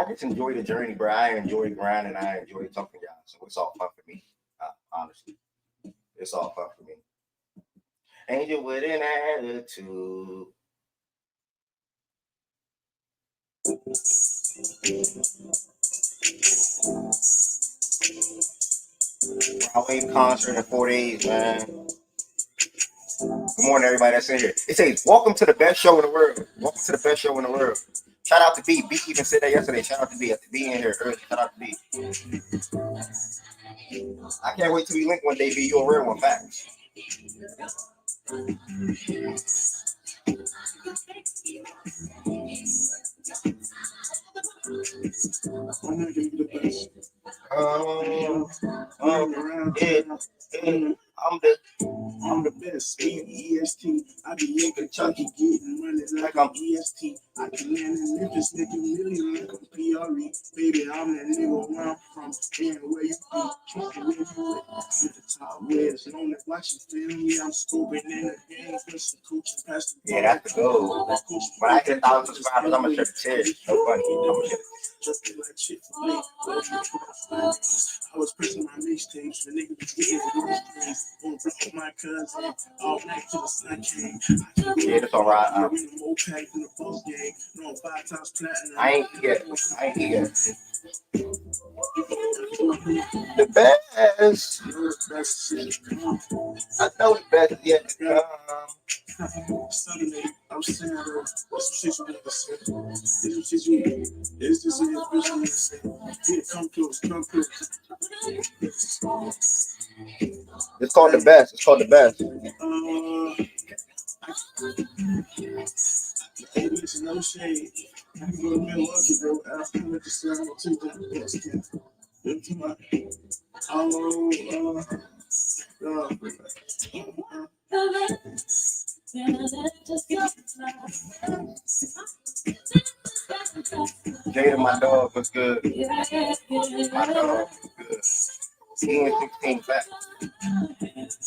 I just enjoy the journey, bro. I enjoy grinding. I enjoy talking to y'all. So it's all fun for me. Honestly, it's all fun for me. Angel with an attitude. Broadway concert in 4 days, man. Good morning, everybody that's in here. It says, "Welcome to the best show in the world." Welcome to the best show in the world. Shout out to B. B even said that yesterday. Shout out to B. B in here early. Shout out to B. I can't wait till we link one day. B, you a real one, facts. I'm the best. EST. I be in Kentucky getting money like I'm EST. I can land in Memphis, making million like I'm PRE. Baby, I'm that nigga where I'm from. And where you be? With the top wares, only watching film. Yeah, I'm scoping in the game for some coaching past the ball. Yeah, that's the goal. When I hit 1,000 subscribers, I'm gonna share the chair. So funny. Just like Chick-fil-A. I was pressing my mixtapes. The nigga was getting these on block my cousin all night till the sun came. Yeah, that's all right. I ain't here. The best. I know the best is yet to come. Suddenly, I'm saying, what's the situation with the Is this a vision? Yeah, come close. It's called the best. Hey, listen, no shade. I can go to Milwaukee, bro. I'll come with the sound to the best. Jada, my dog, was good. My dog was good. 16 back.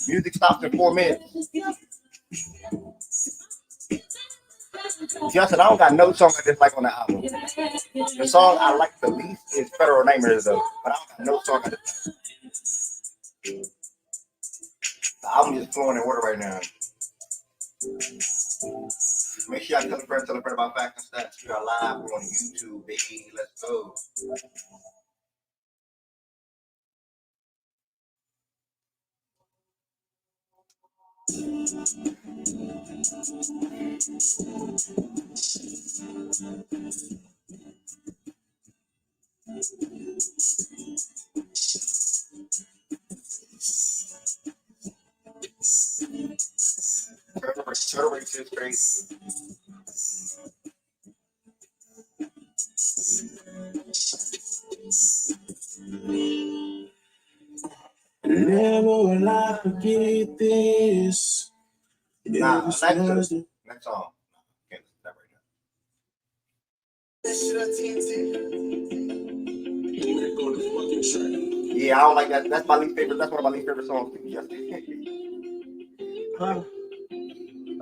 Music stops in 4 minutes. See, I said I don't got no song I dislike on the album. The song I like the least is Federal Nightmares, though. But I don't got no song I dislike. The album is flowing in order right now. Make sure y'all tell a friend about Facts and Stats. We are live. We're on YouTube, baby. Let's go. Turtle race is crazy. Never will I forget this. Nah, next song. Can't listen to that right now. Yeah, I don't like that. That's my least favorite. That's one of my least favorite songs.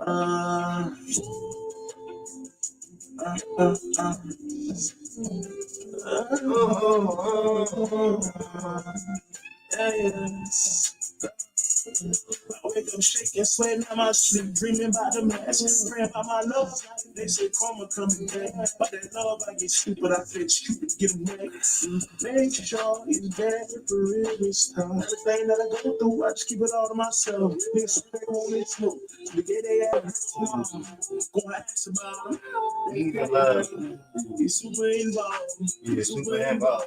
I wake up shaking, sweating out my sleep, dreaming about the match, praying about my love. They say karma coming back, but that love I get stupid, I feel stupid, get them back. Make sure it's bad for real this time. Everything that I go through, I just keep it all to myself. Niggas they won't let smoke. The day they ask, gonna ask about them. Even love. He's super involved. He's super involved.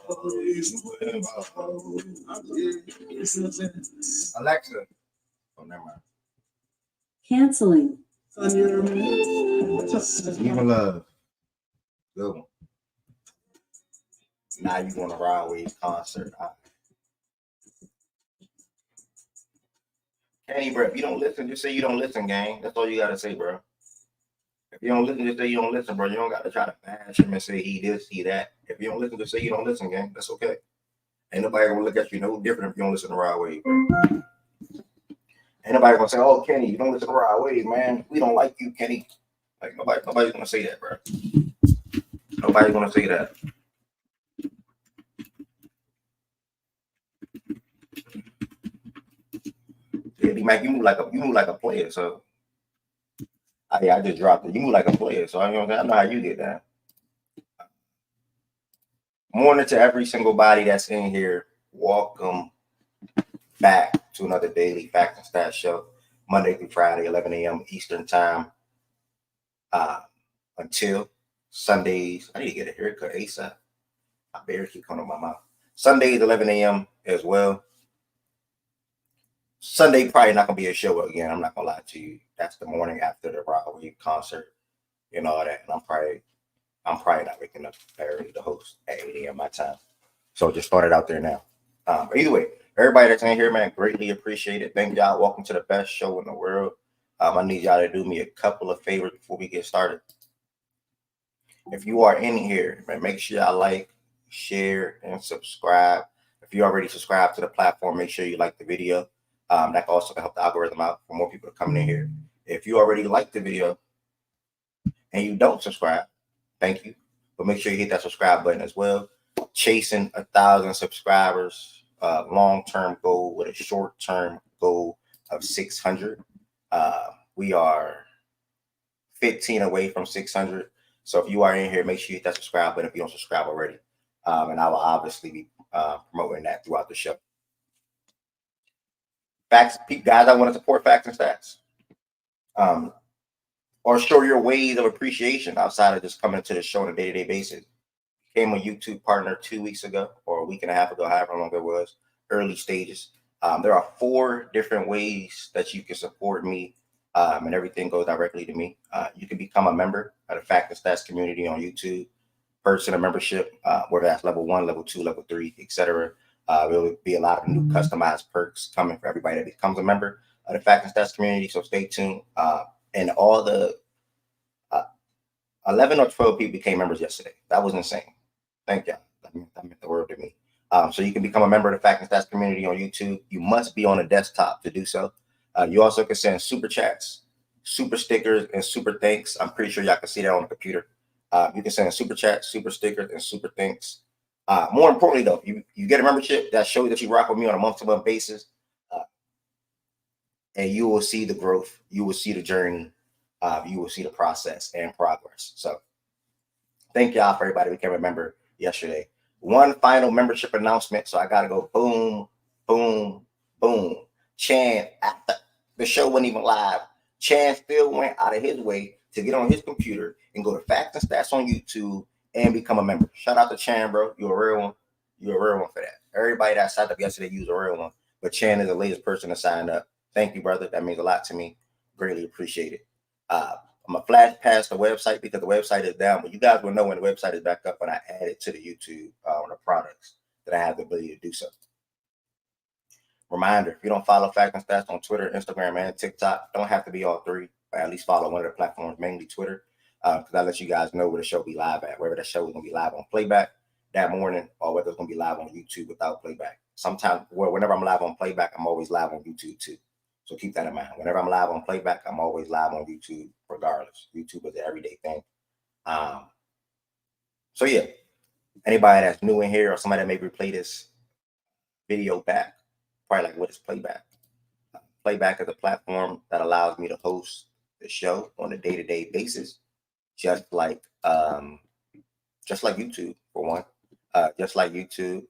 Alexa. Oh, never mind. Canceling. Even love. Good one. Now you want to Rod Wave concert. Kenny, bro, if you don't listen, just say you don't listen, gang. That's all you got to say, bro. If you don't listen, just say you don't listen, bro. You don't got to try to bash him and say he this, he that. If you don't listen, just say you don't listen, gang. That's okay. Ain't nobody going to look at you no different if you don't listen to Rod Wave, bro. Ain't nobody gonna say, "Oh, Kenny, you don't listen to Rod Wave, man. We don't like you, Kenny." Like nobody's gonna say that, bro. Nobody's gonna say that. Yeah, D-Mac, you move like a player. So I just dropped it. You move like a player. So I know how you get that. Morning to every single body that's in here. Welcome back to another daily Facts and Stats show, Monday through Friday, 11 a.m. Eastern time. Until Sundays. I need to get a haircut ASAP. I barely keep coming to my mouth. Sundays, 11 a.m. as well. Sunday probably not gonna be a show again. I'm not gonna lie to you. That's the morning after the Raleigh concert and all that. And I'm probably not waking up early to host at 8 a.m. my time. So just start it out there now. But either way, everybody that's in here, man, greatly appreciate it. Thank y'all. Welcome to the best show in the world. I need y'all to do me a couple of favors before we get started. If you are in here, man, make sure y'all like, share, and subscribe. If you already subscribed to the platform, make sure you like the video. That can also help the algorithm out for more people to come in here. If you already like the video and you don't subscribe, thank you. But make sure you hit that subscribe button as well. Chasing 1,000 subscribers, long-term goal with a short-term goal of 600. We are 15 away from 600. So if you are in here, make sure you hit that subscribe button if you don't subscribe already. And I will obviously be promoting that throughout the show. Facts, guys, I want to support Facts and Stats. Or show your ways of appreciation outside of just coming to the show on a day-to-day basis. Became a YouTube partner 2 weeks ago or a week and a half ago, however long it was, early stages. There are 4 different ways that you can support me, and everything goes directly to me. You can become a member of the Facts and Stats community on YouTube, purchase a membership, whether that's level 1, level 2, level 3, etc. There will be a lot of new customized perks coming for everybody that becomes a member of the Facts and Stats community, so stay tuned. And all the 11 or 12 people became members yesterday. That was insane. Thank y'all. That meant the world to me. So you can become a member of the Facts and Stats community on YouTube. You must be on a desktop to do so. You also can send super chats, super stickers, and super thanks. I'm pretty sure y'all can see that on the computer. You can send super chats, super stickers, and super thanks. More importantly, though, you get a membership that shows that you rock with me on a month-to-month basis, and you will see the growth. You will see the journey. You will see the process and progress. So thank y'all for everybody who became a member yesterday. One final membership announcement. So I got to go boom, boom, boom. Chan, after the show wasn't even live, Chan still went out of his way to get on his computer and go to Facts and Stats on YouTube and become a member. Shout out to Chan, bro. You're a real one. You're a real one for that. Everybody that signed up yesterday, you was a real one. But Chan is the latest person to sign up. Thank you, brother. That means a lot to me. Greatly appreciate it. I'm going to flash past the website because the website is down. But you guys will know when the website is back up when I add it to the YouTube on the products that I have the ability to do so. Reminder, if you don't follow Facts and Stats on Twitter, Instagram, and TikTok, don't have to be all 3, but at least follow one of the platforms, mainly Twitter, because I let you guys know where the show be live at, whether the show is going to be live on playback that morning or whether it's going to be live on YouTube without playback. Sometimes, whenever I'm live on playback, I'm always live on YouTube too. So keep that in mind. Whenever I'm live on playback, I'm always live on YouTube regardless. YouTube is an everyday thing. So yeah, anybody that's new in here or somebody that maybe replay this video back, probably like, what is playback? Playback is a platform that allows me to host the show on a day-to-day basis, just like YouTube for one. Just like YouTube, you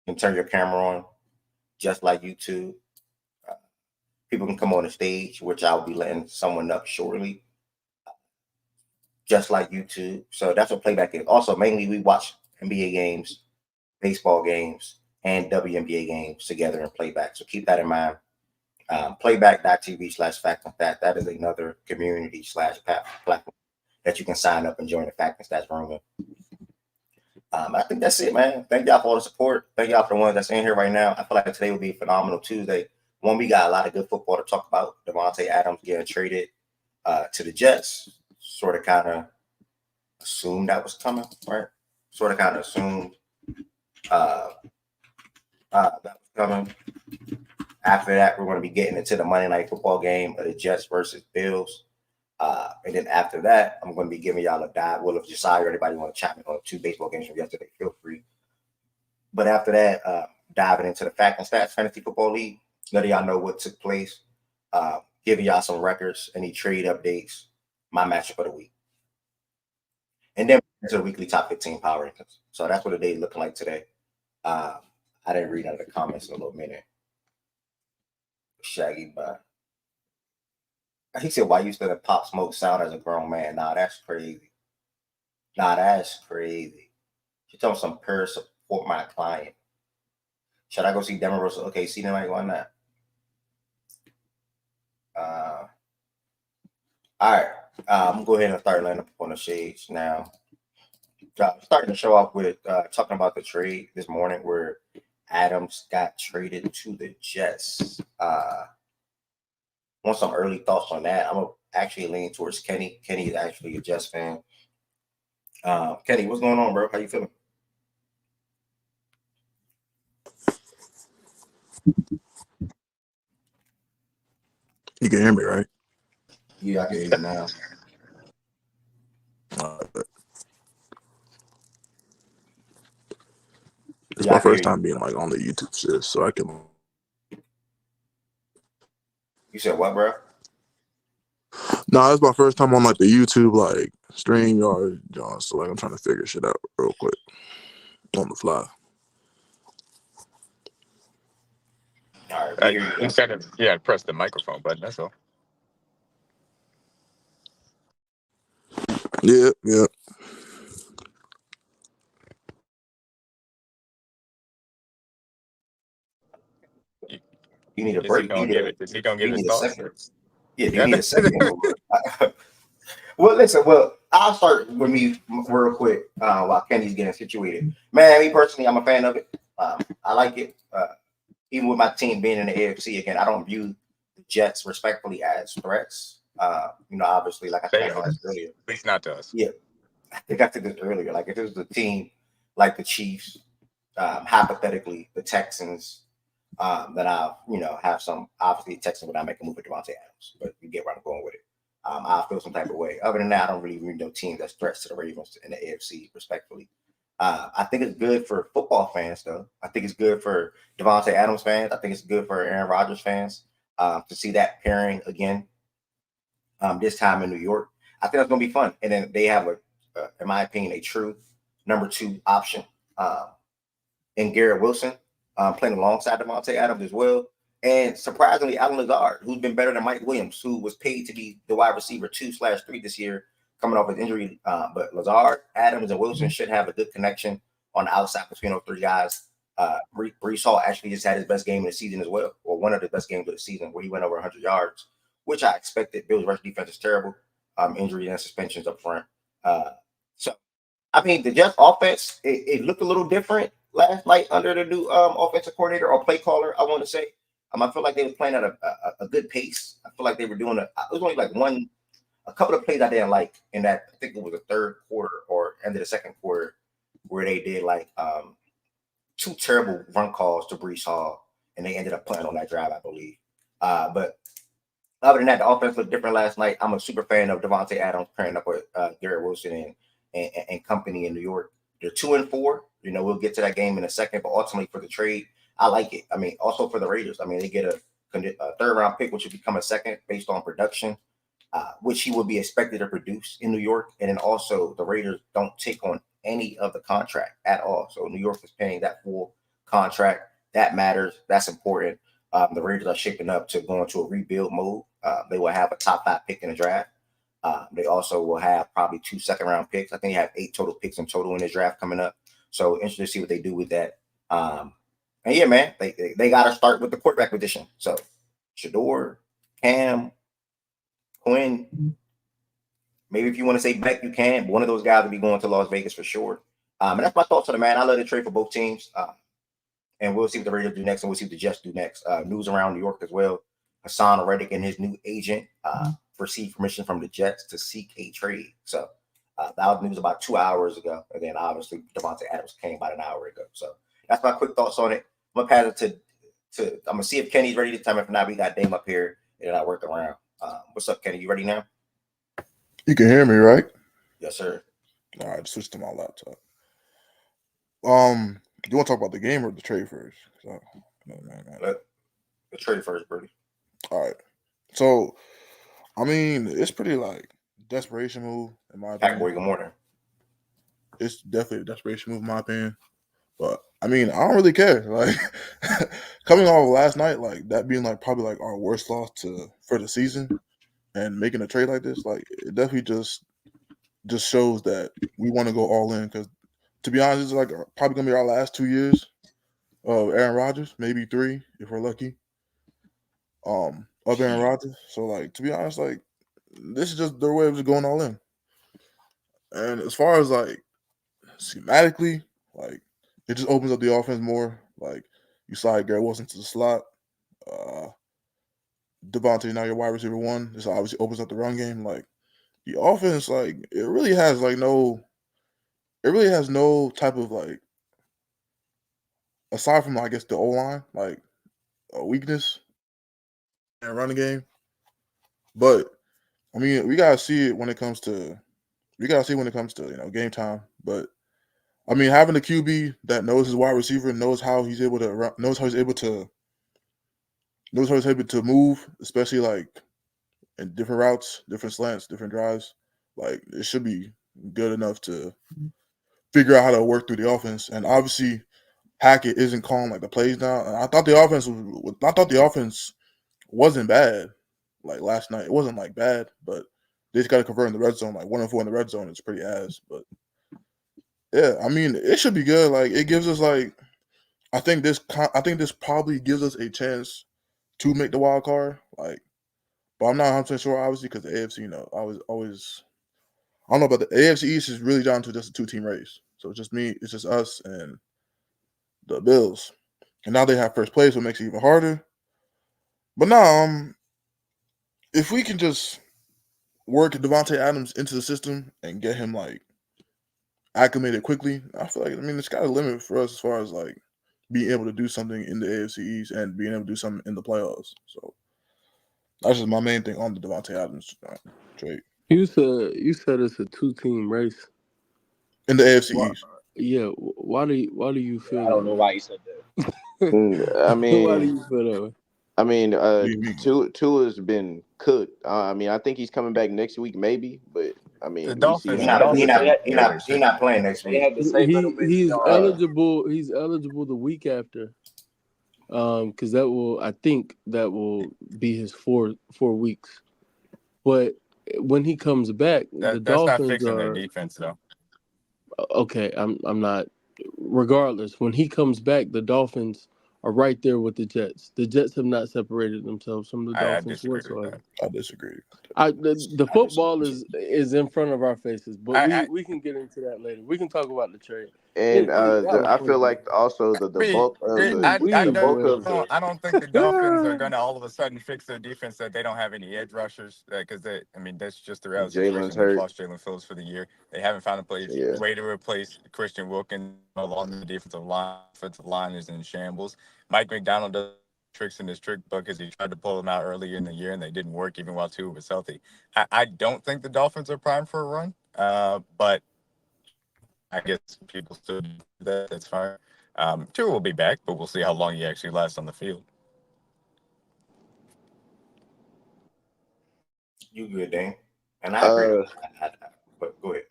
can turn your camera on, just like YouTube. People can come on the stage, which I'll be letting someone up shortly, just like YouTube. So that's what playback is. Also, mainly we watch NBA games, baseball games, and WNBA games together in playback. So keep that in mind. Playback.tv/Facts and Stats. That is another community / platform that you can sign up and join the Facts and Stats room. I think that's it, man. Thank y'all for all the support. Thank y'all for the ones that's in here right now. I feel like today will be a phenomenal Tuesday. One, we got a lot of good football to talk about. Davante Adams getting traded to the Jets. Sort of kind of assumed that was coming, right? Sort of kind of assumed that was coming. After that, we're going to be getting into the Monday Night Football game of the Jets versus Bills. And then after that, I'm going to be giving y'all a dive. Well, if Josiah or anybody want to chime in on 2 baseball games from yesterday, feel free. But after that, diving into the Facts and Stats Fantasy Football League. Let y'all know what took place. Giving y'all some records, any trade updates, my matchup of the week. And then it's a weekly top 15 power rankings. So that's what the day looking like today. I didn't read out of the comments in a little minute. Shaggy, but he said, why you still at Pop Smoke sound as a grown man? Nah, that's crazy. She told me some peer support my client. Should I go see Demon Russell? Okay, see tonight, why not? All right. I'm gonna go ahead and start laying up on the shades now. Starting to show off with talking about the trade this morning where Adams got traded to the Jets. Want some early thoughts on that? I'm gonna actually lean towards Kenny. Kenny is actually a Jets fan. Kenny, what's going on, bro? How you feeling? You can hear me, right? Yeah, I can hear you now. It's my first time being like on the YouTube shit, so I can. You said what, bro? No, it's my first time on like the YouTube like StreamYard, John. So like I'm trying to figure shit out real quick on the fly. All right, You said it. Yeah, press the microphone button. That's all. Yeah. You need a Is break. he gonna give it? Is he gonna give You his need a thoughts? second. Yeah, you need a second. Well, listen. Well, I'll start with me real quick while Kenny's getting situated. Man, me personally, I'm a fan of it. I like it. Even with my team being in the AFC again, I don't view the Jets respectfully as threats. Obviously, like I told you earlier. At least not to us. Yeah, I think I said this earlier. Like if it was a team like the Chiefs, hypothetically the Texans, then I'll have some obviously Texans would not make a move with Davante Adams, but you get where I'm going with it. I'll feel some type of way. Other than that, I don't really know teams that's threats to the Ravens in the AFC, respectfully. I think it's good for football fans, though. I think it's good for Davante Adams fans. I think it's good for Aaron Rodgers fans to see that pairing again this time in New York. I think that's going to be fun. And then they have, in my opinion, a true number 2 option in Garrett Wilson playing alongside Davante Adams as well. And surprisingly, Allen Lazard, who's been better than Mike Williams, who was paid to be the wide receiver 2/3 this year, coming off his injury. But Lazard, Adams, and Wilson should have a good connection on the outside between those 3 guys. Breece Hall actually just had his best game of the season as well, or one of the best games of the season, where he went over 100 yards, which I expected. Bills' rush defense is terrible. Injury and suspensions up front. So, I mean, the Jets offense, it looked a little different last night under the new offensive coordinator or play caller, I want to say. I feel like they were playing at a good pace. I feel like they were doing it was only like a couple of plays I didn't like in that. I think it was the third quarter or end of the second quarter where they did like 2 terrible run calls to Breece Hall, and they ended up playing on that drive, I believe. But other than that, the offense looked different last night. I'm a super fan of Davante Adams pairing up with Garrett Wilson and company in New York. They're 2-4. We'll get to that game in a second, but ultimately for the trade, I like it. I mean, also for the Raiders, they get a 3rd-round pick, which will become a second based on production, which he will be expected to produce in New York. And then also the Raiders don't take on any of the contract at all. So New York is paying that full contract. That matters. That's important. The Raiders are shaping up to go into a rebuild mode. They will have a top 5 pick in the draft. They also will have probably 2 second-round picks. I think they have 8 total picks in total in this draft coming up. So interested to see what they do with that. And yeah, man, they got to start with the quarterback position. So Shador, Cam, Quinn, maybe if you want to say Beck, you can. But one of those guys will be going to Las Vegas for sure. And that's my thoughts on it, man. I love the trade for both teams. And we'll see what the Raiders do next, and we'll see what the Jets do next. News around New York as well. Hassan Reddick and his new agent received permission from the Jets to seek a trade. So that was news about 2 hours ago. And then obviously Davante Adams came about an hour ago. So that's my quick thoughts on it. I'm going to pass it to I'm going to see if Kenny's ready this time. If not, we got Dame up here and I work around. What's up, Kenny? You ready now? You can hear me, right? Yes, sir. All right, switch to my laptop. Do you want to talk about the game or the trade first? The trade first, Brady. All right. So, I mean, it's pretty like desperation move in my opinion. Packboy, good morning. It's definitely a desperation move in my opinion. But I mean, I don't really care. Like coming off of last night, like that being like probably like our worst loss for the season, and making a trade like this, like it definitely just shows that we want to go all in. Because to be honest, it's like probably gonna be our last 2 years of Aaron Rodgers, maybe 3 if we're lucky. Of Aaron Rodgers. So like to be honest, like this is just their way of just going all in. And as far as like schematically, like it just opens up the offense more. Like you slide Garrett Wilson to the slot. Devontae now your wide receiver 1. This obviously opens up the run game. Like the offense, like it really has no type of like aside from I guess the O line, like a weakness and running game. But I mean, we gotta see it when it comes to game time. But I mean, having a QB that knows his wide receiver, knows how he's able to move, especially like in different routes, different slants, different drives. Like it should be good enough to figure out how to work through the offense. And obviously, Hackett isn't calling like the plays now. And I thought the offense wasn't bad. Like last night, it wasn't like bad, but they just got to convert in the red zone. Like 1-4 in the red zone is pretty ass. But yeah, I mean, it should be good. Like it gives us like, I think this probably gives us a chance to make the wild card. Like, but I'm not 100% sure, obviously, because the AFC, I don't know about the AFC East is really down to just a 2-team race. So it's just us and the Bills. And now they have first place, so it makes it even harder. But now, if we can just work Devontae Adams into the system and get him like acclimated quickly, I feel like it's got a limit for us as far as like being able to do something in the AFC East and being able to do something in the playoffs. So that's just my main thing on the Devontae Adams trade You said it's a 2-team race. in the AFC Why? East. Yeah. Why do you feel? I don't know why you said that. I I mean, why do mean, you feel that way? I mean, What do you mean? Tua's been cooked. I mean, I think he's coming back next week, maybe. But I The mean, we see Dolphins. He The how. not he Dolphins not are he not he not playing next They week. had to say little bit. He's eligible. He's eligible the week after. Because I think that will be his 4 weeks. But when he comes back, the that's not Dolphins fixing their are defense though. okay. I'm not. Regardless, when he comes back, the Dolphins are right there with the Jets. The Jets have not separated themselves from the I Dolphins disagree with whatsoever. that. I disagree. The football is in front of our faces, but I we can get into that later. We can talk about the trade. And Y'all I feel funny, like also the mean, bulk of the I don't think the Dolphins are going to all of a sudden fix their defense that they don't have any edge rushers because that's just the real Jalen's situation. They've hurt. lost Jalen Phillips for the year. They haven't found a Yeah. way to replace Christian Wilkins along the defensive line. Offensive line is in shambles. Mike McDonald does tricks in his trick book because he tried to pull them out earlier in the year and they didn't work even while Tua was healthy. I don't think the Dolphins are primed for a run, but I guess people still do that. That's fine. Tua will be back, but we'll see how long he actually lasts on the field. You good, Dane? And I agree. But go ahead.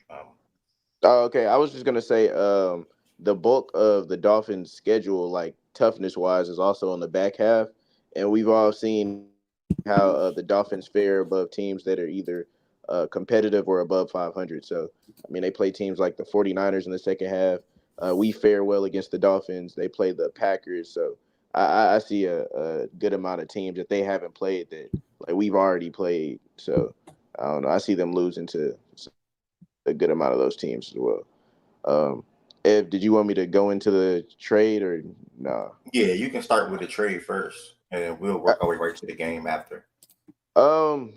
Okay, I was just gonna say, the bulk of the Dolphins' schedule, like toughness wise, is also on the back half, and we've all seen how the Dolphins fare above teams that are either competitive or above 500. So, I mean, they play teams like the 49ers in the second half. We fare well against the Dolphins. They play the Packers. So, I see a good amount of teams that they haven't played that like we've already played. So, I don't know. I see them losing to a good amount of those teams as well. Ev, did you want me to go into the trade or no? Yeah, you can start with the trade first, and then we'll work our way right to the game after.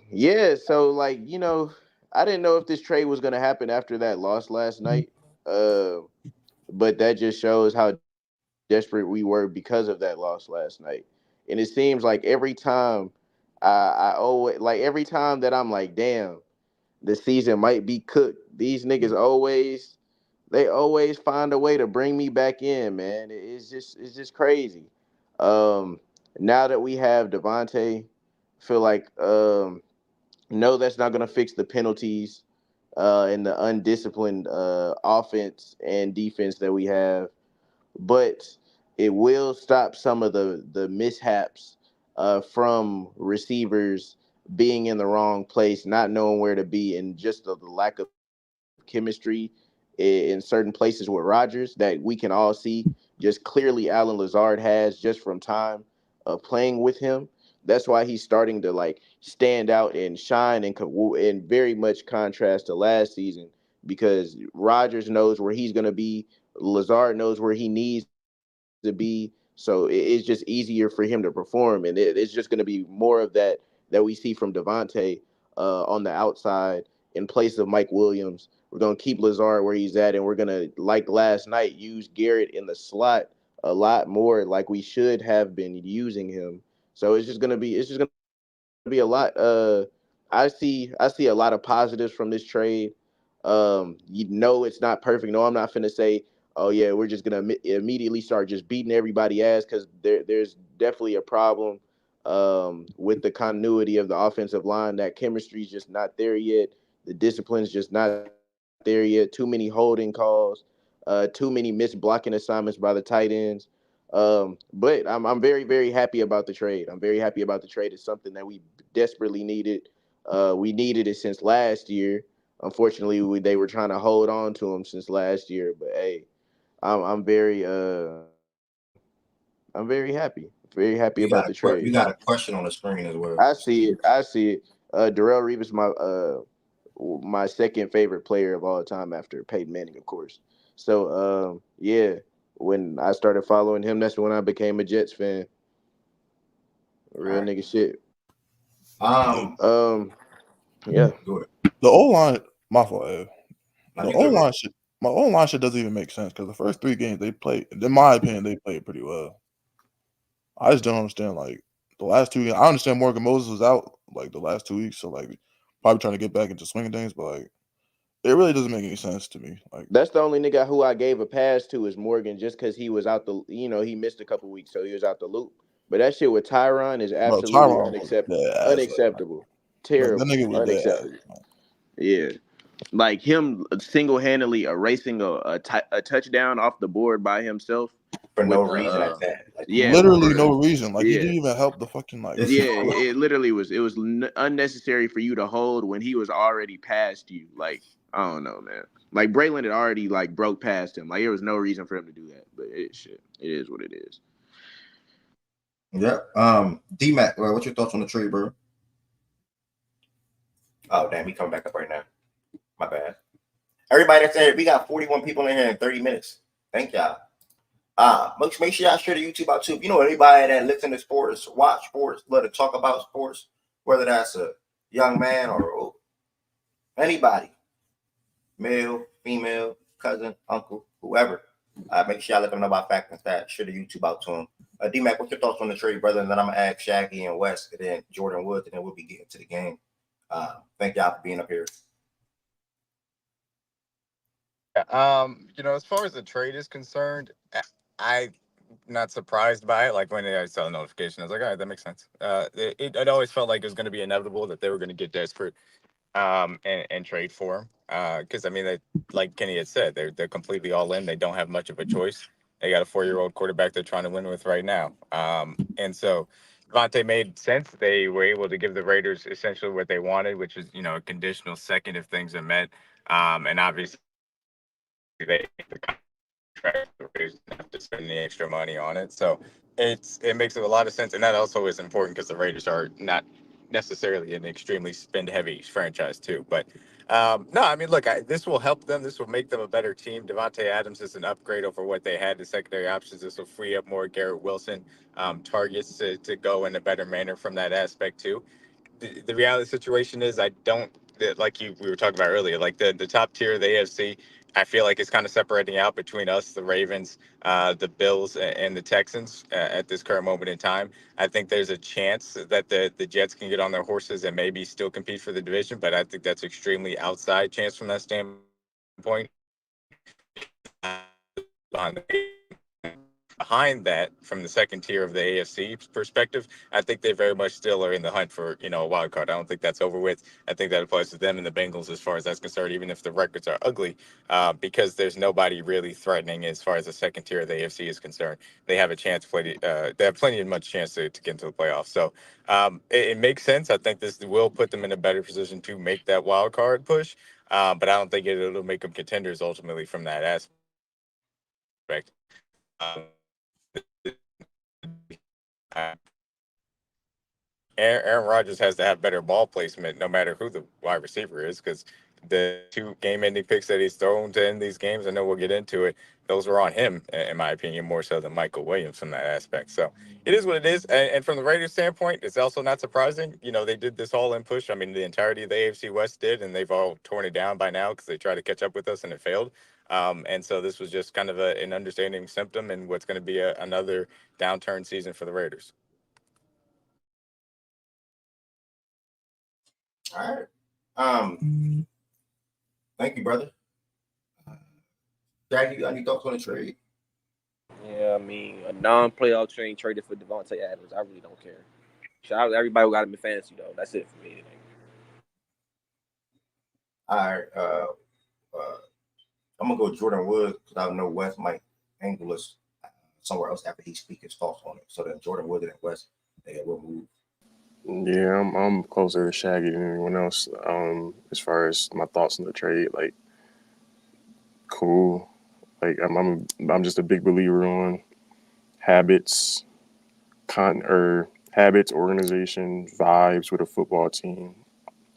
Yeah. So like I didn't know if this trade was gonna happen after that loss last night. But that just shows how desperate we were because of that loss last night. And it seems like every time every time that I'm like, damn, the season might be cooked. These niggas always find a way to bring me back in, man. It's just crazy. Now that we have Devontae, feel like no, that's not gonna fix the penalties and the undisciplined offense and defense that we have, but it will stop some of the mishaps from receivers being in the wrong place, not knowing where to be, and just the lack of chemistry in certain places with Rodgers that we can all see. Just clearly, Alan Lazard has just from time of playing with him. That's why he's starting to like stand out and shine and very much contrast to last season because Rodgers knows where he's going to be. Lazard knows where he needs to be. So it's just easier for him to perform, and it's just going to be more of that we see from Devontae on the outside in place of Mike Williams. We're going to keep Lazard where he's at, and we're going to, like last night, use Garrett in the slot a lot more like we should have been using him. So it's just going to be a lot. I see a lot of positives from this trade. It's not perfect. No, I'm not finna say, oh yeah, we're just gonna immediately start just beating everybody ass because there's definitely a problem with the continuity of the offensive line. That chemistry is just not there yet. The discipline's just not there yet. Too many holding calls, too many missed blocking assignments by the tight ends. But I'm very, very happy about the trade. I'm very happy about the trade. It's something that we desperately needed. We needed it since last year. Unfortunately, they were trying to hold on to him since last year. But hey, I'm very happy. Very happy You about got the you trade. got a question on the screen as well. I see it. I see it. Darrelle Revis, my second favorite player of all time after Peyton Manning, of course. So yeah, when I started following him, that's when I became a Jets fan. Real All right. nigga shit. Um, Yeah. go ahead. The O line, my fault. Ed. No, The you O good, bro. line shit. My O line shit doesn't even make sense because the first 3 games they played, in my opinion, they played pretty well. I just don't understand like the last 2 games. I understand Morgan Moses was out like the last 2 weeks, so like probably trying to get back into swinging things, but like it really doesn't make any sense to me. Like, That's the only nigga who I gave a pass to is Morgan, just because he was out he missed a couple weeks, so he was out the loop. But that shit with Tyron is bro, absolutely Tyron was dead ass. unacceptable, Like that terrible, nigga was dead ass. unacceptable. Yeah, like him single-handedly erasing a touchdown off the board by himself For no with reason at that. Like, come yeah, on, Literally bro. no reason. Like he yeah. didn't even help the fucking like. Yeah, it literally was. It was unnecessary for you to hold when he was already past you. Like, I don't know, man. Like Braylon had already like broke past him. Like there was no reason for him to do that. But it is what it is. Yeah. D-Mac, what's your thoughts on the trade, bro? Oh, damn, he coming back up right now. My bad. Everybody that's there, we got 41 people in here in 30 minutes. Thank y'all. Make sure y'all share the YouTube out too. If you know anybody that listen to sports, watch sports, love to talk about sports, whether that's a young man or anybody, male, female, cousin, uncle, whoever, make sure y'all let them know about Fact and Stat. Share the YouTube out to them. D-Mac, what's your thoughts on the trade, brother? And then I'm going to add Shaggy and West, and then Jordan Woods, and then we'll be getting to the game. Thank y'all for being up here. As far as the trade is concerned, I'm not surprised by it. Like when I saw the notification, I was like, all right, that makes sense. It always felt like it was going to be inevitable that they were going to get desperate and trade for him. Because I mean, like Kenny had said, they're completely all in. They don't have much of a choice. They got a 4-year-old quarterback they're trying to win with right now. And so Devontae made sense. They were able to give the Raiders essentially what they wanted, which is a conditional second if things are met. And obviously they the contract, the Raiders don't have to spend the extra money on it. So it makes a lot of sense, and that also is important because the Raiders are not necessarily an extremely spend-heavy franchise too. But no, I mean, look, this will help them. This will make them a better team. Devontae Adams is an upgrade over what they had. The secondary options. This will free up more Garrett Wilson targets to go in a better manner from that aspect too. The reality situation is like we were talking about earlier, like the top tier of the AFC, I feel like it's kind of separating out between us, the Ravens, the Bills, and the Texans at this current moment in time. I think there's a chance that the Jets can get on their horses and maybe still compete for the division, but I think that's extremely outside chance from that standpoint. behind that, from the second tier of the AFC perspective, I think they very much still are in the hunt for, a wild card. I don't think that's over with. I think that applies to them and the Bengals as far as that's concerned, even if the records are ugly, because there's nobody really threatening as far as the second tier of the AFC is concerned. They have a chance, they have plenty of much chance to get into the playoffs. So it makes sense. I think this will put them in a better position to make that wild card push, but I don't think it'll make them contenders ultimately from that aspect. Um, Aaron Rodgers has to have better ball placement no matter who the wide receiver is, because the 2 game-ending picks that he's thrown to end these games, I know we'll get into it, those were on him, in my opinion, more so than Michael Williams from that aspect. So it is what it is. And from the Raiders standpoint, it's also not surprising. They did this all-in push. I mean, the entirety of the AFC West did, and they've all torn it down by now because they tried to catch up with us and it failed. And so this was just kind of an understanding symptom in what's going to be another downturn season for the Raiders. All right. Thank you, brother. Jack, you got any thoughts on the trade? Yeah, I mean, a non-playoff train traded for Devontae Adams. I really don't care. Shout out to everybody who got him in fantasy, though. That's it for me. All right. I'm gonna go with Jordan Woods because I know Wes might angle us somewhere else after he speaks his thoughts on it. So then Jordan Woods and Wes, they will move. Yeah, I'm closer to Shaggy than anyone else. As far as my thoughts on the trade, like, cool. Like, I'm just a big believer on habits, organization, vibes with a football team.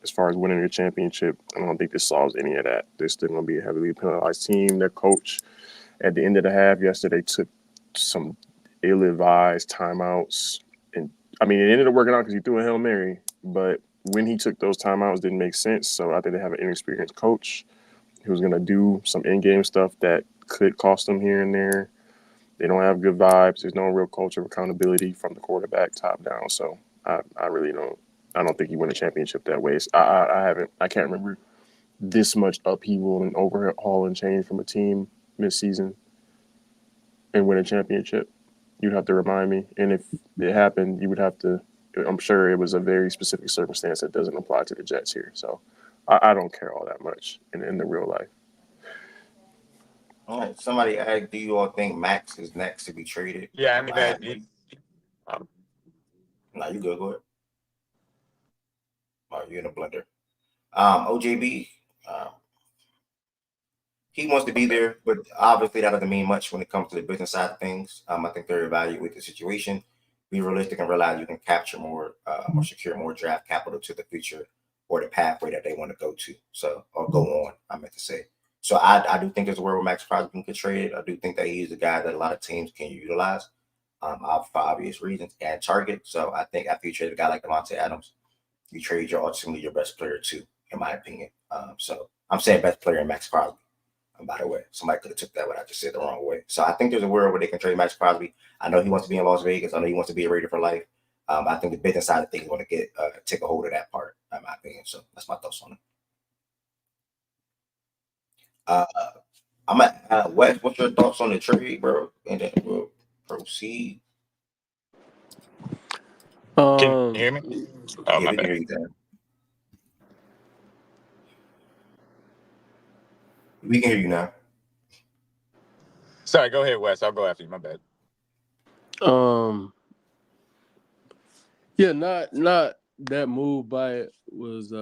As far as winning a championship, I don't think this solves any of that. There's still going to be a heavily penalized team. Their coach, at the end of the half yesterday, took some ill-advised timeouts. And, I mean, it ended up working out because he threw a Hail Mary. But when he took those timeouts, didn't make sense. So I think they have an inexperienced coach who's going to do some in-game stuff that could cost them here and there. They don't have good vibes. There's no real culture of accountability from the quarterback top down. So I really don't. I don't think you win a championship that way. I can't remember this much upheaval and overhaul and change from a team mid-season and win a championship. You'd have to remind me. And if it happened, you would have to. I'm sure it was a very specific circumstance that doesn't apply to the Jets here. So I don't care all that much in the real life. All right. Somebody asked, do you all think Max is next to be traded? Yeah, I mean, No, you go ahead. Oh, you're in a blender. OJB, he wants to be there, but obviously that doesn't mean much when it comes to the business side of things. I think they're evaluating the situation, be realistic, and realize you can capture more or secure more draft capital to the future or the pathway that they want to go to. So, or go on, I meant to say. So I do think there's a world where Max Crosby can get traded. I do think that he's a guy that a lot of teams can utilize for obvious reasons and target. So I think after you trade a guy like Devontae Adams, you trade ultimately your best player too, in my opinion. So I'm saying best player in Max Crosby. By the way, somebody could have took that what I just said the wrong way. So I think there's a world where they can trade Max Crosby. I know he wants to be in Las Vegas. I know he wants to be a Raider for life. I think the business side of things want to get take a hold of that part, in my opinion. So that's my thoughts on it. I'm at Wes. What's your thoughts on the trade, bro? And then we'll proceed. can you hear me? Oh, Yeah, my we can bad. hear you there. We can hear you now. Sorry, go ahead, Wes. I'll go after you. My bad. Yeah, not that move by it was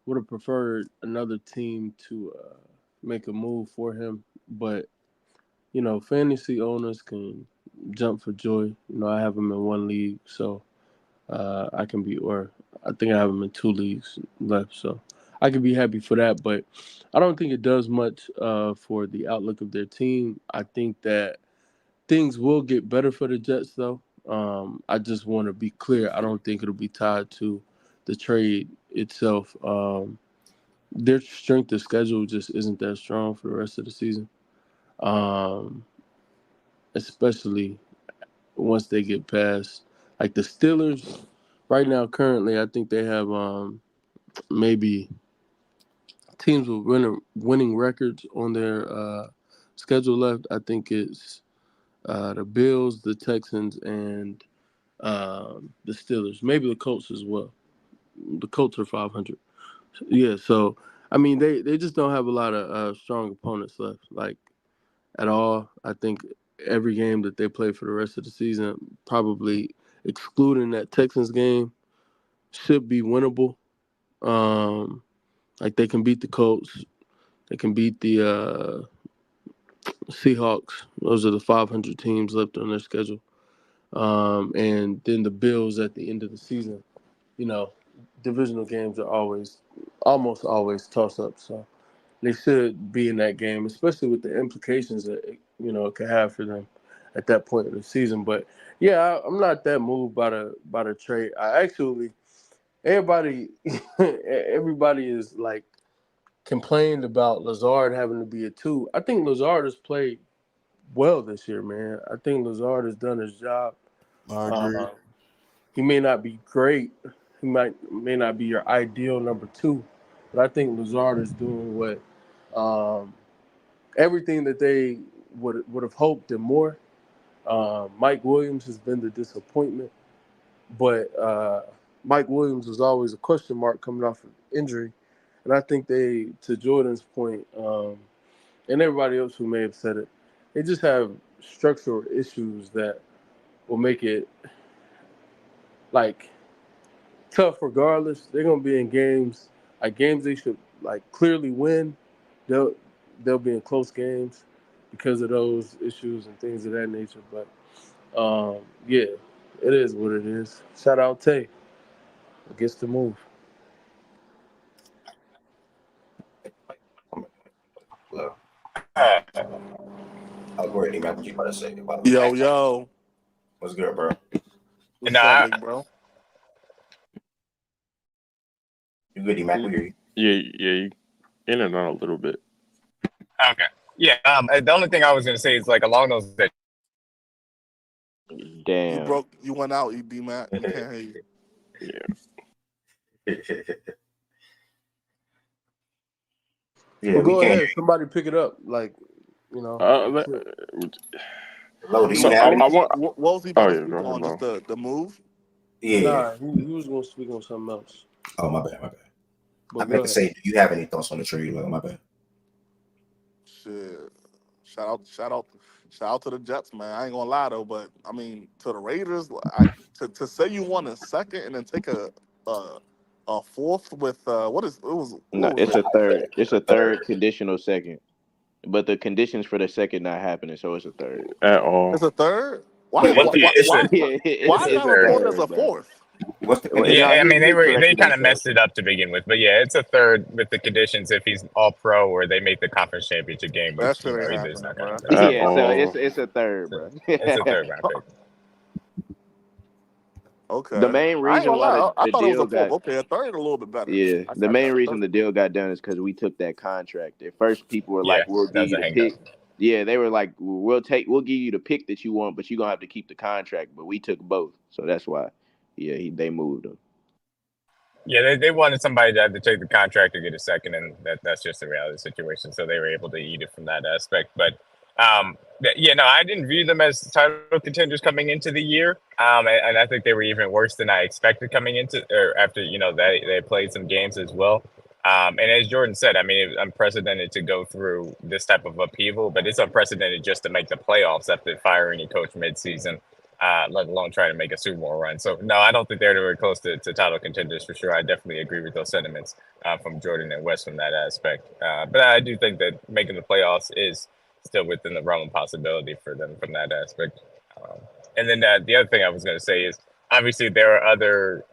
would have preferred another team to make a move for him, but fantasy owners can jump for joy. I have him in one league, so I can be, or I think I have him in 2 leagues left, so I can be happy for that. But I don't think it does much for the outlook of their team. I think that things will get better for the Jets, though. I just want to be clear. I don't think it'll be tied to the trade itself. Their strength of schedule just isn't that strong for the rest of the season, especially once they get past. Like the Steelers, right now, currently, I think they have maybe teams with winning records on their schedule left. I think it's the Bills, the Texans, and the Steelers. Maybe the Colts as well. The Colts are 500. Yeah, so I mean they just don't have a lot of strong opponents left, like at all. I think every game that they play for the rest of the season, probably excluding that Texans game, should be winnable. Like they can beat the Colts, they can beat the Seahawks. Those are the 500 teams left on their schedule. And then the Bills at the end of the season. You know, divisional games are almost always toss-ups. So they should be in that game, especially with the implications that it could have for them at that point in the season. But yeah, I'm not that moved by the trade. I actually, everybody is like complained about Lazard having to be a 2. I think Lazard has played well this year, man. I think Lazard has done his job. I agree. He may not be great. He may not be your ideal number 2, but I think Lazard is doing what everything that they would have hoped and more. Mike Williams has been the disappointment, but Mike Williams was always a question mark coming off of injury, and I think they, to Jordan's point, and everybody else who may have said it, they just have structural issues that will make it like tough regardless. They're gonna be in games they should like clearly win. They'll be in close games because of those issues and things of that nature. But yeah, it is what it is. Shout out Tay. Gets the move. Hello. Uh, I'll go ahead, man. What you about to say about Yo. what's good, bro? What's No, up, big bro? You good, man? We hear you. Yeah, in and out a little bit. okay. Yeah. The only thing I was gonna say is like along those that You Damn. you went out, ED Mac. We can't hear you. Yeah. Yeah, Well, we go can't ahead. hear you. Somebody pick it up. Like, you know. Lo, do So you have I any? want. What was he about to Yeah, speak go ahead, on? Just Lo. the move? Yeah. Nah, he was going to speak on something else. Oh, my bad. I But meant go to ahead. say, do you have any thoughts on the trade, Lo? My bad. Shit. Shout out to the Jets, man. I ain't gonna lie though, but I mean to the Raiders, to say you won a second and then take a fourth with No, what was it's it? a third. It's a third conditional second. But the conditions for the second not happening, so it's a third. At all. It's a third? Why Wait, what's the it's a Yeah, why it's is a that third. reported as a third, bro. fourth? what's the Well, condition? no, Yeah, I mean he they corrected kind of himself. messed it up to begin with, but yeah, it's a third with the conditions if he's all pro or they make the conference championship game, That which shit ain't either is happening, not bro. going to. At Yeah, so all. it's a third, bro. It's a third round pick. Okay. The main I ain't reason gonna why lie. I the thought it was deal a fourth. got Okay, a third a little bit better. yeah, I the got main a reason third. the deal got done is because we took that contract. At first, people were Yeah, like, "We'll give that's you a the hang pick." up. Yeah, they were like, "We'll give you the pick that you want, but you're gonna have to keep the contract." But we took both, so that's why. Yeah, they moved him. Yeah, they wanted somebody to have to take the contract to get a second, and that's just the reality of the situation. So they were able to eat it from that aspect. But yeah, no, I didn't view them as title contenders coming into the year, and I think they were even worse than I expected coming into or after they played some games as well. And as Jordan said, I mean, it's unprecedented to go through this type of upheaval, but it's unprecedented just to make the playoffs after firing a coach midseason. Let alone try to make a Super Bowl run. So no, I don't think they're anywhere close to title contenders for sure. I definitely agree with those sentiments from Jordan and Wes from that aspect. But I do think that making the playoffs is still within the realm of possibility for them from that aspect. And then the other thing I was going to say is obviously there are other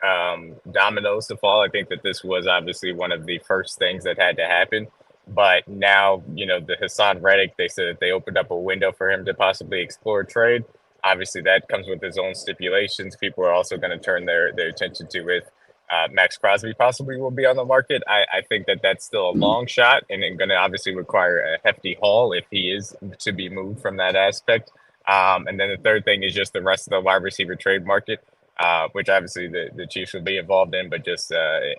dominoes to fall. I think that this was obviously one of the first things that had to happen. But now, the Hassan Reddick, they said that they opened up a window for him to possibly explore trade. Obviously, that comes with its own stipulations. People are also going to turn their attention to if Max Crosby possibly will be on the market. I think that that's still a long shot and it's going to obviously require a hefty haul if he is to be moved from that aspect. And then the third thing is just the rest of the wide receiver trade market, which obviously the Chiefs will be involved in. But just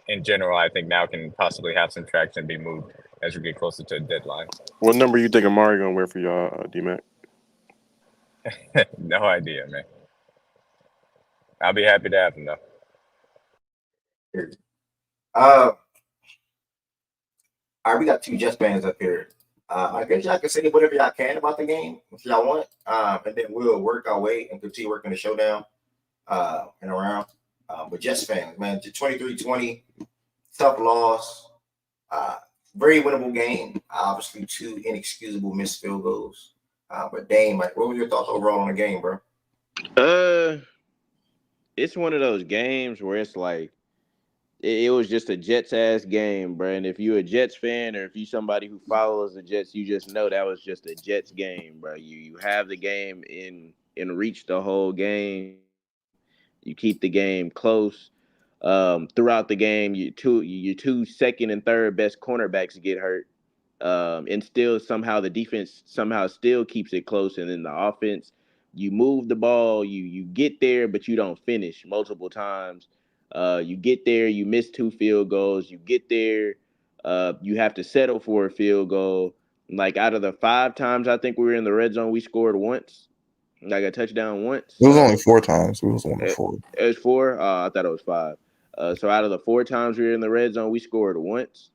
in general, I think now can possibly have some traction and be moved as we get closer to the deadline. What number you think Amari gonna wear for y'all, D-Mac? No idea, man. I'll be happy to have him though. All right, we got two Jets fans up here. I guess y'all can say whatever y'all can about the game if y'all want, and then we'll work our way and continue working the showdown and around. But Jets fans, man, 23-20, tough loss. Very winnable game. Obviously, two inexcusable missed field goals. But Dame, like, what were your thoughts overall on the game, bro? It's one of those games where it's like it was just a Jets ass game, bro. And if you're a Jets fan or if you somebody who follows the Jets, you just know that was just a Jets game, bro. You have the game in reach the whole game. You keep the game close. Throughout the game, your two second and third best cornerbacks get hurt. And still somehow the defense somehow still keeps it close. And then the offense, you move the ball, you get there, but you don't finish multiple times. You get there, you miss 2 field goals. You get there, you have to settle for a field goal. Like out of the 5 times I think we were in the red zone, we scored once, like a touchdown once. It was only 4 times. It was only 4. It was 4. I thought it was 5. So out of the 4 times we were in the red zone, we scored once.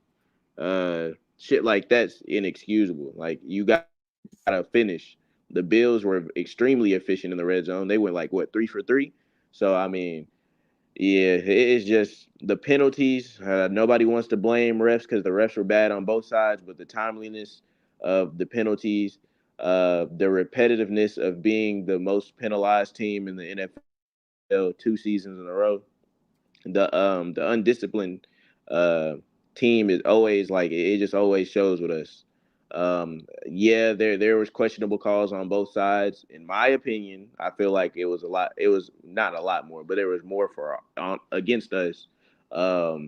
Shit like that's inexcusable. Like you gotta finish. The Bills were extremely efficient in the red zone. They went like 3 for 3. So I mean, yeah, it's just the penalties. Nobody wants to blame refs because the refs were bad on both sides, but the timeliness of the penalties, the repetitiveness of being the most penalized team in the NFL 2 seasons in a row, the undisciplined team is always like it just always shows with us. Yeah, there was questionable calls on both sides. In my opinion, I feel like it was not a lot more, but there was more against us. But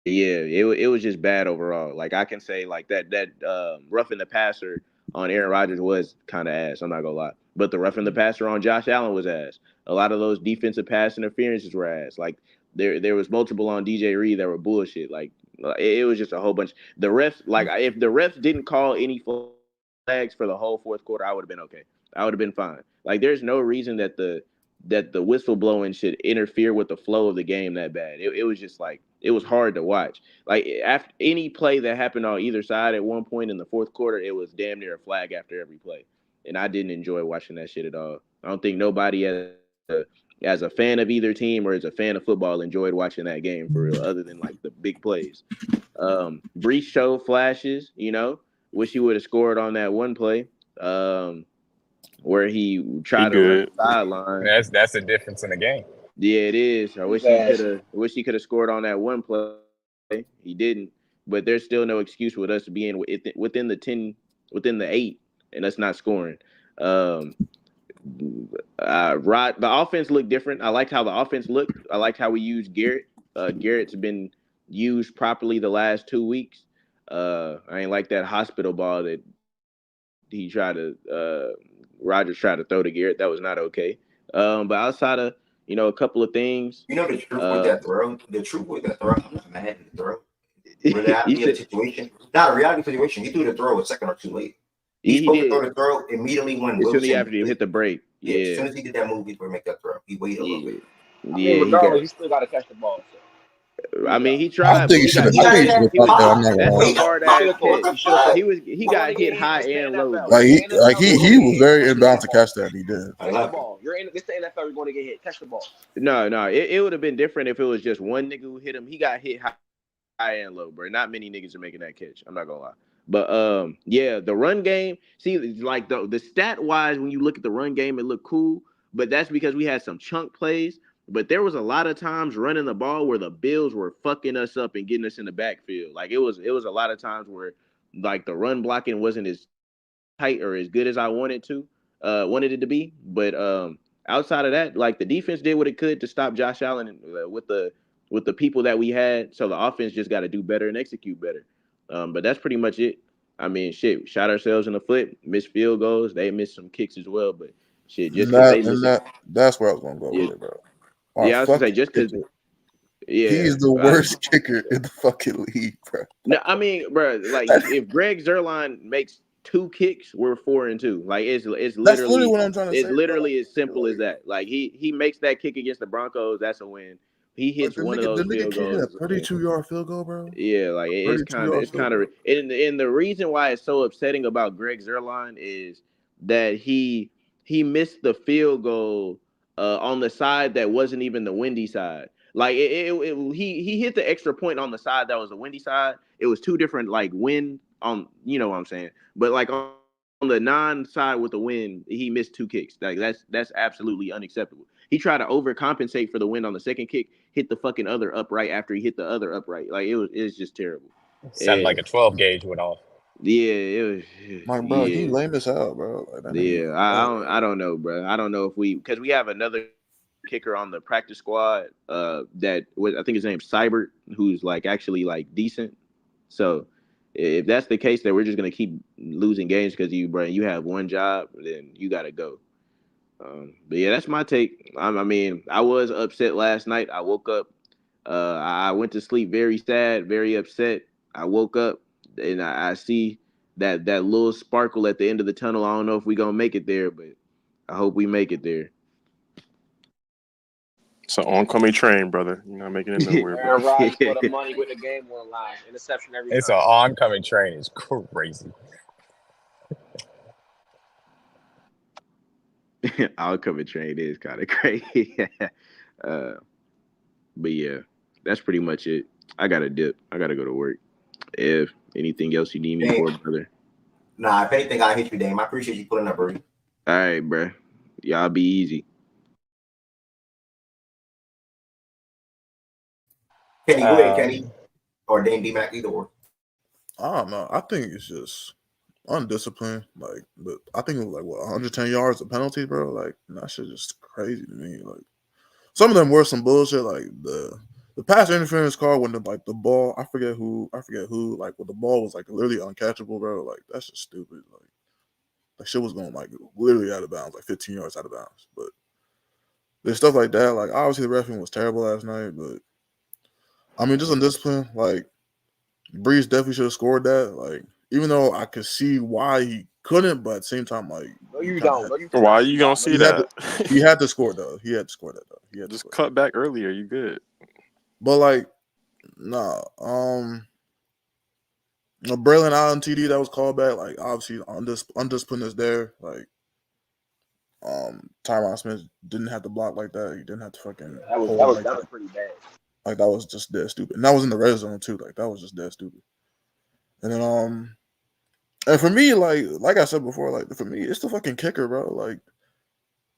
yeah, it was just bad overall. Like I can say like that roughing the passer on Aaron Rodgers was kind of ass. I'm not gonna lie, but the roughing the passer on Josh Allen was ass. A lot of those defensive pass interferences were ass. Like there was multiple on DJ Reed that were bullshit. Like it was just a whole bunch. The refs, like if the refs didn't call any flags for the whole fourth quarter, I would have been okay. I would have been fine. Like there's no reason that the whistle blowing should interfere with the flow of the game that bad. It was just like it was hard to watch. Like after any play that happened on either side at one point in the fourth quarter, it was damn near a flag after every play, and I didn't enjoy watching that shit at all. I don't think nobody as a fan of either team or as a fan of football enjoyed watching that game for real, other than like the big plays. Brees showed flashes, wish he would have scored on that one play where he tried to run the sideline. That's the difference in the game. Yeah, it is. I wish he could have scored on that one play. He didn't, but there's still no excuse with us being within the 8 and us not scoring. The offense looked different. I liked how the offense looked. I liked how we used Garrett. Garrett's been used properly the last 2 weeks. I ain't like that hospital ball that he Rodgers tried to throw to Garrett. That was not okay. But outside of a couple of things, the truth with that throw. The truth with that throw, I'm not mad at the throw. Reality situation, not a reality situation. He threw the throw a second or two late. He's supposed to throw the throw immediately when Wilson after he hit the break. Yeah, as soon as he did that move, he would make that throw. He waited a little bit. Regardless, he still got to catch the ball. So. I mean, he tried. I think he should have. That's a hard ass catch. He got hit high and low. Like he was very inbound to catch that. He did. Catch the ball. This the NFL. You're going to get hit. Catch the ball. No. It would have been different if it was just one nigga who hit him. He got hit high and low, bro. Not many niggas are making that catch. I'm not gonna lie. But yeah, the run game. See, like the stat wise, when you look at the run game, it looked cool. But that's because we had some chunk plays. But there was a lot of times running the ball where the Bills were fucking us up and getting us in the backfield. Like it was a lot of times where like the run blocking wasn't as tight or as good as I wanted it to be. But outside of that, like the defense did what it could to stop Josh Allen with the people that we had. So the offense just got to do better and execute better. But that's pretty much it. I mean, shit, shot ourselves in the foot, missed field goals. They missed some kicks as well. But shit, just that's where I was gonna go with it, bro. Yeah, I was gonna say just because. Yeah, he's the worst kicker in the fucking league, bro. No, I mean, bro, like if Greg Zuerlein makes 2 kicks, we're 4-2. Like it's That's literally literally what I'm trying to say, bro. as simple as that. Like he makes that kick against the Broncos, that's a win. He Like hits the one of nigga those field kicking goals. a 32-yard field goal, bro. Yeah, like it's 32-yard field kind of, goal. and the reason why it's so upsetting about Greg Zuerlein is that he missed the field goal on the side that wasn't even the windy side. Like he hit the extra point on the side that was the windy side. It was 2 different like wind on, you know what I'm saying. But like on the non-side with the wind, he missed 2 kicks. Like that's absolutely unacceptable. He tried to overcompensate for the wind on the second kick, hit the fucking other upright after he hit the other upright. Like it was just terrible. Sounded like a 12 gauge went off. Yeah, it was. Like, bro, Yeah, he lame as hell, bro. Like, that nigga, yeah. I don't know, bro. I don't know if because we have another kicker on the practice squad. That was, I think his name's Seibert, who's like actually like decent. So if that's the case, that we're just gonna keep losing games because you, bro, you have one job, then you gotta go. But yeah, that's my take. I mean, I was upset last night. I woke up. I went to sleep very sad, very upset. I woke up and I see that little sparkle at the end of the tunnel. I don't know if we're gonna make it there, but I hope we make it there. It's an oncoming train, brother. You're not making it nowhere, bro. Aaron Rodgers for the money with the game on the line. Interception every It's an time. oncoming train. It's crazy. Oncoming train is kind of crazy. But yeah, that's pretty much it. I gotta dip. I gotta go to work. If anything else you need me for, brother. Nah, if anything, I hit you, Dame. I appreciate you pulling up, bro. All right, bro. Y'all be easy. Kenny, go ahead, Kenny. Or Dame D-Mac, either or. I don't know. I think it's just undisciplined. Like, but I think it was like 110 yards of penalty, bro. Like, that shit just crazy to me. Like, some of them were some bullshit. Like the pass interference call when the ball, I forget who, like when the ball was like literally uncatchable, bro. Like, that's just stupid. Like, that shit was going like literally out of bounds, like 15 yards out of bounds. But there's stuff like that. Like, obviously the refereeing was terrible last night, but I mean, just undisciplined. Like, Breeze definitely should have scored that. Like, even though I could see why he couldn't, but at the same time, like, No, you don't. No, you Why are you gonna see that? he had to score though. He had to score that though. He had to Just score cut back earlier. You good? But like, nah. Braylon Allen TD that was called back. Like, obviously, undisciplined is there. Like, Tyron Smith didn't have to block like that. He didn't have to fucking. That was pretty bad. Like, that was just dead stupid. And that was in the red zone too. Like, that was just dead stupid. And then and for me, like I said before, like for me, it's the fucking kicker, bro. Like,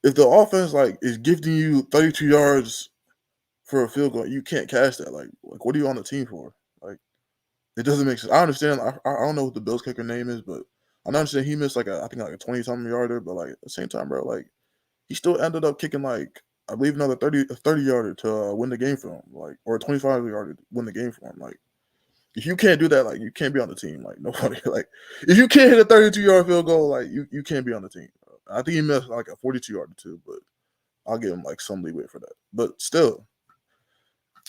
if the offense like is gifting you 32 yards for a field goal, you can't catch that. Like what are you on the team for? Like, it doesn't make sense. I understand. I don't know what the Bills kicker name is, but I understand he missed like a 20-something yarder, but like at the same time, bro, like he still ended up kicking like I believe another 30 yarder to win the game for him, like, or a 25 yarder to win the game for him. Like, if you can't do that, like, you can't be on the team. Like, nobody, like, if you can't hit a 32-yard field goal, like, you can't be on the team. I think he missed like a 42-yarder too, but I'll give him like some leeway for that. But still,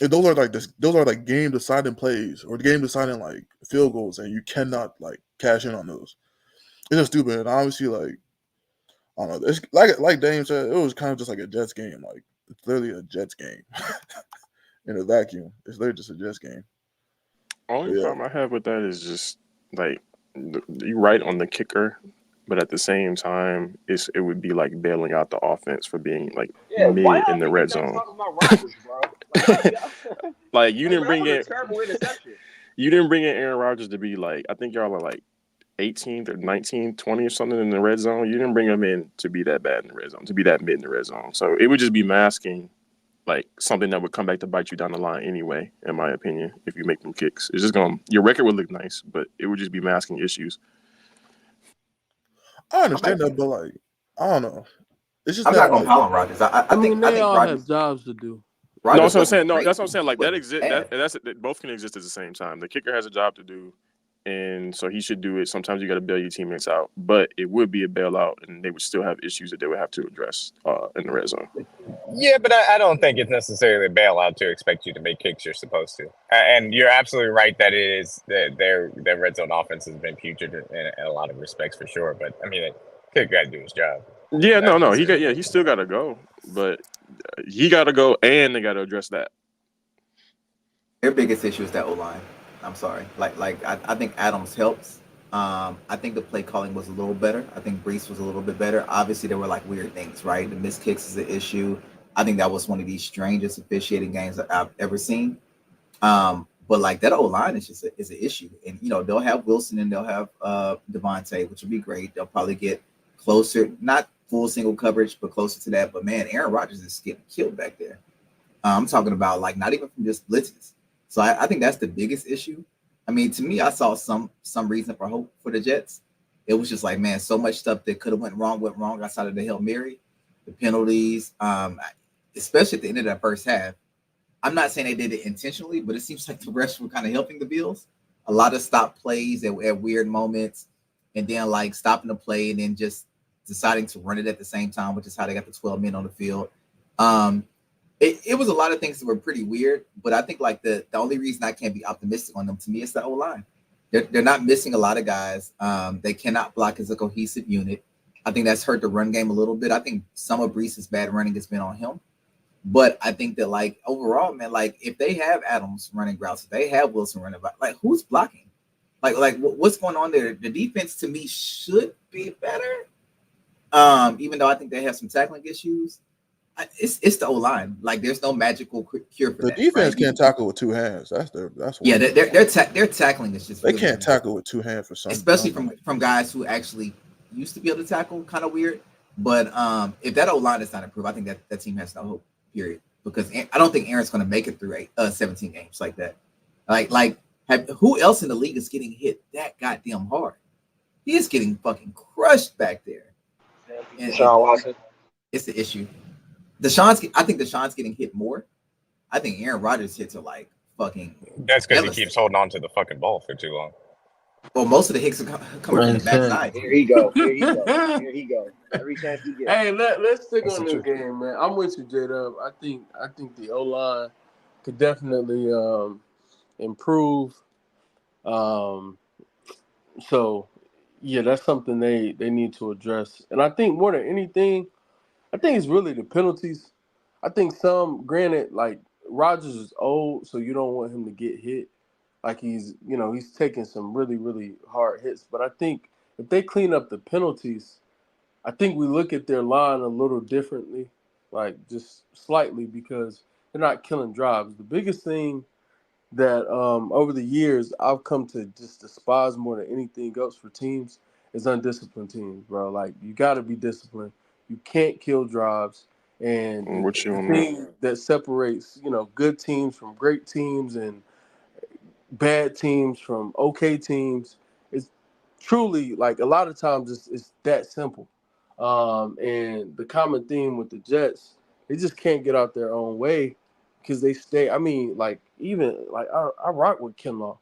if those are like game deciding plays or game deciding like field goals, and you cannot like cash in on those. It's just stupid. And obviously, like, I don't know. It's like Dame said, it was kind of just like a Jets game. Like, it's literally a Jets game in a vacuum. It's literally just a Jets game. Only problem I have with that is just like you're right on the kicker, but at the same time, it would be like bailing out the offense for being like mid in the red zone. Like, you didn't bring in Aaron Rodgers to be like, I think y'all are like 18th or 19th, 20 or something in the red zone. You didn't bring him in to be that bad in the red zone, to be that mid in the red zone. So it would just be masking like something that would come back to bite you down the line anyway, in my opinion, if you make them kicks. It's just your record would look nice, but it would just be masking issues. I understand that, but like, I don't know. It's just I'm not gonna call him Rodgers. I think they all Rodgers have jobs to do. No, that's what I'm saying. No, that's what I'm saying. Like, that exists. That both can exist at the same time. The kicker has a job to do, and so he should do it. Sometimes you got to bail your teammates out, but it would be a bailout, and they would still have issues that they would have to address in the red zone. Yeah, but I don't think it's necessarily a bailout to expect you to make kicks you're supposed to. And you're absolutely right that it is that their red zone offense has been putrid in a lot of respects for sure. But I mean, kid got to do his job. Yeah, no, he still got to go, but he got to go, and they got to address that. Their biggest issue is that O line. I'm sorry. I think Adams helps. I think the play calling was a little better. I think Brees was a little bit better. Obviously, there were like weird things, right? The missed kicks is an issue. I think that was one of the strangest officiating games that I've ever seen. But like that O line is just is an issue, and they'll have Wilson and they'll have Devontae, which would be great. They'll probably get closer, not full single coverage, but closer to that. But man, Aaron Rodgers is getting killed back there. I'm talking about like not even from just blitzes. So I think that's the biggest issue. I mean, to me, I saw some reason for hope for the Jets. It was just like, man, so much stuff that could have went wrong outside of the Hail Mary, the penalties, especially at the end of that first half. I'm not saying they did it intentionally, but it seems like the refs were kind of helping the Bills. A lot of stop plays at weird moments, and then like stopping the play and then just deciding to run it at the same time, which is how they got the 12 men on the field. It was a lot of things that were pretty weird, but I think like the only reason I can't be optimistic on them, to me, is the O-line. They're not missing a lot of guys. They cannot block as a cohesive unit. I think that's hurt the run game a little bit. I think some of Brees's bad running has been on him. But I think that like overall, man, like if they have Adams running routes, if they have Wilson running routes, like who's blocking? Like what's going on there? The defense to me should be better. Even though I think they have some tackling issues. It's the O-line. Like there's no magical cure for the that. defense right? can't tackle with two hands. That's yeah. Their tackling is just they really can't tackle with two hands for some, especially from guys who actually used to be able to tackle. Kind of weird. But if that O-line is not improved, I think that team has no hope. Period. Because I don't think Aaron's going to make it through 17 games like that. Who else in the league is getting hit that goddamn hard? He is getting fucking crushed back there. Deshaun Watson. It's the issue. I think Deshaun's getting hit more. I think Aaron Rodgers hits are like fucking. That's because he keeps holding on to the fucking ball for too long. Well, most of the hits are coming from the backside. Here he go. Every chance he gets. Hey, let's stick on this game, man. I'm with you, J-Dub. I think the O-line could definitely improve. So yeah, that's something they need to address. And I think more than anything, I think it's really the penalties. I think granted, like Rodgers is old, so you don't want him to get hit. Like he's taking some really, really hard hits. But I think if they clean up the penalties, I think we look at their line a little differently, like just slightly, because they're not killing drives. The biggest thing that over the years I've come to just despise more than anything else for teams is undisciplined teams, bro. Like you got to be disciplined. You can't kill drives. And the thing that separates, good teams from great teams and bad teams from okay teams is truly, like, a lot of times it's that simple. And the common theme with the Jets, they just can't get out their own way because they stay. I mean, like, even like I rock with Kinlaw.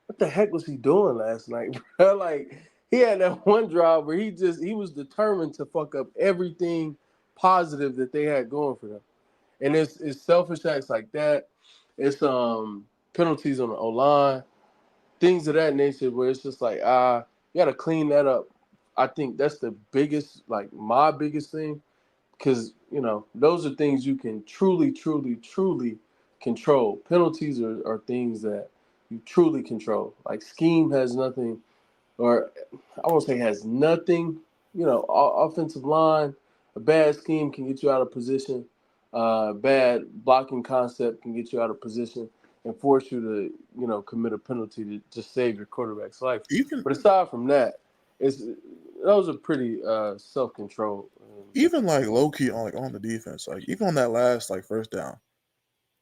What the heck was he doing last night, bro? Like, he had that one drive where he was determined to fuck up everything positive that they had going for them. And it's selfish acts like that. It's penalties on the O-line, things of that nature where it's just like, you got to clean that up. I think that's the biggest, like my biggest thing, because, those are things you can truly, truly, truly control. Penalties are things that you truly control. Like scheme has nothing, or I won't say has nothing, offensive line, a bad scheme can get you out of position. Bad blocking concept can get you out of position and force you to, commit a penalty to just save your quarterback's life. But aside from that, those are pretty self-controlled. Even like low key on the defense, like even on that last first down,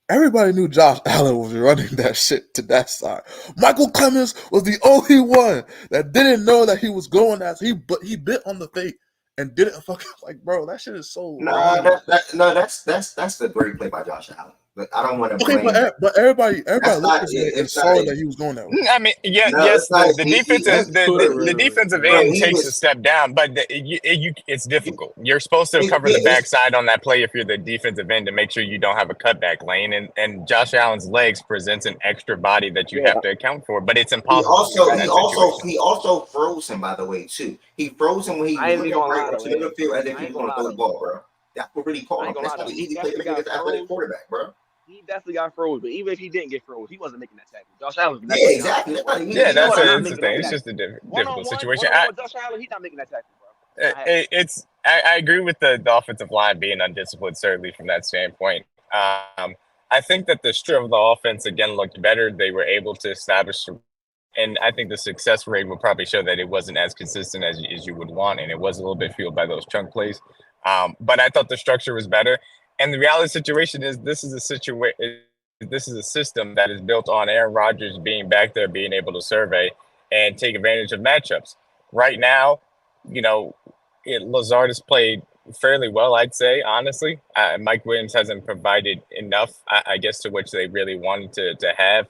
everybody knew Josh Allen was running that shit to that side. Michael Clemens was the only one that didn't know that he was going as he bit on the fake and didn't fucking bro. That shit is so. That's the great play by Josh Allen. But I don't want to Okay, blame. but everybody That's looked not. at it and It's not. saw that he was going that way. I mean, yeah, No, yes, it's not. the defensive That's Twitter the rhetoric. defensive Bro, end he takes a was. step down, but it's difficult. You're supposed to cover the It's backside on that play if you're the defensive end to make sure you don't have a cutback lane, and Josh Allen's legs presents an extra body that you Yeah, have to account for, but it's he impossible to do in that situation. he also froze him, by the way, too. He froze him when he I was ain't looking even gonna right lie into though, the Ed. midfield as if I he ain't was gonna going to lie throw the though. ball, bro. That's what really caught I him. ain't gonna That's lie not though. an He easy play to definitely make got against an athletic froze. quarterback, bro. He definitely got froze. But even if he didn't get froze, he wasn't making that tackle. Josh Allen was Yeah, never making that exactly. tackle, That's bro. not an Yeah, easy. He was not that's the making thing. that It's tackle. just a difficult One-on-one situation. with Josh Allen, he's not making that tackle, bro. Not happening. I agree with the offensive line being undisciplined, certainly from that standpoint. I think that the strength of the offense again looked better. They were able to establish, and I think the success rate would probably show that it wasn't as consistent as you would want, and it was a little bit fueled by those chunk plays. But I thought the structure was better. And the reality situation is this is a situation. This is a system that is built on Aaron Rodgers being back there, being able to survey and take advantage of matchups. Right now, you know, Lazard has played fairly well, I'd say, honestly. Mike Williams hasn't provided enough, I guess, to which they really wanted to have.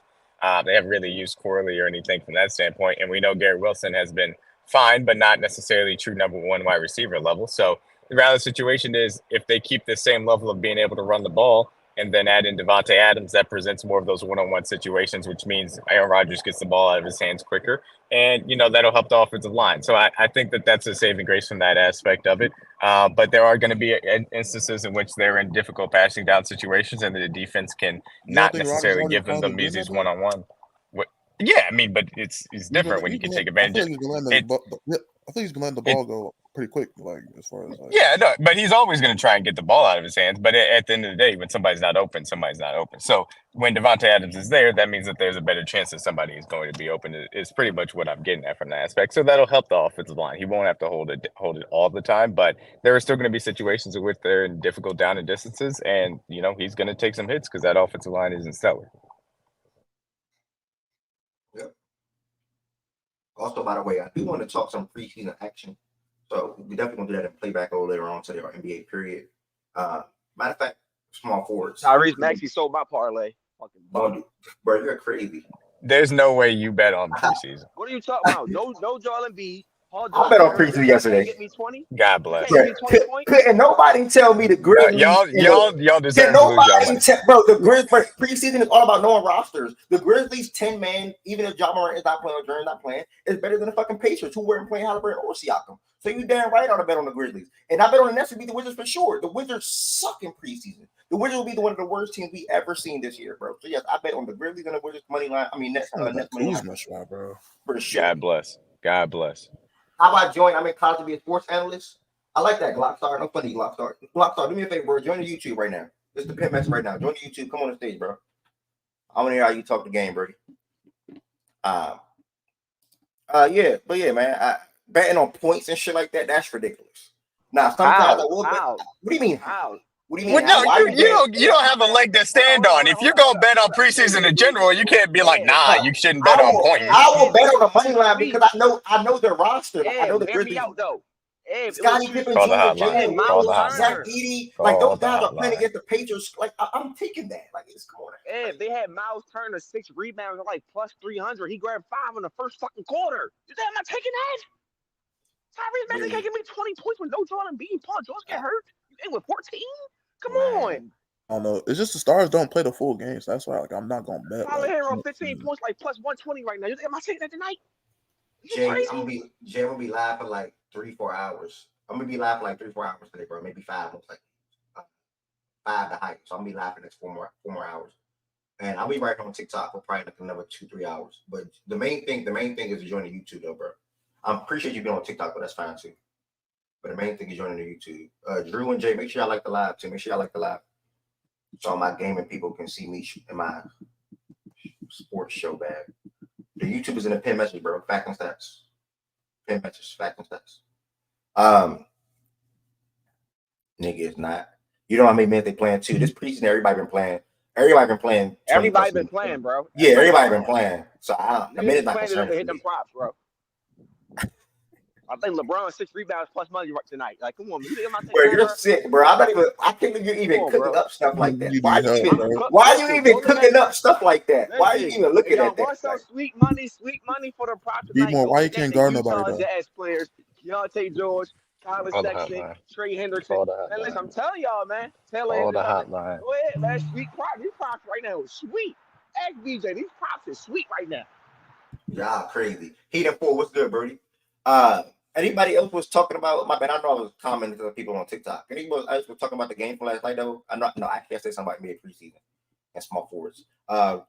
They haven't really used Corley or anything from that standpoint. And we know Garrett Wilson has been fine, but not necessarily true number one wide receiver level. So the reality situation is if they keep the same level of being able to run the ball and then add in Devontae Adams, that presents more of those one-on-one situations, which means Aaron Rodgers gets the ball out of his hands quicker. And, that'll help the offensive line. So I think that that's a saving grace from that aspect of it. But there are going to be instances in which they're in difficult passing down situations and the defense can You don't not think Rodgers necessarily already give them probably the been that easiest though? one-on-one. Yeah, I mean, but it's different when you can take I advantage feel of like he's been letting it. I think he's been letting the ball go pretty quick, like as far as like. Yeah, no, but he's always going to try and get the ball out of his hands. But at the end of the day, when somebody's not open, somebody's not open. So when Devontae Adams is there, that means that there's a better chance that somebody is going to be open. Is pretty much what I'm getting at from that aspect. So that'll help the offensive line. He won't have to hold it all the time, but there are still going to be situations in which they're in difficult down and distances, and he's going to take some hits because that offensive line isn't stellar. Yep. Also, by the way, I do want to talk some preseason action. So we definitely gonna do that and play back over later on to our NBA period. Matter of fact, small forwards. Tyrese Maxey sold my parlay. Fucking bum. Bro, you're crazy. There's no way you bet on preseason. What are you talking about? No Joel Embiid. I bet on preseason yesterday. Get me 20. God bless. Couldn't nobody tell me the Grizzlies? Y'all deserve Can to lose y'all nobody money. bro, the Grizzlies preseason is all about knowing rosters. The Grizzlies 10-man, even if Ja Morant is not playing or Jordan's not playing, is better than the fucking Pacers who weren't playing Halliburton or Siakam. So you damn right on to bet on the Grizzlies. And I bet on the Nets to beat the Wizards for sure. The Wizards suck in preseason. The Wizards will be one of the worst teams we ever seen this year, bro. So yes, I bet on the Grizzlies and the Wizards money line. I mean Nets money line. Shot, bro. For sure. God bless. God bless. How about join? I'm in college to be a sports analyst. I like that Glockstar. I'm funny, Glockstar. Glockstar, do me a favor, bro. Join the YouTube right now. This is the pimp mess right now. Join the YouTube. Come on the stage, bro. I want to hear how you talk the game, bro. Yeah, but yeah, man. Betting on points and shit like that, that's ridiculous. Now, sometimes I will bet. What do you mean? How? What do you Well, mean? no, you don't have a leg to stand on. If you're gonna bet on preseason in general, you can't be like, nah, you shouldn't bet on points. I will bet on the money line because I know their roster. I know the hear me Grizzlies. out though. Scottie Pippen, Call the Junior, hotline. Jalen Call the Brown, hotline. Zach Edey, Call like those the guys are playing hotline. against the Patriots. Like I'm taking that. Like it's come on. They had Miles Turner 6 rebounds at like plus 300. He grabbed 5 in the first fucking quarter. You think I'm not taking that? Tyrese Maxey can't give me 20 points when no Joel Embiid and Paul George get hurt. You think with 14? Come on. I don't know. It's just the Stars don't play the full game, so that's why I'm not gonna bet. Tyler Hero 15 points, like plus 120 right now. You think I'm not taking that tonight? Jay, I'm gonna be live for like 3-4 hours. I'm gonna be live for like 3-4 hours today, bro. Maybe 5. Looks like 5 the height. So I'm gonna be live for the next 4 more hours. And I'll be right on TikTok for probably like another 2-3 hours. But the main thing is to join the YouTube though, bro. I appreciate you being on TikTok, but that's fine too. But the main thing is joining the YouTube. Drew and Jay, make sure y'all like the live too. Make sure y'all like the live. So all my gaming people can see me in my sports show bag. The YouTube is in the pin message, bro. Fact and stats. Pin message, fact and stats. Nigga is not. You know how many minutes they playing too? This preseason, everybody been playing. Everybody been playing, bro. Yeah, everybody been playing. So a minute not playing concerned. to hit them props, bro. I think LeBron 6 rebounds plus money right tonight. Like, come on, man. You think I'm not taking Bro, that, you're bro? sick, bro. I can't believe you're even Come on, cooking bro. up stuff like that. You Why need are you help, even bro. Listen, cooking up stuff like that? Why are you listen, even if looking y'all at that? want some Like, sweet money for the prop Be tonight, more. go Why you get can't the guard nobody Utah though? Jazz players, Keontae George, Collins Call the Sexton, hotline. Trey Henderson. Call the And listen, hotline. I'm telling y'all, man, Taylor Call Henderson the coming. hotline. Go ahead, man. Sweet props. These props right now is sweet. Ask BJ, these props is sweet right now. y'all crazy. Heat and 4, what's good, Brody? Anybody else was talking about? My bad. I know I was commenting to people on TikTok. Anybody else was talking about the game from last night though? I can't say something about mid preseason and small forwards.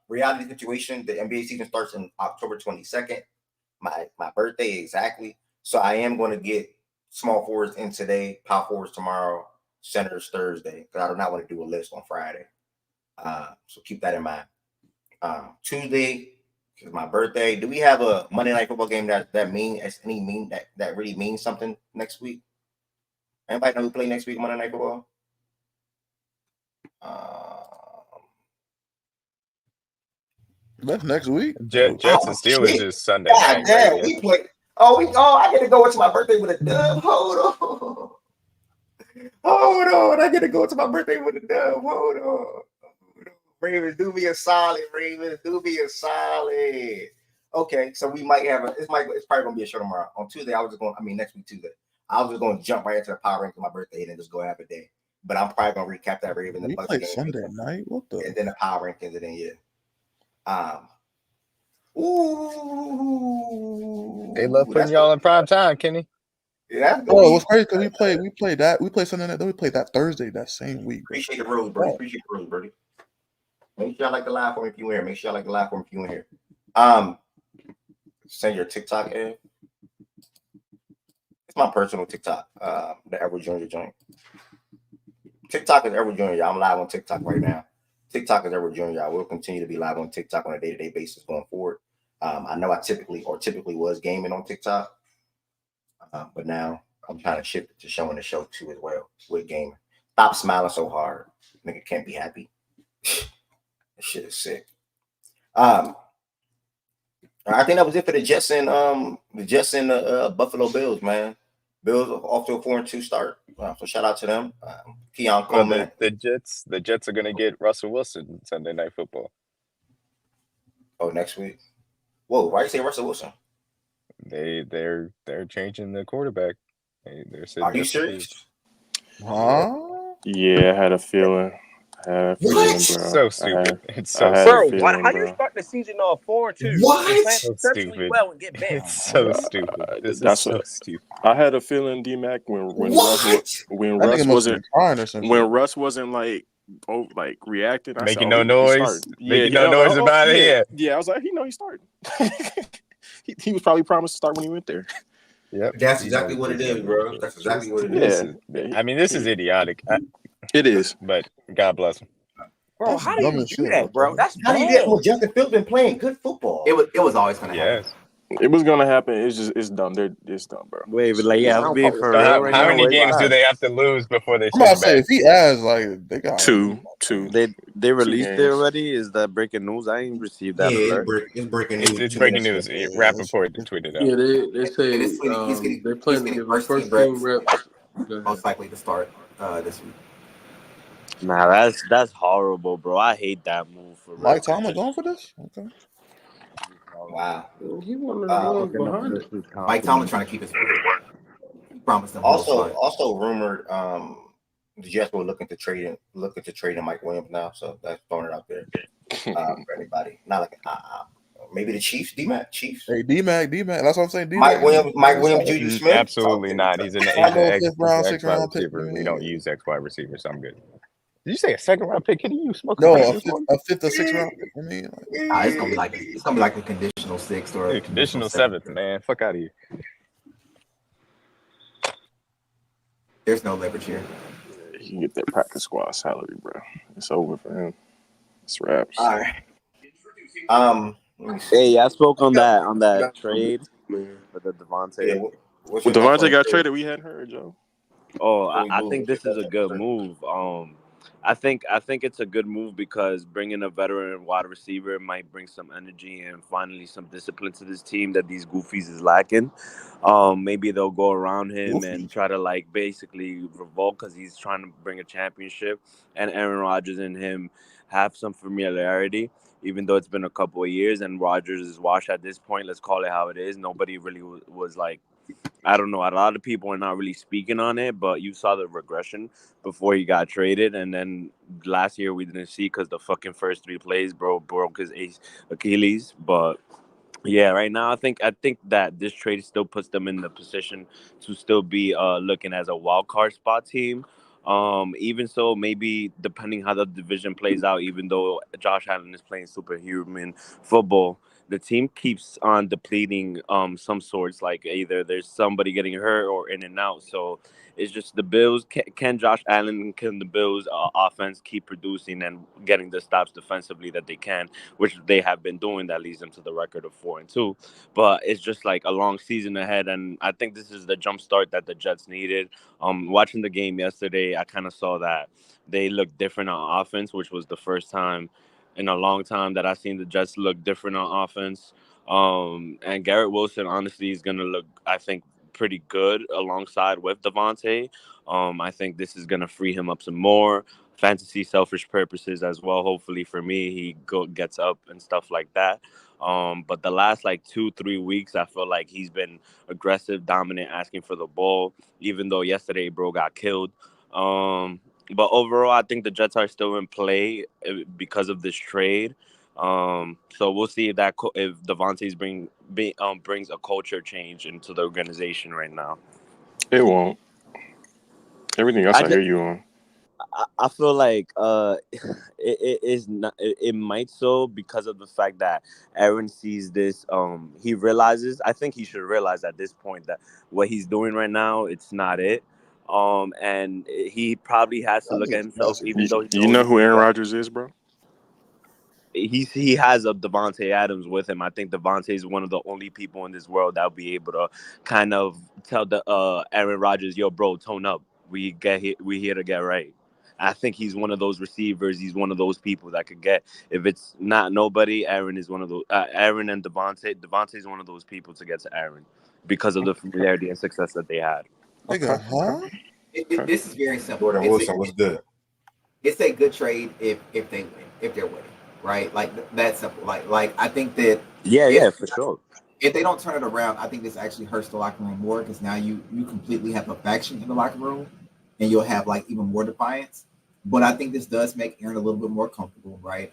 Reality situation. The NBA season starts in October 22nd. My birthday exactly. So I am going to get small forwards in today, power forwards tomorrow, centers Thursday. Because I do not want to do a list on Friday. So keep that in mind. Tuesday is my birthday. Do we have a Monday Night Football game that really means something next week? Anybody know who play next week Monday Night Football? That's next week. Jets and Steelers shit. is Sunday God night. damn, Right? we play. I get to go into my birthday with a dub. Hold on. I get to go to my birthday with a dub. Hold on. Ravens, do me a solid. Ravens, do me a solid. Okay, so we might have it's probably gonna be a show tomorrow. On Tuesday, next week Tuesday. I was just gonna jump right into the power rank of my birthday and then just go have a day. But I'm probably gonna recap that Ravens and We Bucks play game. Sunday night. What the? And then the power rankings and then ooh. They love putting y'all in prime time, Kenny. Yeah, Oh, it was crazy because we played Sunday night, then we played that Thursday that same week. Appreciate the rules, Birdie. Appreciate the rules, Birdie. Make sure y'all like the live for me if you in here. Send your TikTok in. It's my personal TikTok, the Edward Jr. joint. TikTok is Edward Jr. I'm live on TikTok right now. TikTok is Edward Jr. I will continue to be live on TikTok on a day-to-day basis going forward. I know I typically was gaming on TikTok, but now I'm trying to shift it to showing the show too as well with gaming. Stop smiling so hard. Nigga can't be happy. That shit is sick. I think that was it for the Jets and the Buffalo Bills, man. Bills off to a 4-2 start. So shout out to them. Keon Coleman. The Jets are gonna get Russell Wilson Sunday Night Football. Oh, next week. Whoa, why you say Russell Wilson? They're changing the quarterback. Are you serious? Huh? Yeah, I had a feeling. What? It's so stupid. It's so Bro, stupid. how you start the season off 4-2? What? Playing So exceptionally stupid. well and get benched. It's so stupid. This is so stupid. I had a feeling, D-Mac, when What? Russ wasn't like reacting, I Making said, no noise. Making no noise about it. Yeah. Yeah, I was like, he's starting. he was probably promised to start when he went there. Yep. That's exactly what it is, bro. That's exactly what it is. This is idiotic. It is. But God bless him. Bro, That's how do dumb you as do shit, that, bro? That's How do you bad. get? Well, Justin Fields been playing good football. It was always gonna happen. Yes. It was gonna happen. It's dumb. It's dumb, bro. Wait, but I'm being for So real right how now. many games do they have to lose before they I'm about to switch say back? if he has they got Two. They released it games. already? Is that breaking news? I ain't received that alert. It's breaking news. It's breaking news. Rappaport tweeted out. Yeah, they say they plan to give him first team reps. Most likely to start this week. Nah, that's horrible, bro. I hate that move for Mike Tomlin going for this? Okay. Wow. He one of the ones behind it. Mike Tomlin trying to keep his word. He promised them. Also rumored the Jets were looking to trade him Mike Williams now, so that's throwing it out there for anybody. Not like maybe the Chiefs, D-Mac, Chiefs. Hey, D-Mac. That's what I'm saying. D-Mac. Mike Williams, Juju Smith. Absolutely not. He's an fifth round, X sixth wide round pick. receiver. We don't use X wide receivers, so I'm good. Did you say a second round pick? Can you smoke? No, a fifth or sixth round pick. I mean, it's gonna be like a conditional sixth or a conditional seventh, man. Fuck out of here. There's no leverage here. He can get that practice squad salary, bro. It's over for him. It's wraps. All right. Hey, I spoke on that trade for the Devontae. Yeah, When Devontae got traded, we hadn't heard, Joe. Oh, I think this is a good move. I think it's a good move because bringing a veteran wide receiver might bring some energy and finally some discipline to this team that these goofies is lacking. Maybe they'll go around him and Goofy. try to like basically revolt because he's trying to bring a championship, and Aaron Rodgers and him have some familiarity. Even though it's been a couple of years and Rodgers is washed at this point, let's call it how it is. Nobody really was like, I don't know. A lot of people are not really speaking on it, but you saw the regression before he got traded, and then last year we didn't see because the fucking first 3 plays, bro, broke his Achilles. But yeah, right now I think that this trade still puts them in the position to still be looking as a wild card spot team. Even so, maybe depending how the division plays out, even though Josh Allen is playing superhuman football, the team keeps on depleting some sorts. Like either there's somebody getting hurt or in and out. So it's just the Bills. Can Josh Allen, can the Bills offense keep producing and getting the stops defensively that they can, which they have been doing, that leads them to the record of 4-2. But it's just like a long season ahead, and I think this is the jump start that the Jets needed. Watching the game yesterday, I kind of saw that they looked different on offense, which was the first time in a long time that I've seen the Jets look different on offense. And Garrett Wilson, honestly, is going to look, I think, pretty good alongside with Devontae. I think this is going to free him up some more fantasy selfish purposes as well. Hopefully for me, he gets up and stuff like that. But the last like 2-3 weeks, I feel like he's been aggressive, dominant, asking for the ball, even though yesterday bro got killed. But overall, I think the Jets are still in play because of this trade. So we'll see if if Devontae's brings a culture change into the organization right now. It won't. Everything else I hear you on. I feel like it is not. It might so because of the fact that Aaron sees this. He realizes. I think he should realize at this point that what he's doing right now, it's not it. And he probably has to look at himself, even though he You knows know it, who Aaron but Rodgers is, bro? he has a Devontae Adams with him. I think Devontae is one of the only people in this world that'll be able to kind of tell the Aaron Rodgers, "Yo, bro, tone up. We here to get right." I think he's one of those receivers. He's one of those people that could get. If it's not nobody, Aaron is one of those. Aaron and Devontae. Devontae is one of those people to get to Aaron because of the familiarity and success that they had. Nigga, huh? This is very simple. Jordan Wilson was good. It's a good trade if they win, if they're winning, right? Like that's simple. Like I think that Yeah, for sure. if they don't turn it around, I think this actually hurts the locker room more because now you completely have a faction in the locker room, and you'll have like even more defiance. But I think this does make Aaron a little bit more comfortable, right?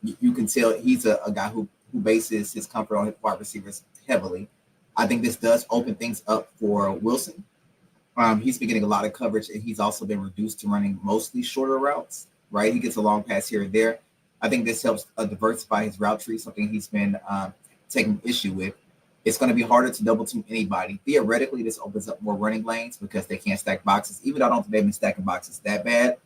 You can tell he's a guy who bases his comfort on his wide receivers heavily. I think this does open things up for Wilson. He's been getting a lot of coverage, and he's also been reduced to running mostly shorter routes, right? He gets a long pass here and there. I think this helps diversify his route tree, something he's been taking issue with. It's going to be harder to double team anybody. Theoretically, this opens up more running lanes because they can't stack boxes, even though I don't think they've been stacking boxes that bad.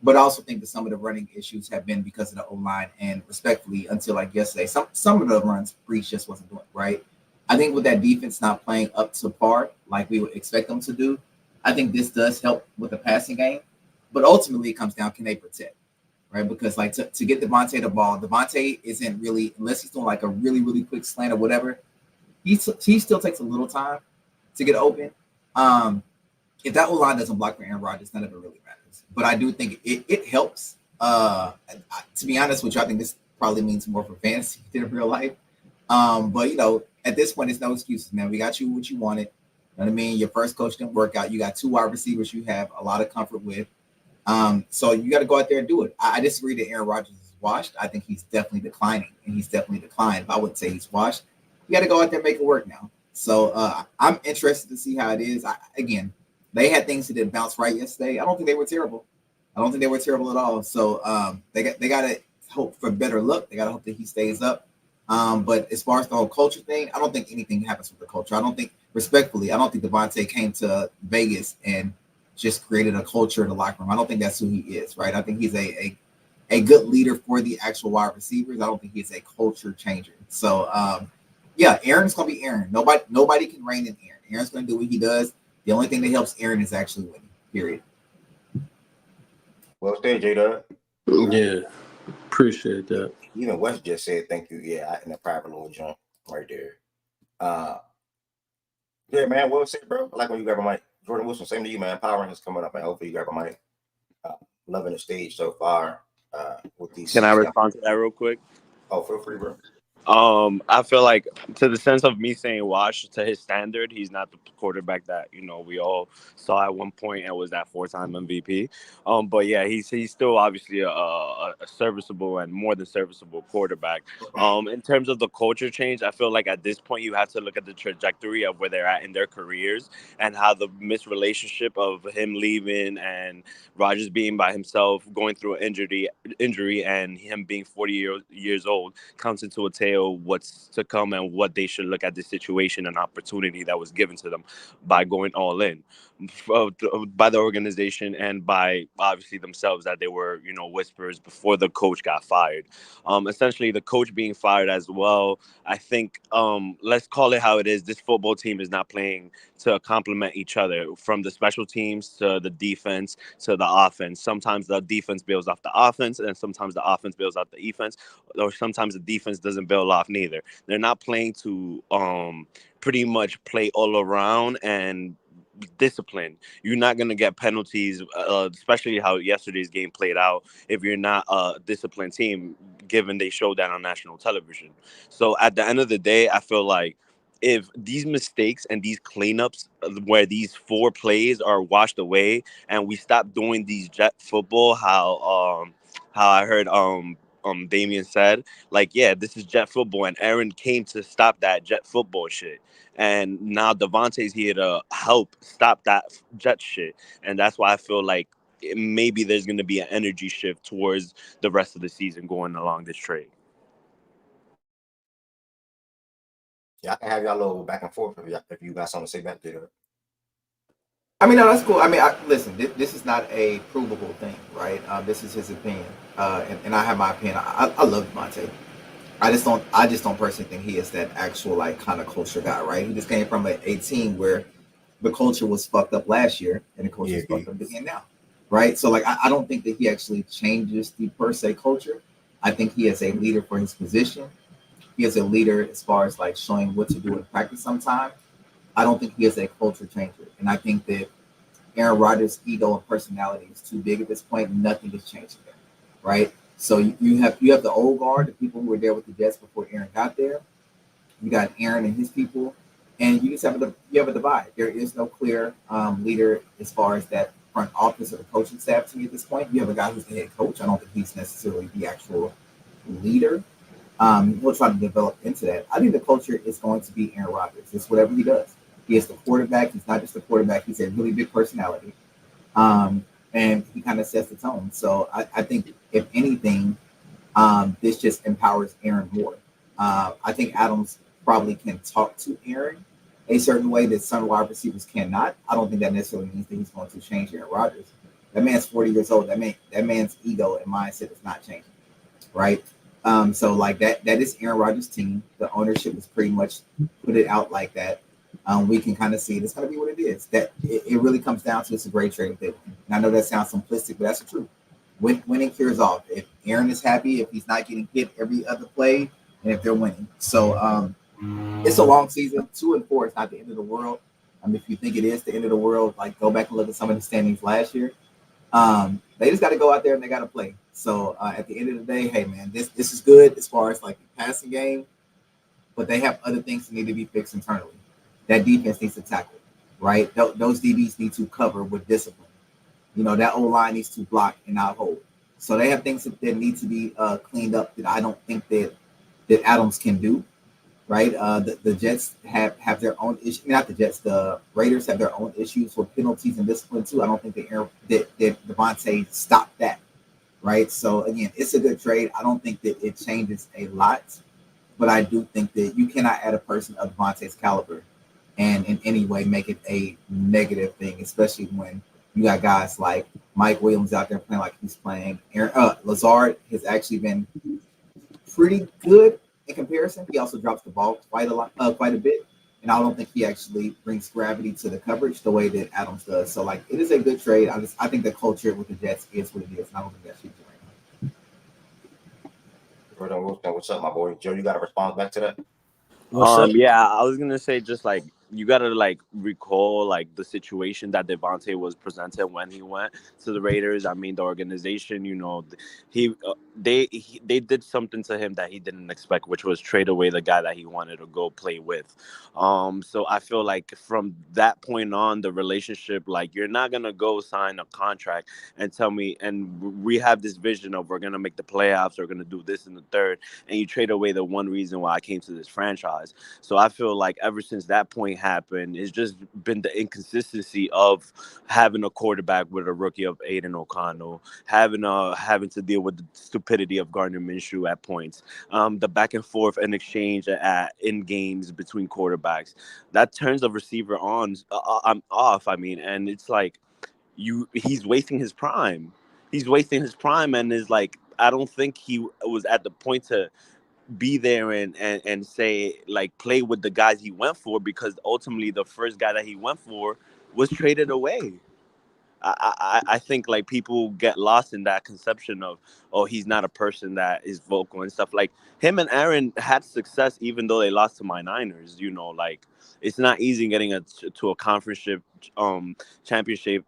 But I also think that some of the running issues have been because of the O-line, and respectfully, until like yesterday, some of the runs Brees just wasn't doing, right? I think with that defense not playing up to par like we would expect them to do, I think this does help with the passing game. But ultimately, it comes down, can they protect, right? Because like to get Devontae the ball, Devontae isn't really, unless he's doing like a really, really quick slant or whatever, he still takes a little time to get open. If that O-line doesn't block for Aaron Rodgers, none of it really matters. But I do think it helps. To be honest with you, I think this probably means more for fantasy than real life. But, at this point, it's no excuses, man. We got you what you wanted. You know what I mean? Your first coach didn't work out. You got 2 wide receivers you have a lot of comfort with. So you got to go out there and do it. I disagree that Aaron Rodgers is washed. I think he's definitely declining, and he's definitely declined. But I wouldn't say he's washed. You got to go out there and make it work now. So I'm interested to see how it is. Again, they had things that didn't bounce right yesterday. I don't think they were terrible. I don't think they were terrible at all. So they got to hope for better luck. They got to hope that he stays up. But as far as the whole culture thing, I don't think anything happens with the culture. I don't think Devontae came to Vegas and just created a culture in the locker room. I don't think that's who he is, right? I think he's a good leader for the actual wide receivers. I don't think he's a culture changer. So, Aaron's going to be Aaron. Nobody can rein in Aaron. Aaron's going to do what he does. The only thing that helps Aaron is actually winning, period. Well said, J-Dub. Yeah, appreciate that. Even West just said thank you. Yeah, in a private little jump right there. Yeah, man. Well said, bro. I like when you grab a mic. Jordan Wilson, same to you, man. Power Rangers coming up, and hopefully you grab a mic. Loving the stage so far with these. Can I respond to that real quick? Oh, feel free, bro. I feel like, to the sense of me saying Wash, to his standard, he's not the quarterback that we all saw at one point and was that 4-time MVP. But yeah, he's still obviously a serviceable and more than serviceable quarterback. In terms of the culture change, I feel like at this point you have to look at the trajectory of where they're at in their careers and how the misrelationship of him leaving and Rodgers being by himself, going through an injury, and him being 40 years old counts into a tale what's to come and what they should look at the situation and opportunity that was given to them by going all in by the organization and by obviously themselves, that they were whispers before the coach got fired. Essentially the coach being fired as well, I think, let's call it how it is, this football team is not playing to complement each other, from the special teams to the defense to the offense. Sometimes the defense builds off the offense, and sometimes the offense builds off the defense, or sometimes the defense doesn't build off neither. They're not playing to pretty much play all around and discipline. You're not going to get penalties, especially how yesterday's game played out, if you're not a disciplined team, given they showed that on national television. So at the end of the day, I feel like if these mistakes and these cleanups where these 4 plays are washed away and we stop doing these jet football, how I heard Damian said, like, yeah, this is jet football, and Aaron came to stop that jet football shit. And now Devontae's here to help stop that jet shit. And that's why I feel like maybe there's going to be an energy shift towards the rest of the season going along this trade. Yeah, I can have y'all a little back and forth if you got something to say back there. I mean, no, that's cool. I mean, listen, this is not a provable thing, right? This is his opinion, and I have my opinion. I love Devontae. I just don't personally think he is that actual like kind of culture guy, right? He just came from a team where the culture was fucked up last year, and the culture is fucked up again now, right? So like, I don't think that he actually changes the per se culture. I think he is a leader for his position. He is a leader as far as like showing what to do in practice sometimes. I don't think he is a culture changer. And I think that Aaron Rodgers' ego and personality is too big at this point. Nothing is changing there, right? So you have the old guard, the people who were there with the Jets before Aaron got there. You got Aaron and his people, and you just have a divide. There is no clear leader as far as that front office or the coaching staff to me at this point. You have a guy who's the head coach. I don't think he's necessarily the actual leader. We'll try to develop into that. I think the culture is going to be Aaron Rodgers. It's whatever he does. He is the quarterback. He's not just a quarterback. He's a really big personality. And he kind of sets the tone. So I think, if anything, this just empowers Aaron more. I think Adams probably can talk to Aaron a certain way that some wide receivers cannot. I don't think that necessarily means that he's going to change Aaron Rodgers. That man's 40 years old. That man's ego and mindset is not changing, right? So like that is Aaron Rodgers' team. The ownership has pretty much put it out like that. We can kind of see it's going to be what it is. That it really comes down to, it's a great trade. And I know that sounds simplistic, but that's the truth. Winning cures all. If Aaron is happy, if he's not getting hit every other play, and if they're winning. So it's a long season. 2-4 is not the end of the world. If you think it is the end of the world, like go back and look at some of the standings last year. They just got to go out there and they got to play. So at the end of the day, hey man, this is good as far as like the passing game, but they have other things that need to be fixed internally. That defense needs to tackle, right? Those DBs need to cover with discipline. That O-line needs to block and not hold. So they have things that need to be cleaned up that I don't think that Adams can do, right? The Jets have their own issue. Not the Jets. The Raiders have their own issues with penalties and discipline too. I don't think that Devontae stopped that, right? So again, it's a good trade. I don't think that it changes a lot, but I do think that you cannot add a person of Devontae's caliber and in any way make it a negative thing, especially when you got guys like Mike Williams out there playing like he's playing. Lazard has actually been pretty good in comparison. He also drops the ball quite a bit. and I don't think he actually brings gravity to the coverage the way that Adams does. So like, it is a good trade. I think the culture with the Jets is what it is, and I don't think that's future right Jordan Wilson, what's up, my boy? Joe, you got a response back to that? What's up? Yeah, I was gonna say just like you gotta like recall like the situation that Devontae was presented when he went to the Raiders. I mean, the organization, they did something to him that he didn't expect, which was trade away the guy that he wanted to go play with. So I feel like from that point on, the relationship, like you're not gonna go sign a contract and tell me, and we have this vision of we're gonna make the playoffs, we're gonna do this in the third, and you trade away the one reason why I came to this franchise. So I feel like ever since that point happened, it's just been the inconsistency of having a quarterback with a rookie of Aiden O'Connell, having to deal with the stupidity of Gardner Minshew at points, the back and forth and exchange in games between quarterbacks that turns a receiver off. I mean, and it's like he's wasting his prime. He's wasting his prime, and is like I don't think he was at the point to be there and say like play with the guys he went for, because ultimately the first guy that he went for was traded away. I think like people get lost in that conception of, oh, he's not a person that is vocal and stuff. Like him and Aaron had success even though they lost to my Niners. Like it's not easy getting to a conference championship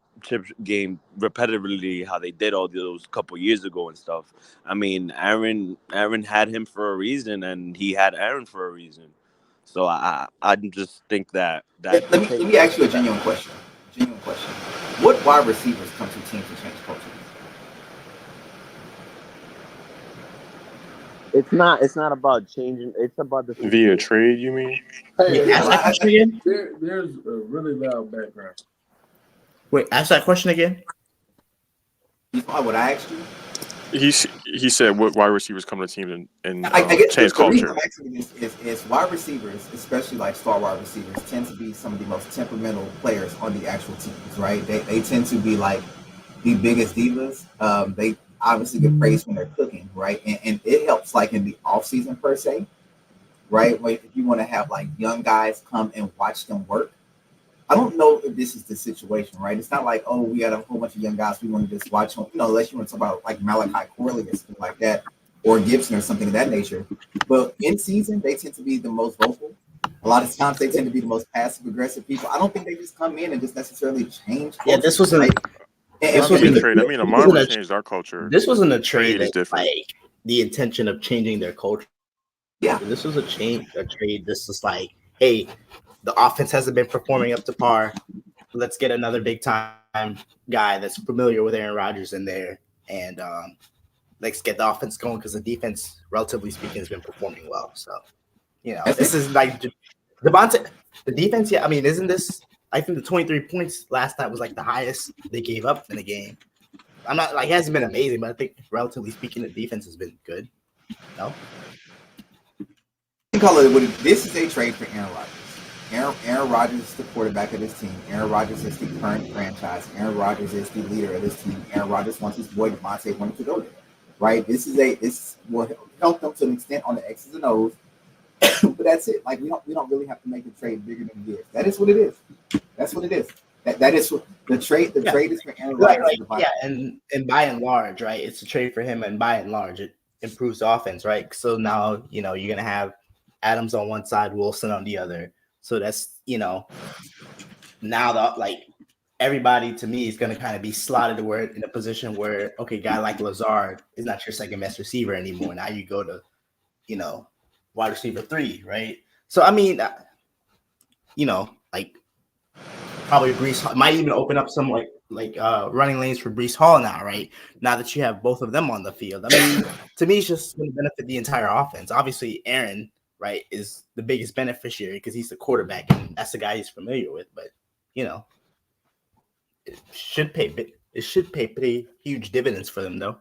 game repetitively how they did all those couple years ago and stuff. I mean, Aaron had him for a reason, and he had Aaron for a reason. So I just think that now. Let me ask you a genuine question. What wide receivers come to teams to change culture? It's not about changing. It's about the Via trade, you mean? Wait, ask that question again. There's a really loud background. Wait, ask that question again. What I asked you? He said what wide receivers come to teams and I guess change the reason culture. I'm asking this is wide receivers, especially like star wide receivers, tend to be some of the most temperamental players on the actual teams, right? They tend to be like the biggest divas. They obviously get praised when they're cooking, right? And it helps like in the off season per se, right? Where if you want to have like young guys come and watch them work. I don't know if this is the situation, right? It's not like, oh, we got a whole bunch of young guys we want to just watch them, unless you want to talk about like Malachi Corley or something like that, or Gibson or something of that nature. But in season, they tend to be the most vocal. A lot of times they tend to be the most passive aggressive people. I don't think they just come in and just necessarily change. Yeah, this wasn't. This wasn't a trade. I mean, Amara changed our culture. This wasn't a trade is that different. like the intention of changing their culture. Yeah, this was a trade. This is like, hey, the offense hasn't been performing up to par. Let's get another big time guy that's familiar with Aaron Rodgers in there, and let's get the offense going because the defense, relatively speaking, has been performing well. So, this is like Devontae. The defense, yeah. I mean, isn't this? I think the 23 points last night was like the highest they gave up in a game. I'm not like it hasn't been amazing, but I think relatively speaking, the defense has been good. No, call it what this is a trade for Aaron Rodgers. Aaron Rodgers is the quarterback of this team. Aaron Rodgers is the current franchise. Aaron Rodgers is the leader of this team. Aaron Rodgers wants his boy Devontae wanted to go there, right? This will help them to an extent on the X's and O's, but that's it. Like we don't really have to make the trade bigger than it is. That is what it is. That's what it is. That is what the trade. The trade is for Aaron Rodgers. Right, and by and large, right, it's a trade for him, and by and large, it improves the offense, right? So now you're gonna have Adams on one side, Wilson on the other. So that's, now everybody to me is going to kind of be slotted to where in a position where, okay, a guy like Lazard is not your second best receiver anymore. Now you go to, wide receiver 3, right? So, I mean, probably Breece might even open up some running lanes for Breece Hall now, right? Now that you have both of them on the field. I mean, to me, it's just going to benefit the entire offense. Obviously, Aaron, right, is the biggest beneficiary because he's the quarterback and that's the guy he's familiar with. But it should pay pretty huge dividends for them, though.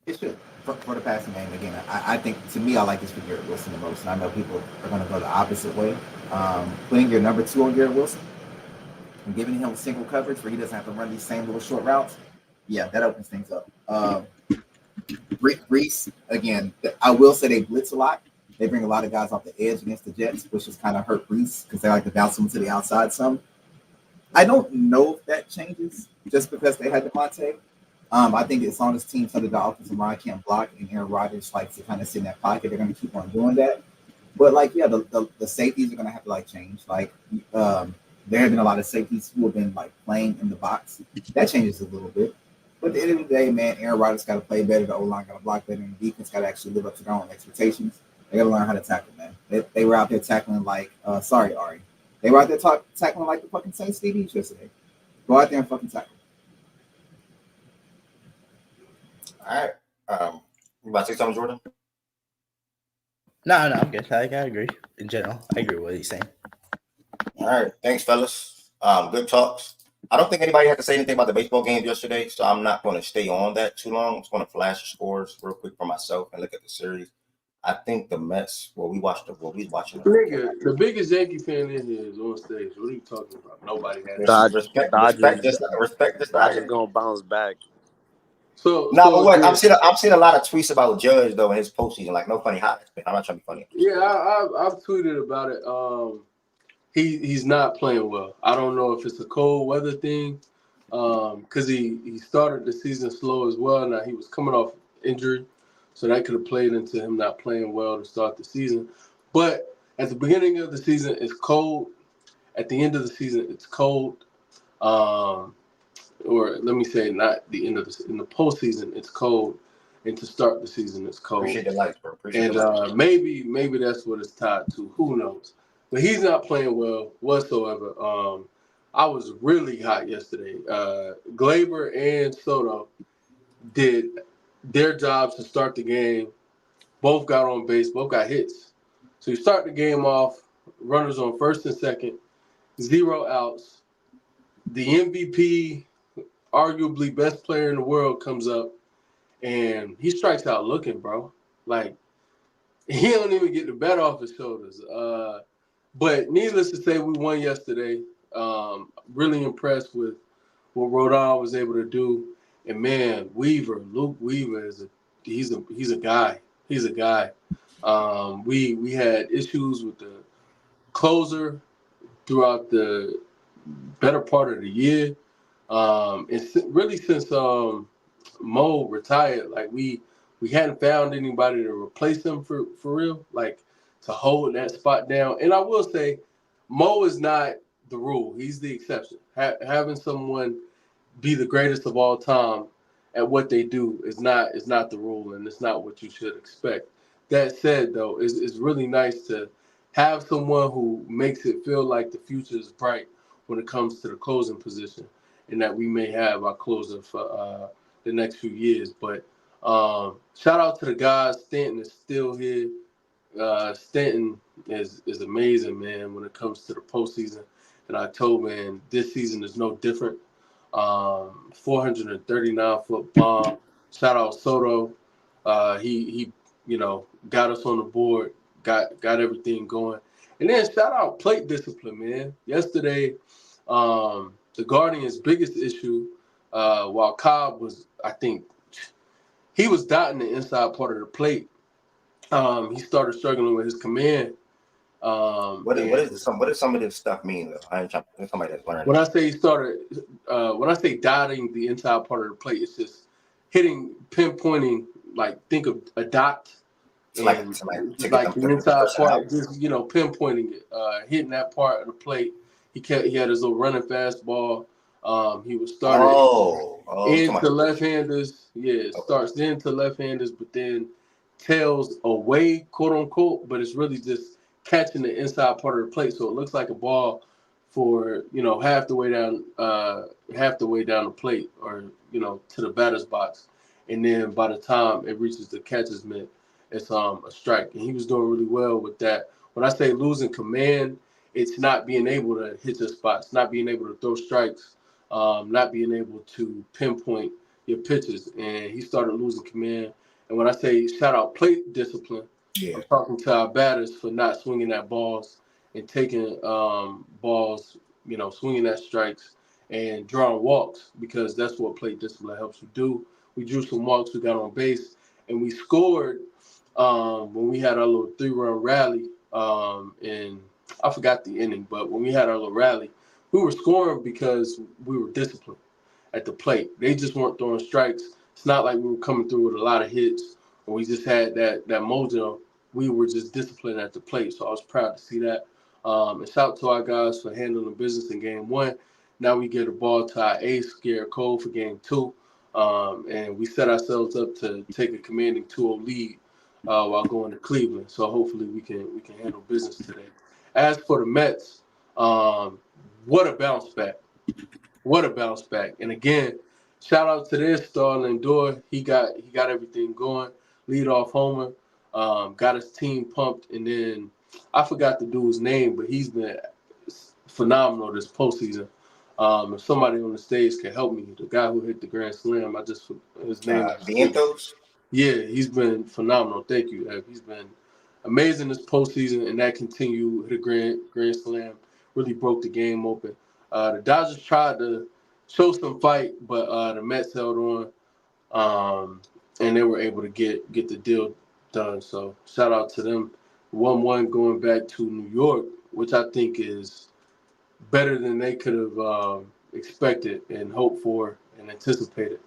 It should for the passing game. Again, I think to me, I like this for Garrett Wilson the most, and I know people are going to go the opposite way. Putting your number 2 on Garrett Wilson and giving him single coverage where he doesn't have to run these same little short routes. Yeah, that opens things up. Breece, again, I will say they blitz a lot. They bring a lot of guys off the edge against the Jets, which has kind of hurt Brees because they like to bounce them to the outside some. I don't know if that changes just because they had Devontae. I think as long as teams under the offensive line can't block and Aaron Rodgers likes to kind of sit in that pocket, they're going to keep on doing that. But like, yeah, the safeties are going to have to like change. Like, there have been a lot of safeties who have been like playing in the box. That changes a little bit. But at the end of the day, man, Aaron Rodgers got to play better. The O-line got to block better, and the defense got to actually live up to their own expectations. They got to learn how to tackle, man. They were out there tackling like, sorry, Ari. They were out there tackling like the fucking Saints DBs yesterday. Go out there and fucking tackle. All right. You about to say something, Jordan? No, I'm good. I agree. In general, I agree with what he's saying. All right. Thanks, fellas. Good talks. I don't think anybody had to say anything about the baseball game yesterday, so I'm not going to stay on that too long. I'm just going to flash the scores real quick for myself and look at the series. I think the Mets. We watching. Nigga, the biggest Yankee fan in here is on stage. What are you talking about? Nobody has Respect this. Dodgers gonna bounce back. But what? yeah. I'm seeing a lot of tweets about Judge though in his postseason. Like, no funny highlights. I'm not trying to be funny. Yeah, I've tweeted about it. He's not playing well. I don't know if it's a cold weather thing, because he started the season slow as well. Now he was coming off injury, so that could have played into him not playing well to start the season. But at the beginning of the season, it's cold. At the end of the season, it's cold. Or let me say, not the end of in the postseason, it's cold, and to start the season, it's cold. Appreciate the lights, bro. Maybe that's what it's tied to. Who knows? But he's not playing well whatsoever. I was really hot yesterday. Glaber and Soto did their jobs to start the game. Both got on base. Both got hits. So you start the game off, runners on first and second, 0 outs. The MVP, arguably best player in the world, comes up, and he strikes out looking, bro. Like, he don't even get the bat off his shoulders. But needless to say, we won yesterday. Really impressed with what Rhode Island was able to do. And man, Luke Weaver he's a guy. He's a guy. We had issues with the closer throughout the better part of the year. And really since Mo retired, like we hadn't found anybody to replace him for real, like to hold that spot down. And I will say, Mo is not the rule. He's the exception. Having someone be the greatest of all time at what they do is not the rule, and it's not what you should expect. That said, though, it's really nice to have someone who makes it feel like the future is bright when it comes to the closing position, and that we may have our closer for the next few years. But shout out to the guys. Stanton is still here. Stanton is amazing, man, when it comes to the postseason in October, and this season is no different. 439-foot bomb. Shout out Soto. He got us on the board, got everything going. And then shout out plate discipline, man. Yesterday, the Guardians' biggest issue, while Cobb was, I think, he was dotting the inside part of the plate. He started struggling with his command. What does some of this stuff mean, though? I ain't trying to somebody that's learning. When I say dotting the inside part of the plate, it's just pinpointing, like think of a dot. Like the inside part, just pinpointing it, hitting that part of the plate. He had his little running fastball. He was started into left-handers. Yeah, it starts into left-handers, but then tails away, quote unquote. But it's really just catching the inside part of the plate, so it looks like a ball for half the way down the plate, or to the batter's box, and then by the time it reaches the catcher's mitt, it's a strike. And he was doing really well with that. When I say losing command, it's not being able to hit your spots, not being able to throw strikes, not being able to pinpoint your pitches, and he started losing command. And when I say shout out plate discipline, I'm talking to our batters for not swinging at balls and taking balls, swinging at strikes and drawing walks, because that's what plate discipline helps you do. We drew some walks, we got on base, and we scored when we had our little 3-run rally, and I forgot the inning, but when we had our little rally, we were scoring because we were disciplined at the plate. They just weren't throwing strikes. It's not like we were coming through with a lot of hits or we just had that mojo. We were just disciplined at the plate. So I was proud to see that. And shout out to our guys for handling business in game 1. Now we get a ball to our ace, Garrett Cole, for game 2. And we set ourselves up to take a commanding 2-0 lead while going to Cleveland. So hopefully we can handle business today. As for the Mets, what a bounce back. What a bounce back. And again, shout out to this star Lindor. He got everything going. Lead off homer. Got his team pumped. And then I forgot the dude's name, but he's been phenomenal this postseason. If somebody on the stage can help me, the guy who hit the grand slam, his name is Vientos. Yeah, he's been phenomenal. Thank you, Ev. He's been amazing this postseason, and that continued. Hit a grand slam, really broke the game open. The Dodgers tried to show some fight, but the Mets held on, and they were able to get the deal done. So shout out to them. 1-1 going back to New York, which I think is better than they could have expected and hoped for and anticipated.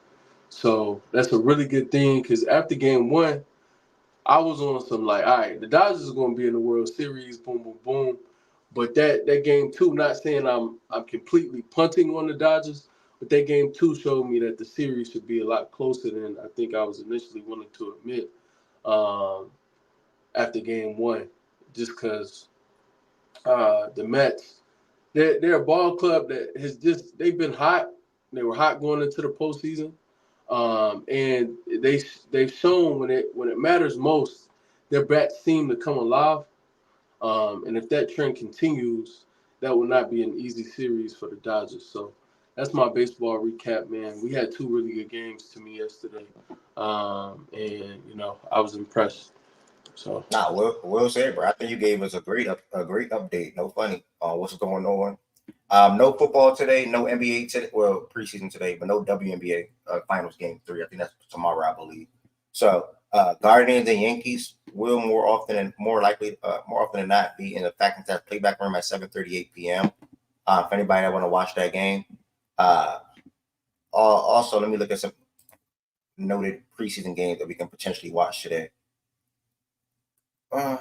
So that's a really good thing because after game 1, I was on some like, all right, the Dodgers are going to be in the World Series, boom, boom, boom. But that game 2, not saying I'm completely punting on the Dodgers, but that game 2 showed me that the series should be a lot closer than I think I was initially willing to admit after game 1, just because the Mets, they're a ball club that has they've been hot. They were hot going into the postseason. And they've shown when it matters most, their bats seem to come alive. And if that trend continues, that will not be an easy series for the Dodgers. So that's my baseball recap, man. We had 2 really good games to me yesterday, and I was impressed. So Well said, bro. I think you gave us a great update. No funny on what's going on. No football today, no NBA today. Well, preseason today, but no WNBA finals game 3. I think that's tomorrow, I believe. So Guardians and Yankees will more often than not be in the Fact playback room at 7:38 p.m. If anybody that want to watch that game. Also, let me look at some noted preseason games that we can potentially watch today. And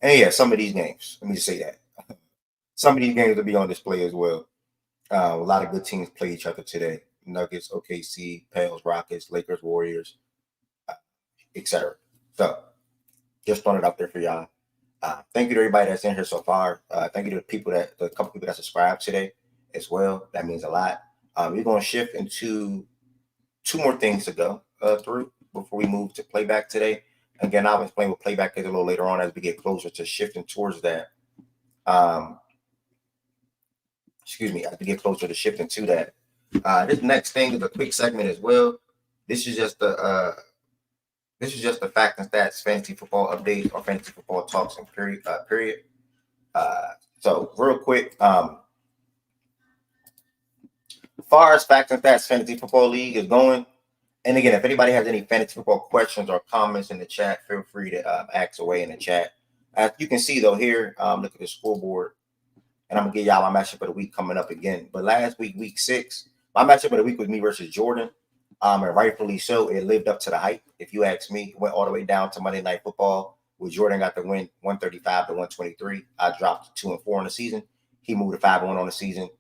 yeah, some of these games. Let me just say that. Some of these games will be on display as well. A lot of good teams play each other today. Nuggets, OKC, Pels, Rockets, Lakers, Warriors, etc. So just throwing it out there for y'all. Thank you to everybody that's in here so far. Thank you to the couple people that subscribed today as well. That means a lot. We're going to shift into 2 more things to go through before we move to playback today. Again, I'll explain what playback is a little later on as we get closer to shifting towards that. As we get closer to shifting to that. This next thing is a quick segment as well. This is just the fact and stats fantasy football updates or fantasy football talks and period. So real quick, as far as facts and stats fantasy football league is going, and again, if anybody has any fantasy football questions or comments in the chat, feel free to ask away in the chat. As you can see though here, look at the scoreboard. And I'm going to give y'all my matchup of the week coming up again. But last week, week 6, my matchup of the week was me versus Jordan. And rightfully so, it lived up to the hype. If you ask me, it went all the way down to Monday Night Football, where Jordan got the win 135 to 123. I dropped to 2-4 on the season. He moved to 5-1 on the season.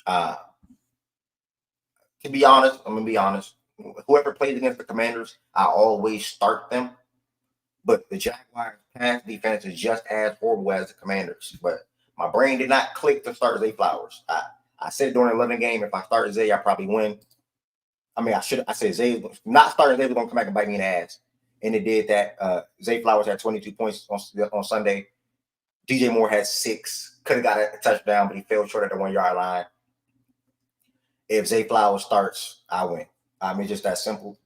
To be honest, I'm going to be honest. Whoever plays against the Commanders, I always start them. But the Jaguars' pass defense is just as horrible as the Commanders. But my brain did not click to start Zay Flowers. I said during the London game, if I started Zay, I probably win. I said Zay, not starting Zay was going to come back and bite me in the ass. And it did that. Zay Flowers had 22 points on Sunday. DJ Moore had 6. Could have got a touchdown, but he fell short at the 1-yard line. If Zay Flowers starts, I win. It's just that simple.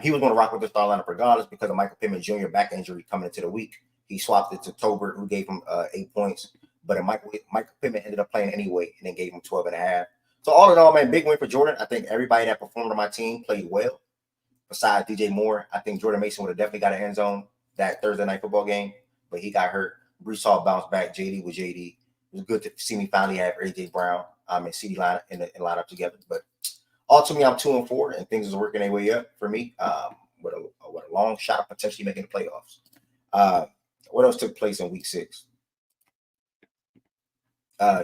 He was going to rock with the star lineup regardless because of Michael Pittman Jr. back injury coming into the week. He swapped it to Tolbert, who gave him 8 points. But Michael Pittman ended up playing anyway and then gave him 12.5. So all in all, man, big win for Jordan. I think everybody that performed on my team played well. Besides DJ Moore, I think Jordan Mason would have definitely got an end zone that Thursday night football game, but he got hurt. Brees Hall bounced back. JD was JD. It was good to see me finally have AJ Brown and CD line in lineup together. But ultimately, I'm 2-4, and things is working their way up for me. With a long shot of potentially making the playoffs. What else took place in week 6?